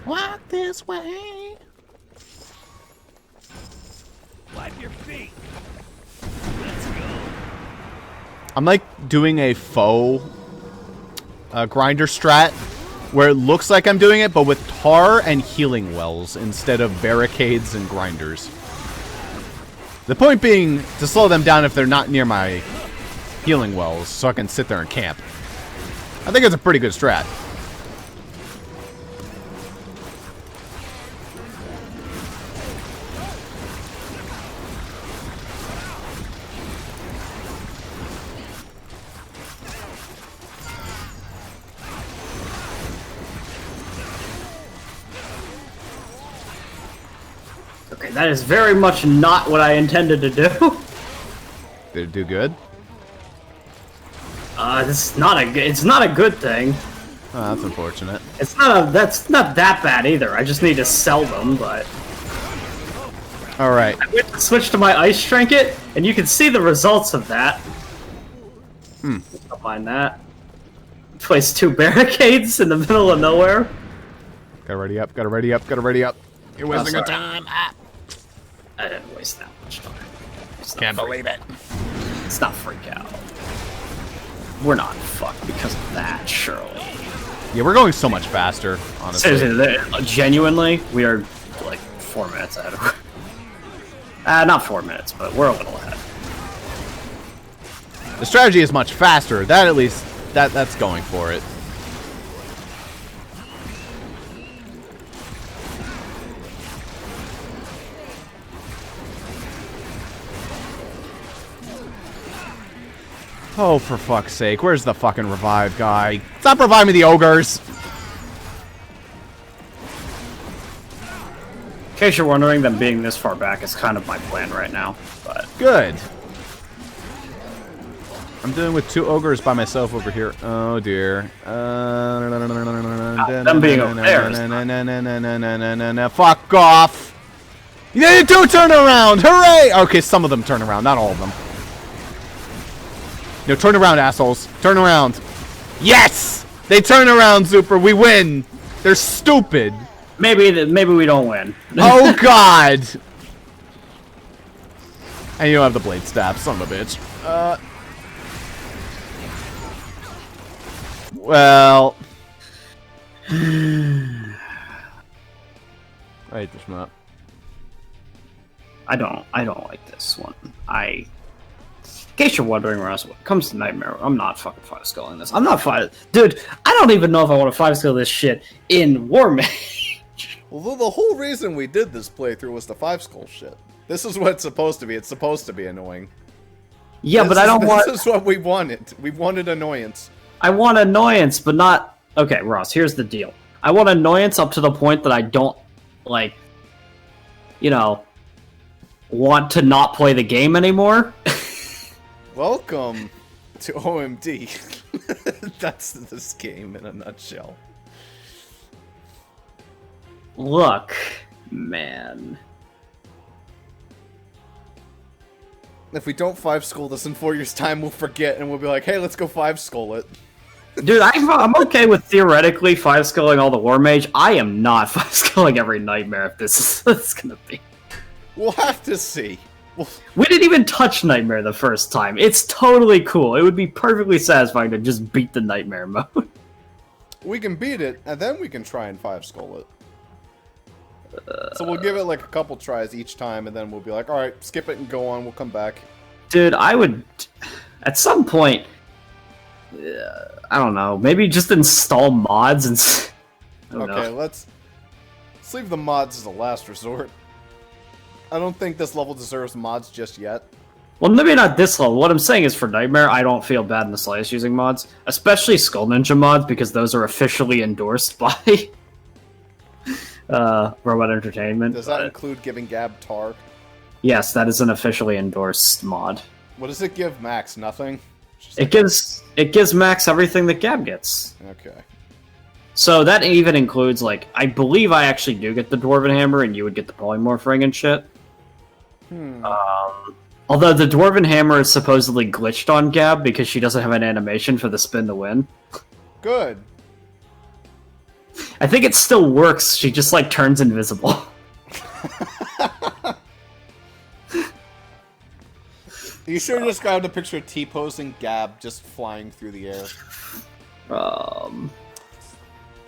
Walk this way. Wipe your feet. I'm like doing a faux grinder strat where it looks like I'm doing it, but with tar and healing wells instead of barricades and grinders. The point being to slow them down if they're not near my healing wells, so I can sit there and camp. I think it's a pretty good strat. Okay, that is very much not what I intended to do. Did it do good? It's not a good thing. Oh, that's unfortunate. That's not that bad either. I just need to sell them, but... Alright. I went to switch to my ice trinket, and you can see the results of that. Don't mind that. Place 2 barricades in the middle of nowhere. Gotta ready up, gotta ready up, gotta ready up. You're wasting your sorry. time. Ah. I didn't waste that much time. Can't believe it. Let's not freak out. We're not fucked because of that, surely. Yeah, we're going so much faster, honestly. Seriously, genuinely, we are like 4 minutes ahead of not 4 minutes, but we're a little ahead. The strategy is much faster. That at least, that's going for it. Oh, for fuck's sake. Where's the fucking revive guy? Stop reviving the ogres! In case you're wondering, them being this far back is kind of my plan right now. But Good. I'm dealing with 2 ogres by myself over here. Oh dear. them being over there is Fuck off! They do turn around! Hooray! Okay, some of them turn around, not all of them. No, turn around, assholes. Turn around. Yes! They turn around, Super. We win. They're stupid. maybe we don't win. Oh god! And you don't have the blade staff, son of a bitch. Well... I hate this map. I don't like this one. In case you're wondering, Ross, when it comes to Nightmare, I'm not fucking 5-scaling this. I'm not 5... Dude, I don't even know if I want to 5-scale this shit in War Mage. Well, the whole reason we did this playthrough was the 5-skull shit. This is what it's supposed to be. It's supposed to be annoying. Yeah, but I don't want... This is what we wanted. We wanted annoyance. I want annoyance, but not... Okay, Ross, here's the deal. I want annoyance up to the point that I don't, like... You know... want to not play the game anymore. Welcome to OMD. That's this game in a nutshell. Look, man. If we don't 5-skull this in 4 years' time, we'll forget and we'll be like, hey, let's go 5-skull it. Dude, I'm okay with theoretically 5-sculling all the War Mage. I am not 5-sculling every Nightmare if this is what it's gonna be. We'll have to see. We didn't even touch Nightmare the first time. It's totally cool. It would be perfectly satisfying to just beat the Nightmare mode. We can beat it, and then we can try and 5-skull it. So we'll give it like a couple tries each time, and then we'll be like, alright, skip it and go on, we'll come back. Dude, I would... At some point... I don't know. Maybe just install mods and... I don't Okay, know. let's leave the mods as a last resort. I don't think this level deserves mods just yet. Well, maybe not this level. What I'm saying is for Nightmare, I don't feel bad in the slightest using mods. Especially Skull Ninja mods, because those are officially endorsed by Robot Entertainment. Does that include giving Gab tar? Yes, that is an officially endorsed mod. What does it give Max? Nothing? It gives Max everything that Gab gets. Okay. So that even includes, like, I believe I actually do get the Dwarven Hammer, and you would get the Polymorph Ring and shit. Although the Dwarven Hammer is supposedly glitched on Gab because she doesn't have an animation for the spin to win. Good. I think it still works, she just, like, turns invisible. You sure just got a picture of T-posing Gab just flying through the air.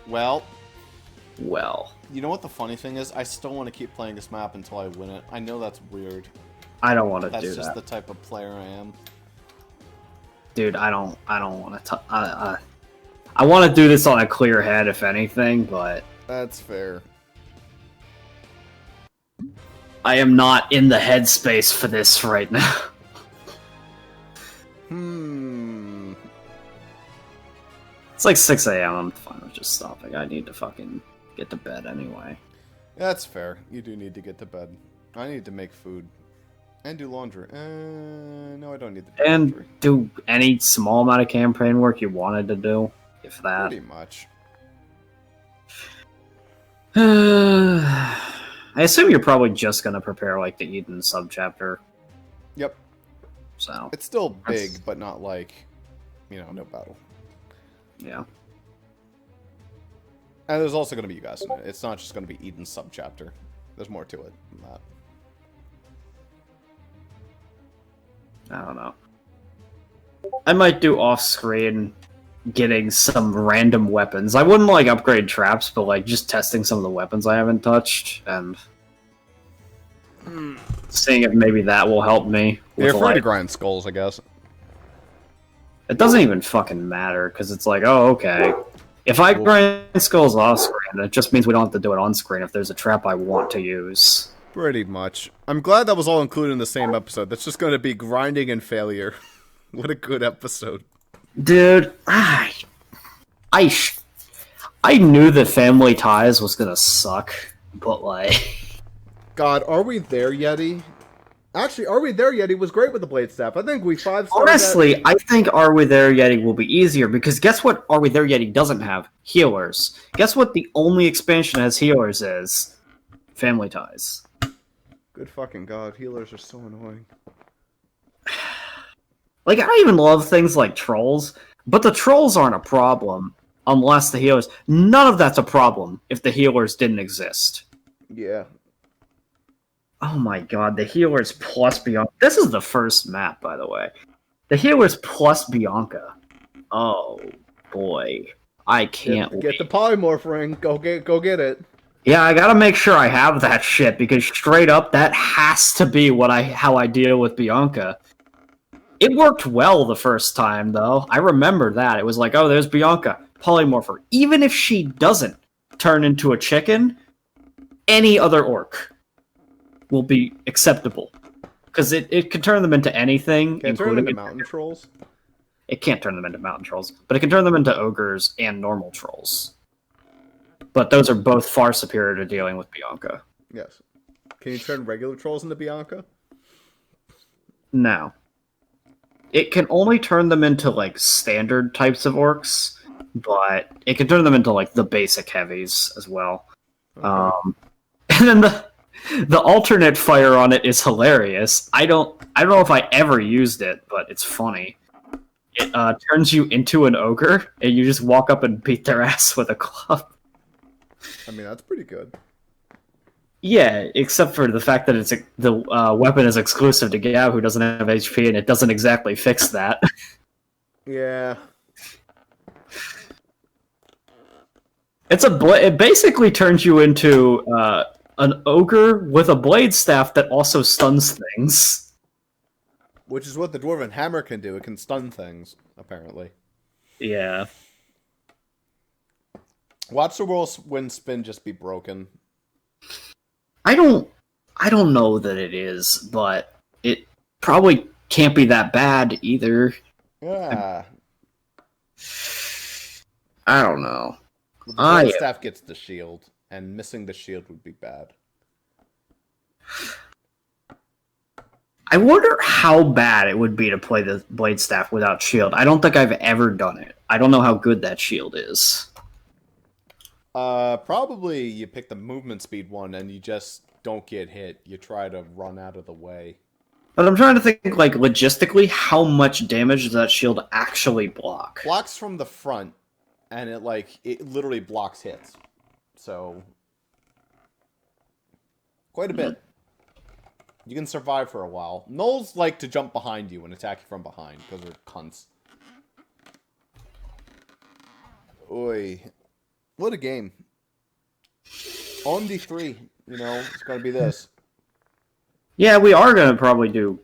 Well, you know what the funny thing is? I still want to keep playing this map until I win it. I know that's weird. I don't want to do that. That's just the type of player I am. Dude, I don't want to... I want to do this on a clear head, if anything, but... That's fair. I am not in the headspace for this right now. It's like 6 a.m. I'm fine with just stopping. I need to fucking get to bed anyway. That's fair. You do need to get to bed. I need to make food. And do laundry. No, I don't need to do laundry. And do any small amount of campaign work you wanted to do, if that. Pretty much. I assume you're probably just gonna prepare, like, the Eden subchapter. Yep. So. It's still big, but not like, you know, no battle. Yeah. And there's also going to be you guys in it. It's not just going to be Eden's subchapter. There's more to it than that. I don't know. I might do off-screen getting some random weapons. I wouldn't, like, upgrade traps, but, like, just testing some of the weapons I haven't touched, and seeing if maybe that will help me. You're afraid to grind skulls, I guess. It doesn't even fucking matter, because it's like, oh, okay. If I grind skulls off-screen, it just means we don't have to do it on-screen if there's a trap I want to use. Pretty much. I'm glad that was all included in the same episode. That's just going to be grinding and failure. What a good episode. Dude, I knew that Family Ties was gonna suck, but like... God, Are We There, Yeti? Actually, Are We There, Yeti was great with the Blade Staff. I think we 5-starred Honestly, that. I think Are We There Yeti will be easier, because guess what Are We There Yeti doesn't have? Healers. Guess what the only expansion that has healers is? Family Ties. Good fucking God, healers are so annoying. Like, I even love things like trolls, but the trolls aren't a problem unless the healers... None of that's a problem if the healers didn't exist. Yeah. Oh my god, the healers plus Bianca. This is the first map, by the way. The healers plus Bianca. Oh, boy. I can't wait. Get the polymorph ring. Go get it. Yeah, I gotta make sure I have that shit, because straight up, that has to be how I deal with Bianca. It worked well the first time, though. I remember that. It was like, oh, there's Bianca. Polymorpher. Even if she doesn't turn into a chicken, any other orc will be acceptable, because it can turn them into anything. Can it turn them into mountain trolls? It can't turn them into mountain trolls, but it can turn them into ogres and normal trolls. But those are both far superior to dealing with Bianca. Yes. Can you turn regular trolls into Bianca? No. It can only turn them into like standard types of orcs, but it can turn them into like the basic heavies as well. Okay. And then the alternate fire on it is hilarious. I don't know if I ever used it, but it's funny. It turns you into an ogre, and you just walk up and beat their ass with a club. I mean, that's pretty good. Yeah, except for the fact that the weapon is exclusive to Gab, who doesn't have HP, and it doesn't exactly fix that. Yeah. It basically turns you into an ogre with a blade staff that also stuns things. Which is what the Dwarven Hammer can do. It can stun things, apparently. Yeah. Watch the whirlwind spin just be broken. I don't know that it is, but it probably can't be that bad either. Yeah. I don't know. The blade staff gets the shield, and missing the shield would be bad. I wonder how bad it would be to play the blade staff without shield. I don't think I've ever done it. I don't know how good that shield is. Probably you pick the movement speed one and you just don't get hit. You try to run out of the way. But I'm trying to think, like, logistically, how much damage does that shield actually block? Blocks from the front, and it literally blocks hits. So, quite a bit. You can survive for a while. Gnolls like to jump behind you and attack you from behind, because they're cunts. Oi. What a game. OMD3, it's gonna be this. Yeah, we are going to probably do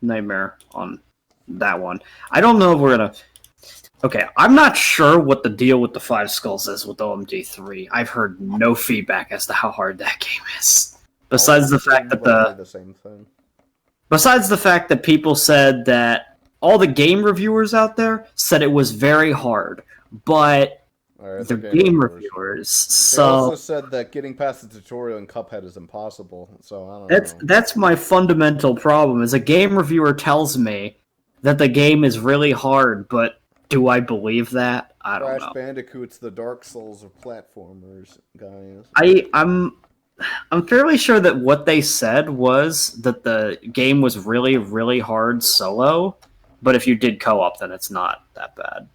Nightmare on that one. I don't know if we're going to... Okay, I'm not sure what the deal with the 5 skulls is with OMD3. I've heard no feedback as to how hard that game is. Besides the fact that the same thing. Besides the fact that people said that all the game reviewers out there said it was very hard, but they're game reviewers, so... They also said that getting past the tutorial in Cuphead is impossible, so I don't know. That's my fundamental problem, is a game reviewer tells me that the game is really hard, but do I believe that? I don't know. Crash Bandicoot's the Dark Souls of platformers, guys. I'm fairly sure that what they said was that the game was really, really hard solo, but if you did co-op, then it's not that bad.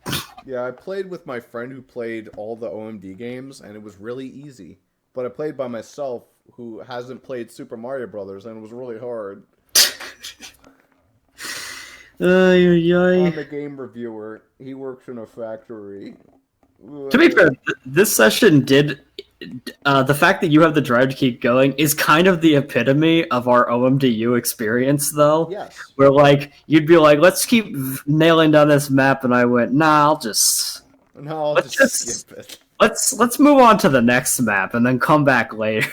Yeah, I played with my friend who played all the OMD games, and it was really easy. But I played by myself, who hasn't played Super Mario Brothers, and it was really hard. I'm a game reviewer. He works in a factory. To be fair, this session did... the fact that you have the drive to keep going is kind of the epitome of our OMDU experience, though. Yes. Where, you'd be like, let's keep nailing down this map, and I went, nah, I'll just skip it. Let's move on to the next map, and then come back later.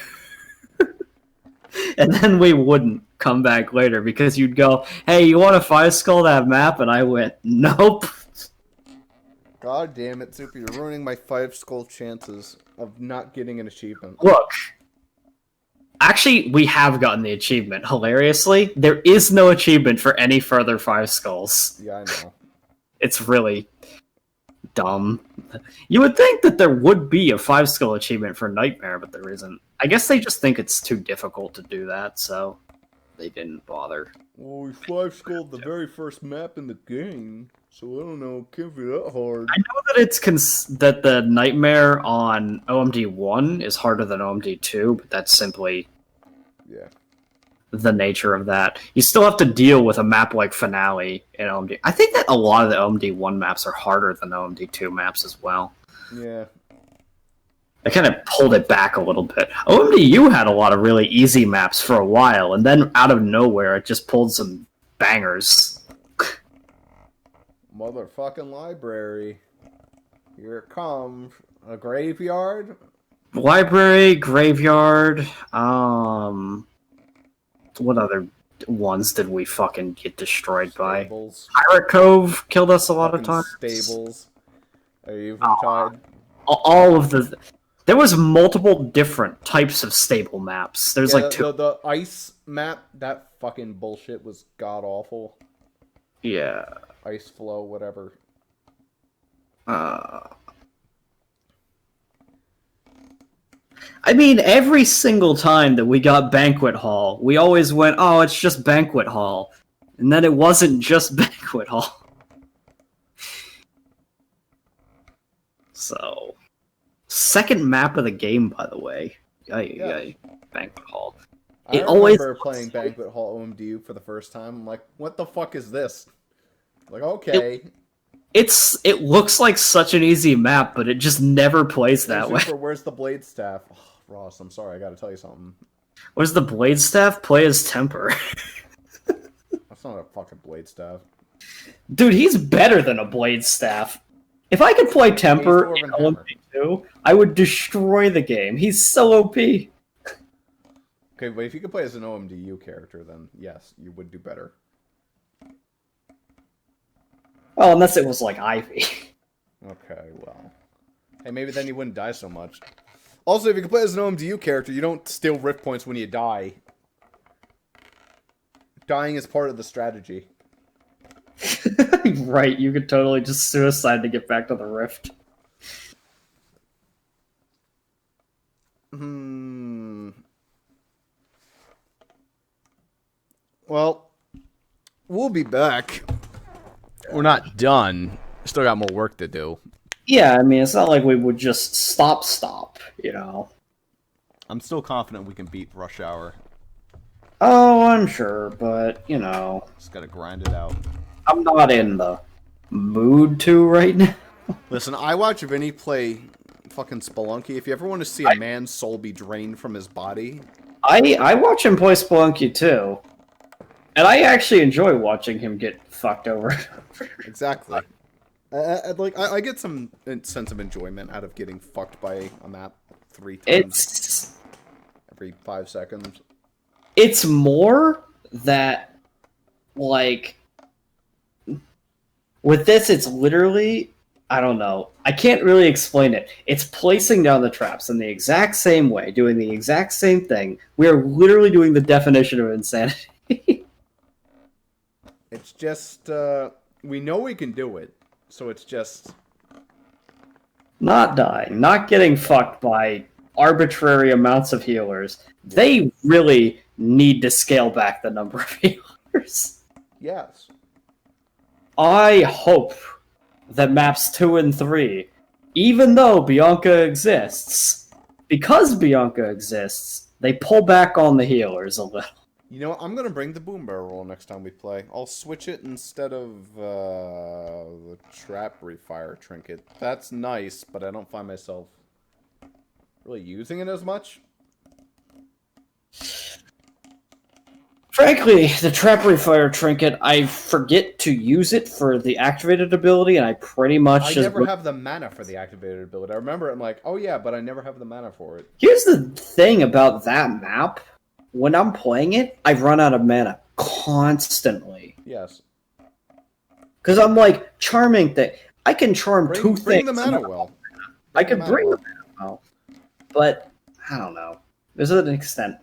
And then we wouldn't. come back later because you'd go, "Hey, you want a 5 skull that map?" And I went, "Nope." God damn it, Super! You're ruining my 5 skull chances of not getting an achievement. Look, actually, we have gotten the achievement. Hilariously, there is no achievement for any further 5 skulls. Yeah, I know. It's really dumb. You would think that there would be a 5 skull achievement for Nightmare, but there isn't. I guess they just think it's too difficult to do that, so they didn't bother. Well, we 5 skulled the very first map in the game, so I don't know, it can't be that hard. I know that it's that the Nightmare on OMD 1 is harder than OMD 2, but that's simply the nature of that. You still have to deal with a map like Finale in OMD. I think that a lot of the OMD 1 maps are harder than OMD 2 maps as well. Yeah. I kind of pulled it back a little bit. OMDU had a lot of really easy maps for a while, and then out of nowhere, it just pulled some bangers. Motherfucking library. Here it comes. A graveyard? Library, graveyard, what other ones did we fucking get destroyed Stables. by? Pirate Cove killed us a lot of times. Stables. Are you tied? All of the... There was multiple different types of stable maps. There's like 2... The ice map, that fucking bullshit was god-awful. Yeah. Ice flow, whatever. I mean, every single time that we got Banquet Hall, we always went, "Oh, it's just Banquet Hall." And then it wasn't just Banquet Hall. So... Second map of the game, by the way. Yay. Banquet Hall. I remember playing Banquet Hall OMDU for the first time. I'm like, what the fuck is this? Like, okay. It looks like such an easy map, but it just never plays that way. Where's the blade staff? Oh, Ross, I'm sorry, I gotta tell you something. Where's the blade staff? Play as Temper. That's not a fucking blade staff. Dude, he's better than a blade staff. If I could play Temper in OMD2, I would destroy the game. He's so OP. Okay, but if you could play as an OMDU character, then yes, you would do better. Well, unless it was like Ivy. Okay, well. Hey, maybe then you wouldn't die so much. Also, if you could play as an OMDU character, you don't steal rift points when you die. Dying is part of the strategy. Right, you could totally just suicide to get back to the rift. Well, we'll be back. We're not done. Still got more work to do. Yeah, I mean, it's not like we would just stop, you know. I'm still confident we can beat Rush Hour. Oh, I'm sure, but, you know. Just gotta grind it out. I'm not in the mood to right now. Listen, I watch Vinny play fucking Spelunky. If you ever want to see a man's soul be drained from his body... I watch him play Spelunky, too. And I actually enjoy watching him get fucked over. Exactly. I get some sense of enjoyment out of getting fucked by a map 3 times every 5 seconds. It's more that, like, with this, it's literally, I don't know, I can't really explain it. It's placing down the traps in the exact same way, doing the exact same thing. We are literally doing the definition of insanity. It's just, we know we can do it, so it's just... Not dying, not getting fucked by arbitrary amounts of healers. They really need to scale back the number of healers. Yes. I hope that maps 2 and 3, even though Bianca exists, because Bianca exists, they pull back on the healers a little. You know what? I'm gonna bring the boom barrel roll next time we play. I'll switch it instead of the trap refire trinket. That's nice, but I don't find myself really using it as much. Frankly, the trap refire trinket, I forget to use it for the activated ability, and I pretty much I just... never have the mana for the activated ability. I remember I'm like, oh yeah, but I never have the mana for it. Here's the thing about that map. when I'm playing it, I run out of mana constantly. Yes. Because I'm like, charming thing. I can charm two things. Bring the mana well. I could bring the mana well. But, I don't know. There's an extent.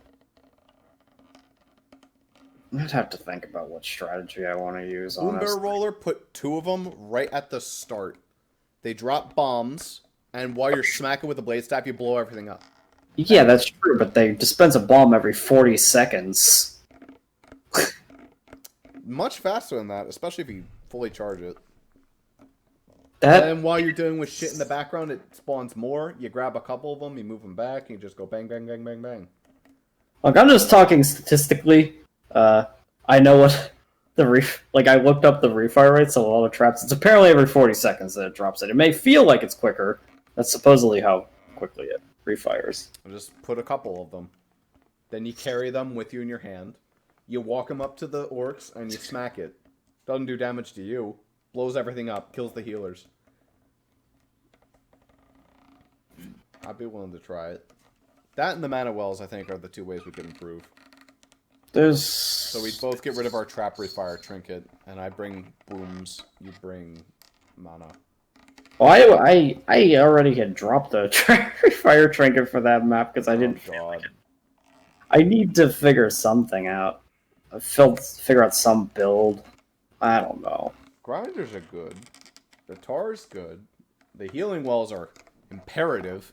I'd have to think about what strategy I want to use, Boom honestly. Barrel Roller, put 2 of them right at the start. They drop bombs, and while you're smacking with the blade staff, you blow everything up. Yeah, that's true, but they dispense a bomb every 40 seconds. Much faster than that, especially if you fully charge it. That And then while you're doing with shit in the background, it spawns more. You grab a couple of them, you move them back, and you just go bang, bang, bang, bang, bang. Look, I'm just talking statistically. I know what I looked up the refire rates of a lot of traps. It's apparently every 40 seconds that it drops it. It may feel like it's quicker. That's supposedly how quickly it refires. Just put a couple of them. Then you carry them with you in your hand. You walk them up to the orcs, and you smack it. Doesn't do damage to you. Blows everything up. Kills the healers. I'd be willing to try it. That and the mana wells, I think, are the 2 ways we could improve. So we both get rid of our trap refire trinket, and I bring booms, you bring mana. Well, I already had dropped the trap refire trinket for that map because I didn't feel like it. I need to figure something out. Figure out some build. I don't know. Grinders are good. The tar's good. The healing wells are imperative.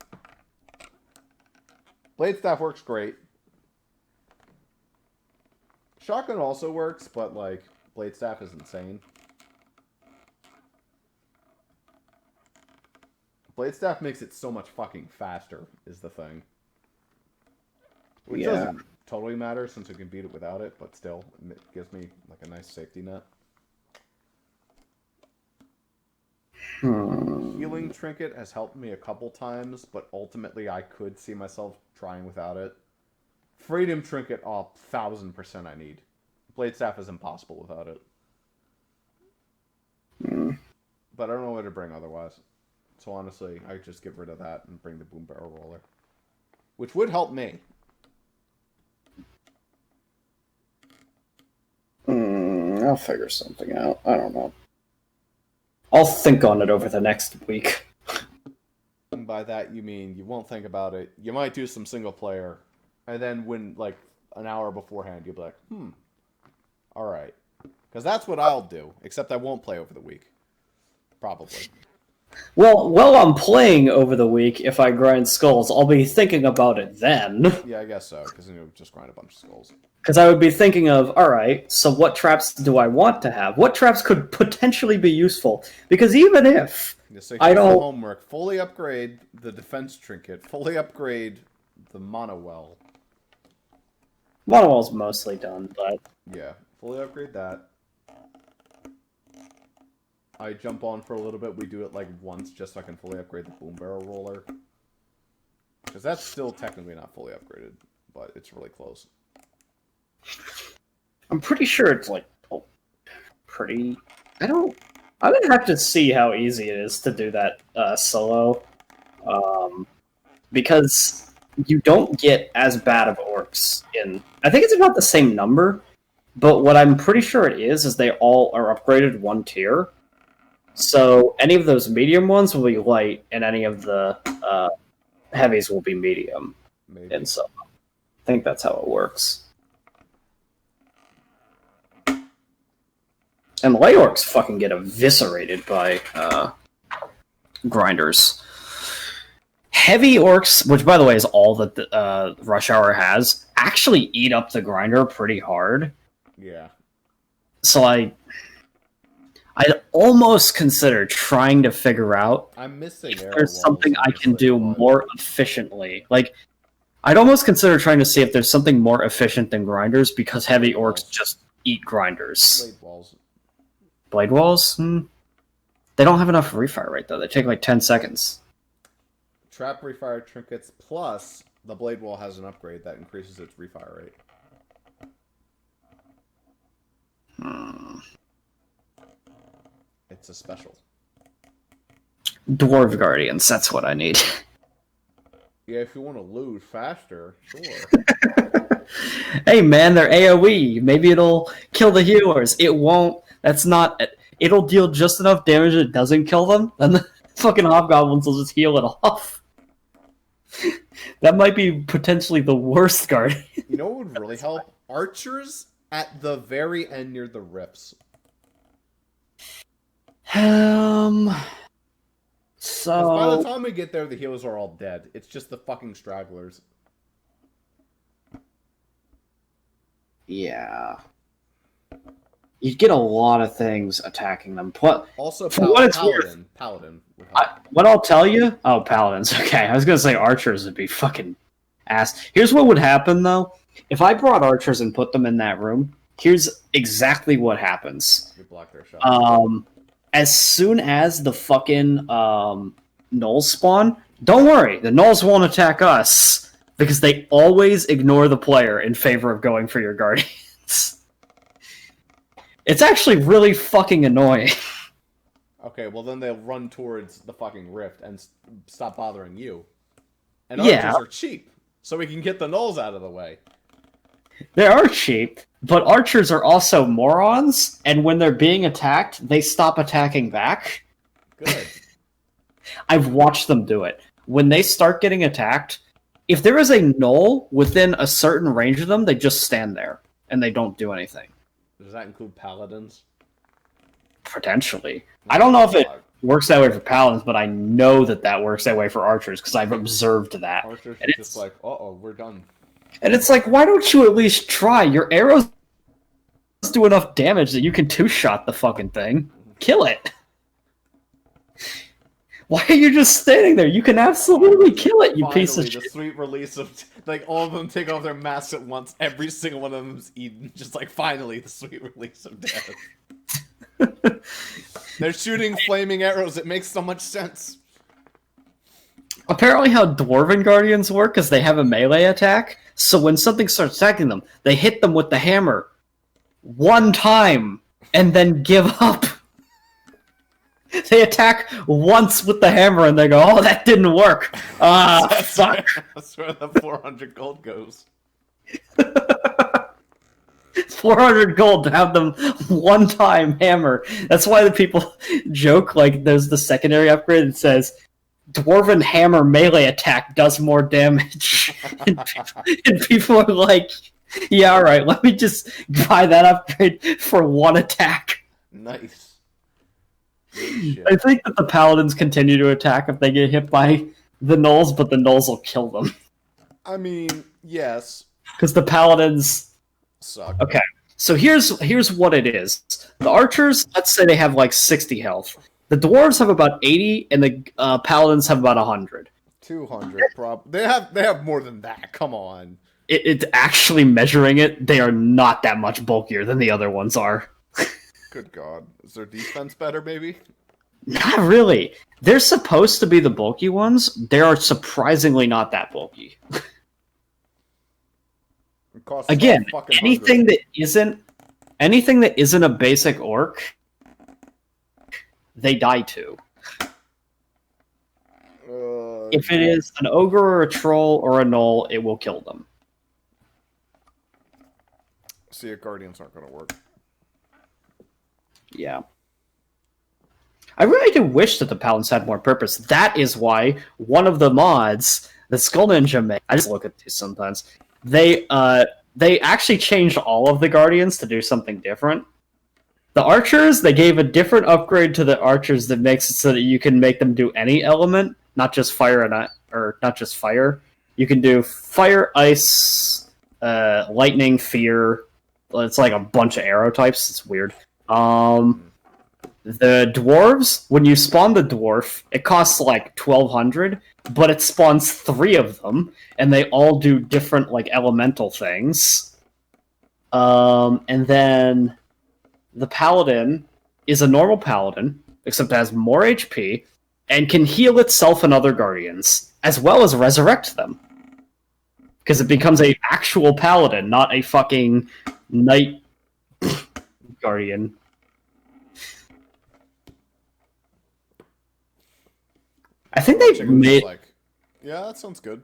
Blade staff works great. Shotgun also works, but, like, blade staff is insane. Blade staff makes it so much fucking faster, is the thing. Which doesn't totally matter, since we can beat it without it, but still, it gives me, like, a nice safety net. Healing trinket has helped me a couple times, but ultimately I could see myself trying without it. Freedom trinket, 1000% I need. Blade staff is impossible without it. But I don't know what to bring otherwise. So honestly, I just get rid of that and bring the boom barrel roller. Which would help me. I'll figure something out. I don't know. I'll think on it over the next week. And by that you mean you won't think about it. You might do some single player. And then when, like, an hour beforehand, you'll be like, alright. Because that's what I'll do. Except I won't play over the week. Probably. Well, while I'm playing over the week, if I grind skulls, I'll be thinking about it then. Yeah, I guess so. Because then you'll just grind a bunch of skulls. Because I would be thinking of, alright, so what traps do I want to have? What traps could potentially be useful? Because even if So I don't... the homework. Fully upgrade the defense trinket. Fully upgrade the mana well. Monowall's mostly done, but... Yeah, fully upgrade that. I jump on for a little bit. We do it like once just so I can fully upgrade the boom barrel roller. Because that's still technically not fully upgraded, but it's really close. I'm pretty sure it's like... pretty... I would have to see how easy it is to do that solo. Because you don't get as bad of orcs in... I think it's about the same number, but what I'm pretty sure it is they all are upgraded 1 tier. So any of those medium ones will be light, and any of the heavies will be medium. Maybe. And so I think that's how it works. And light orcs fucking get eviscerated by grinders. Heavy orcs, which by the way is all that the, Rush Hour has, actually eat up the grinder pretty hard. Yeah. So I'd almost consider trying to figure out I'm missing if arrow there's something walls, I can honestly, do but- more efficiently. Like, I'd almost consider trying to see if there's something more efficient than grinders, because heavy orcs just eat grinders. Blade walls. Blade walls? They don't have enough refire rate, though. They take like 10 seconds. Trap refire trinkets plus the blade wall has an upgrade that increases its refire rate. It's a special. Dwarf Guardians, that's what I need. Yeah, if you want to lose faster, sure. Hey man, they're AoE. Maybe it'll kill the healers. It won't. That's not. It'll deal just enough damage that it doesn't kill them, and the fucking hobgoblins will just heal it off. That might be potentially the worst guardian. You know what would really help? Archers at the very end near the rifts. So By the time we get there, the healers are all dead. It's just the fucking stragglers. yeah, you'd get a lot of things attacking them. Also, For what it's Paladin. Paladin would help. What I'll tell you... Oh, paladins. Okay, I was going to say archers would be fucking ass. Here's what would happen, though. If I brought archers and put them in that room, here's exactly what happens. You block their shot. As soon as the fucking gnolls spawn, don't worry, the gnolls won't attack us, because they always ignore the player in favor of going for your guardians. It's actually really fucking annoying. Okay, well then they'll run towards the fucking rift and stop bothering you. And Yeah. archers are cheap, so we can get the gnolls out of the way. They are cheap, but archers are also morons, and when they're being attacked, they stop attacking back. Good. I've watched them do it. When they start getting attacked, if there is a gnoll within a certain range of them, they just stand there, and they don't do anything. Does that include paladins? Potentially. I don't know if it works that way for paladins, but I know that works that way for archers, because I've observed that. Archers And are just like, uh-oh, we're done. And it's like, why don't you at least try? Your arrows do enough damage that you can two-shot the fucking thing. Kill it. Why are you just standing there? You can absolutely kill it, you piece of Finally, the shit. sweet release of, like, all of them take off their masks at once. Every single one of them's eaten. Just like, finally, the sweet release of death. They're shooting flaming arrows. It makes so much sense. Apparently how Dwarven Guardians work is they have a melee attack, so when something starts attacking them, they hit them with the hammer one time, and then give up. They attack once with the hammer, and they go, oh, that didn't work. Ah, fuck. That's where the 400 gold goes. 400 gold to have them one-time hammer. That's why the people joke, like, there's the secondary upgrade that says, Dwarven Hammer melee attack does more damage. and people are like, yeah, alright, let me just buy that upgrade for one attack. Nice. I think that the paladins continue to attack if they get hit by the gnolls, but the gnolls will kill them. I mean, yes. Because the paladins... Suck. Okay, so here's what it is. The archers, let's say they have like 60 health. The dwarves have about 80, and the paladins have about 100. 200, They have more than that. Come on. It's actually measuring it. They are not that much bulkier than the other ones are. Good God. Is their defense better, maybe? Not really. They're supposed to be the bulky ones. They are surprisingly not that bulky. It costs Again, about fucking anything 100. that isn't a basic orc, they die to. If it is an ogre or a troll or a gnoll, it will kill them. See, guardians aren't going to work. Yeah. I really do wish that the paladins had more purpose. That is why one of the mods that Skull Ninja made, I just look at these sometimes, they actually changed all of the guardians to do something different. The archers, they gave a different upgrade to the archers that makes it so that you can make them do any element, not just fire or not just fire. You can do fire, ice, lightning, fear. It's like a bunch of arrow types. It's weird. The dwarves, when you spawn the dwarf, it costs like 1,200, but it spawns 3 of them, and they all do different like elemental things. And then the paladin is a normal paladin, except it has more HP, and can heal itself and other guardians, as well as resurrect them. Because it becomes a actual paladin, not a fucking knight guardian. I think they Chicken was made... like, yeah, that sounds good.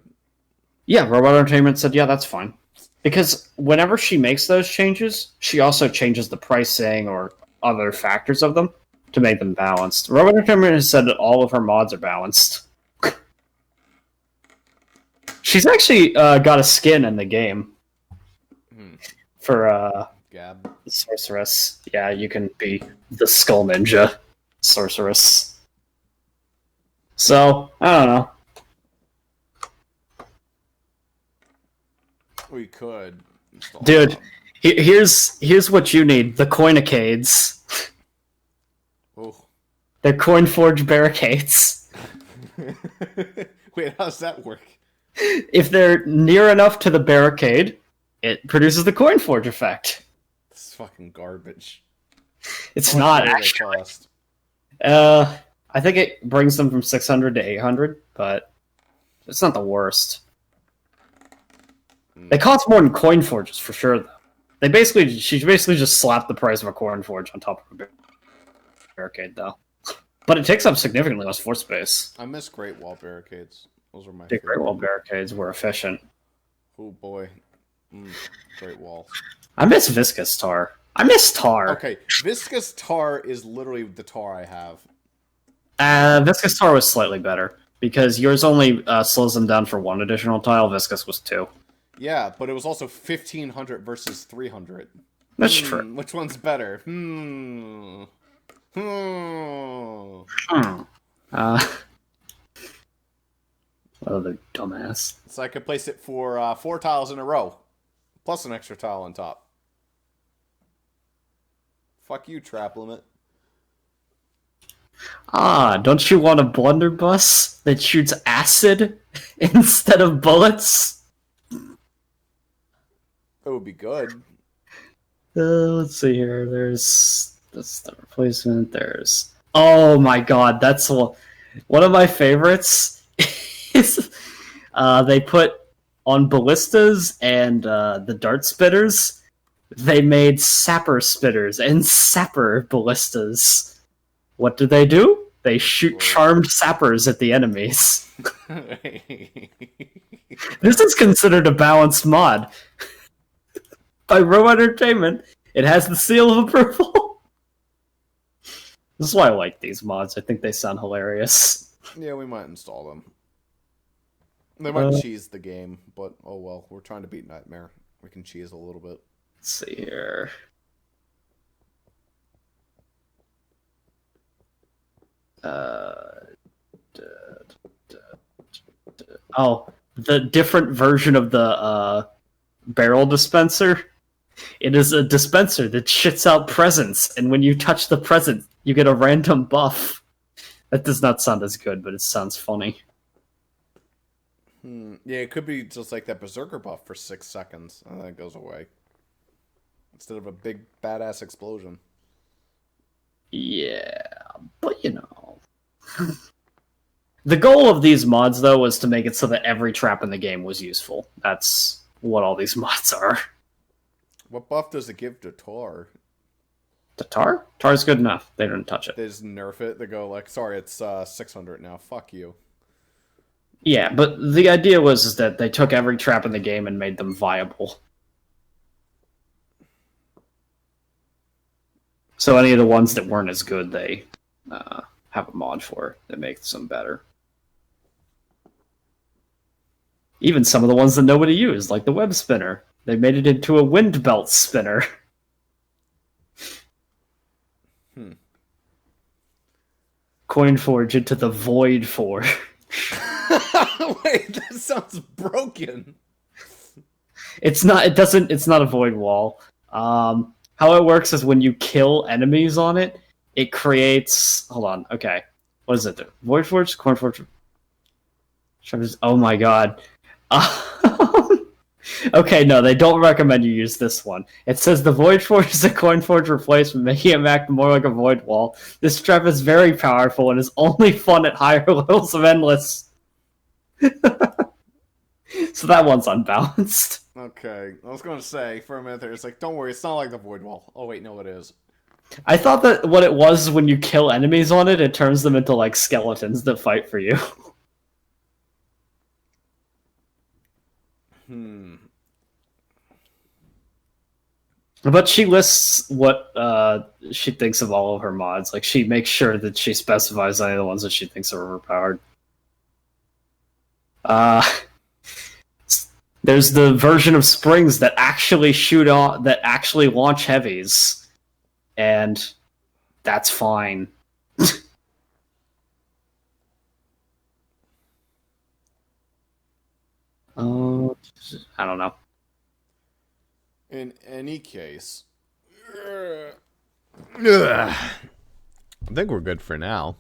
Yeah, Robot Entertainment said, yeah, that's fine. Because whenever she makes those changes, she also changes the pricing or other factors of them to make them balanced. Robot Entertainment has said that all of her mods are balanced. She's actually got a skin in the game for Gab. Sorceress. Yeah, you can be the Skull Ninja Sorceress. So, I don't know. We could. install Dude, them. here's what you need. The Coinacades. Oh. They're Coinforge barricades. Wait, how's that work? If they're near enough to the barricade, it produces the Coinforge effect. This is fucking garbage. It's How much not money do they actually. cost? I think it brings them from 600 to 800, but it's not the worst. They cost more than Coinforges for sure, though. She basically just slapped the price of a Coinforge on top of a barricade, though. But it takes up significantly less floor space. I miss Great Wall barricades. Those were my The Great favorite. Wall barricades were efficient. Oh boy. Great Wall. I miss Viscous Tar. I miss Tar. Okay, Viscous Tar is literally the tar I have. Viscous Tar was slightly better, because yours only slows them down for one additional tile, Viscous was 2. Yeah, but it was also 1500 versus 300. That's true. Which one's better? Oh, the dumbass. So I could place it for 4 tiles in a row, plus an extra tile on top. Fuck you, Trap Limit. Don't you want a blunderbuss that shoots acid instead of bullets? That would be good. Let's see here. That's the replacement. Oh my god, that's one of my favorites. Is they put on ballistas and the dart spitters. They made sapper spitters and sapper ballistas. What do? They shoot charmed sappers at the enemies. This is considered a balanced mod. By Robot Entertainment, it has the seal of approval. This is why I like these mods. I think they sound hilarious. Yeah, we might install them. They might cheese the game, but oh well. We're trying to beat Nightmare. We can cheese a little bit. Let's see here. The different version of the barrel dispenser. It is a dispenser that shits out presents, and when you touch the present, you get a random buff. That does not sound as good, but it sounds funny. Yeah, it could be just like that Berserker buff for 6 seconds, and then it goes away. Instead of a big badass explosion. Yeah, but you know. The goal of these mods, though, was to make it so that every trap in the game was useful. That's what all these mods are. What buff does it give to Tar? To Tar? Tar's good enough. They didn't touch it. They just nerf it. They go like, sorry, it's 600 now. Fuck you. Yeah, but the idea was that they took every trap in the game and made them viable. So any of the ones that weren't as good, they have a mod for that makes them better. Even some of the ones that nobody used, like the web spinner. They made it into a wind belt spinner. Coinforge into the Void Forge. Wait, that sounds broken. It's not a void wall. How it works is when you kill enemies on it, it creates... Hold on, okay. What does it do? Void Forge? Coinforge? Oh my god. Okay, no, they don't recommend you use this one. It says the Void Forge is a Coinforge replacement, making it act more like a Void Wall. This trap is very powerful and is only fun at higher levels of Endless. So that one's unbalanced. Okay, I was gonna say for a minute there, it's like, don't worry, it's not like the Void Wall. Oh wait, no, it is. I thought that what it was when you kill enemies on it, it turns them into like skeletons that fight for you. But she lists what she thinks of all of her mods. Like, she makes sure that she specifies any of the ones that she thinks are overpowered. There's the version of Springs that actually launch heavies, and that's fine. I don't know. In any case, I think we're good for now.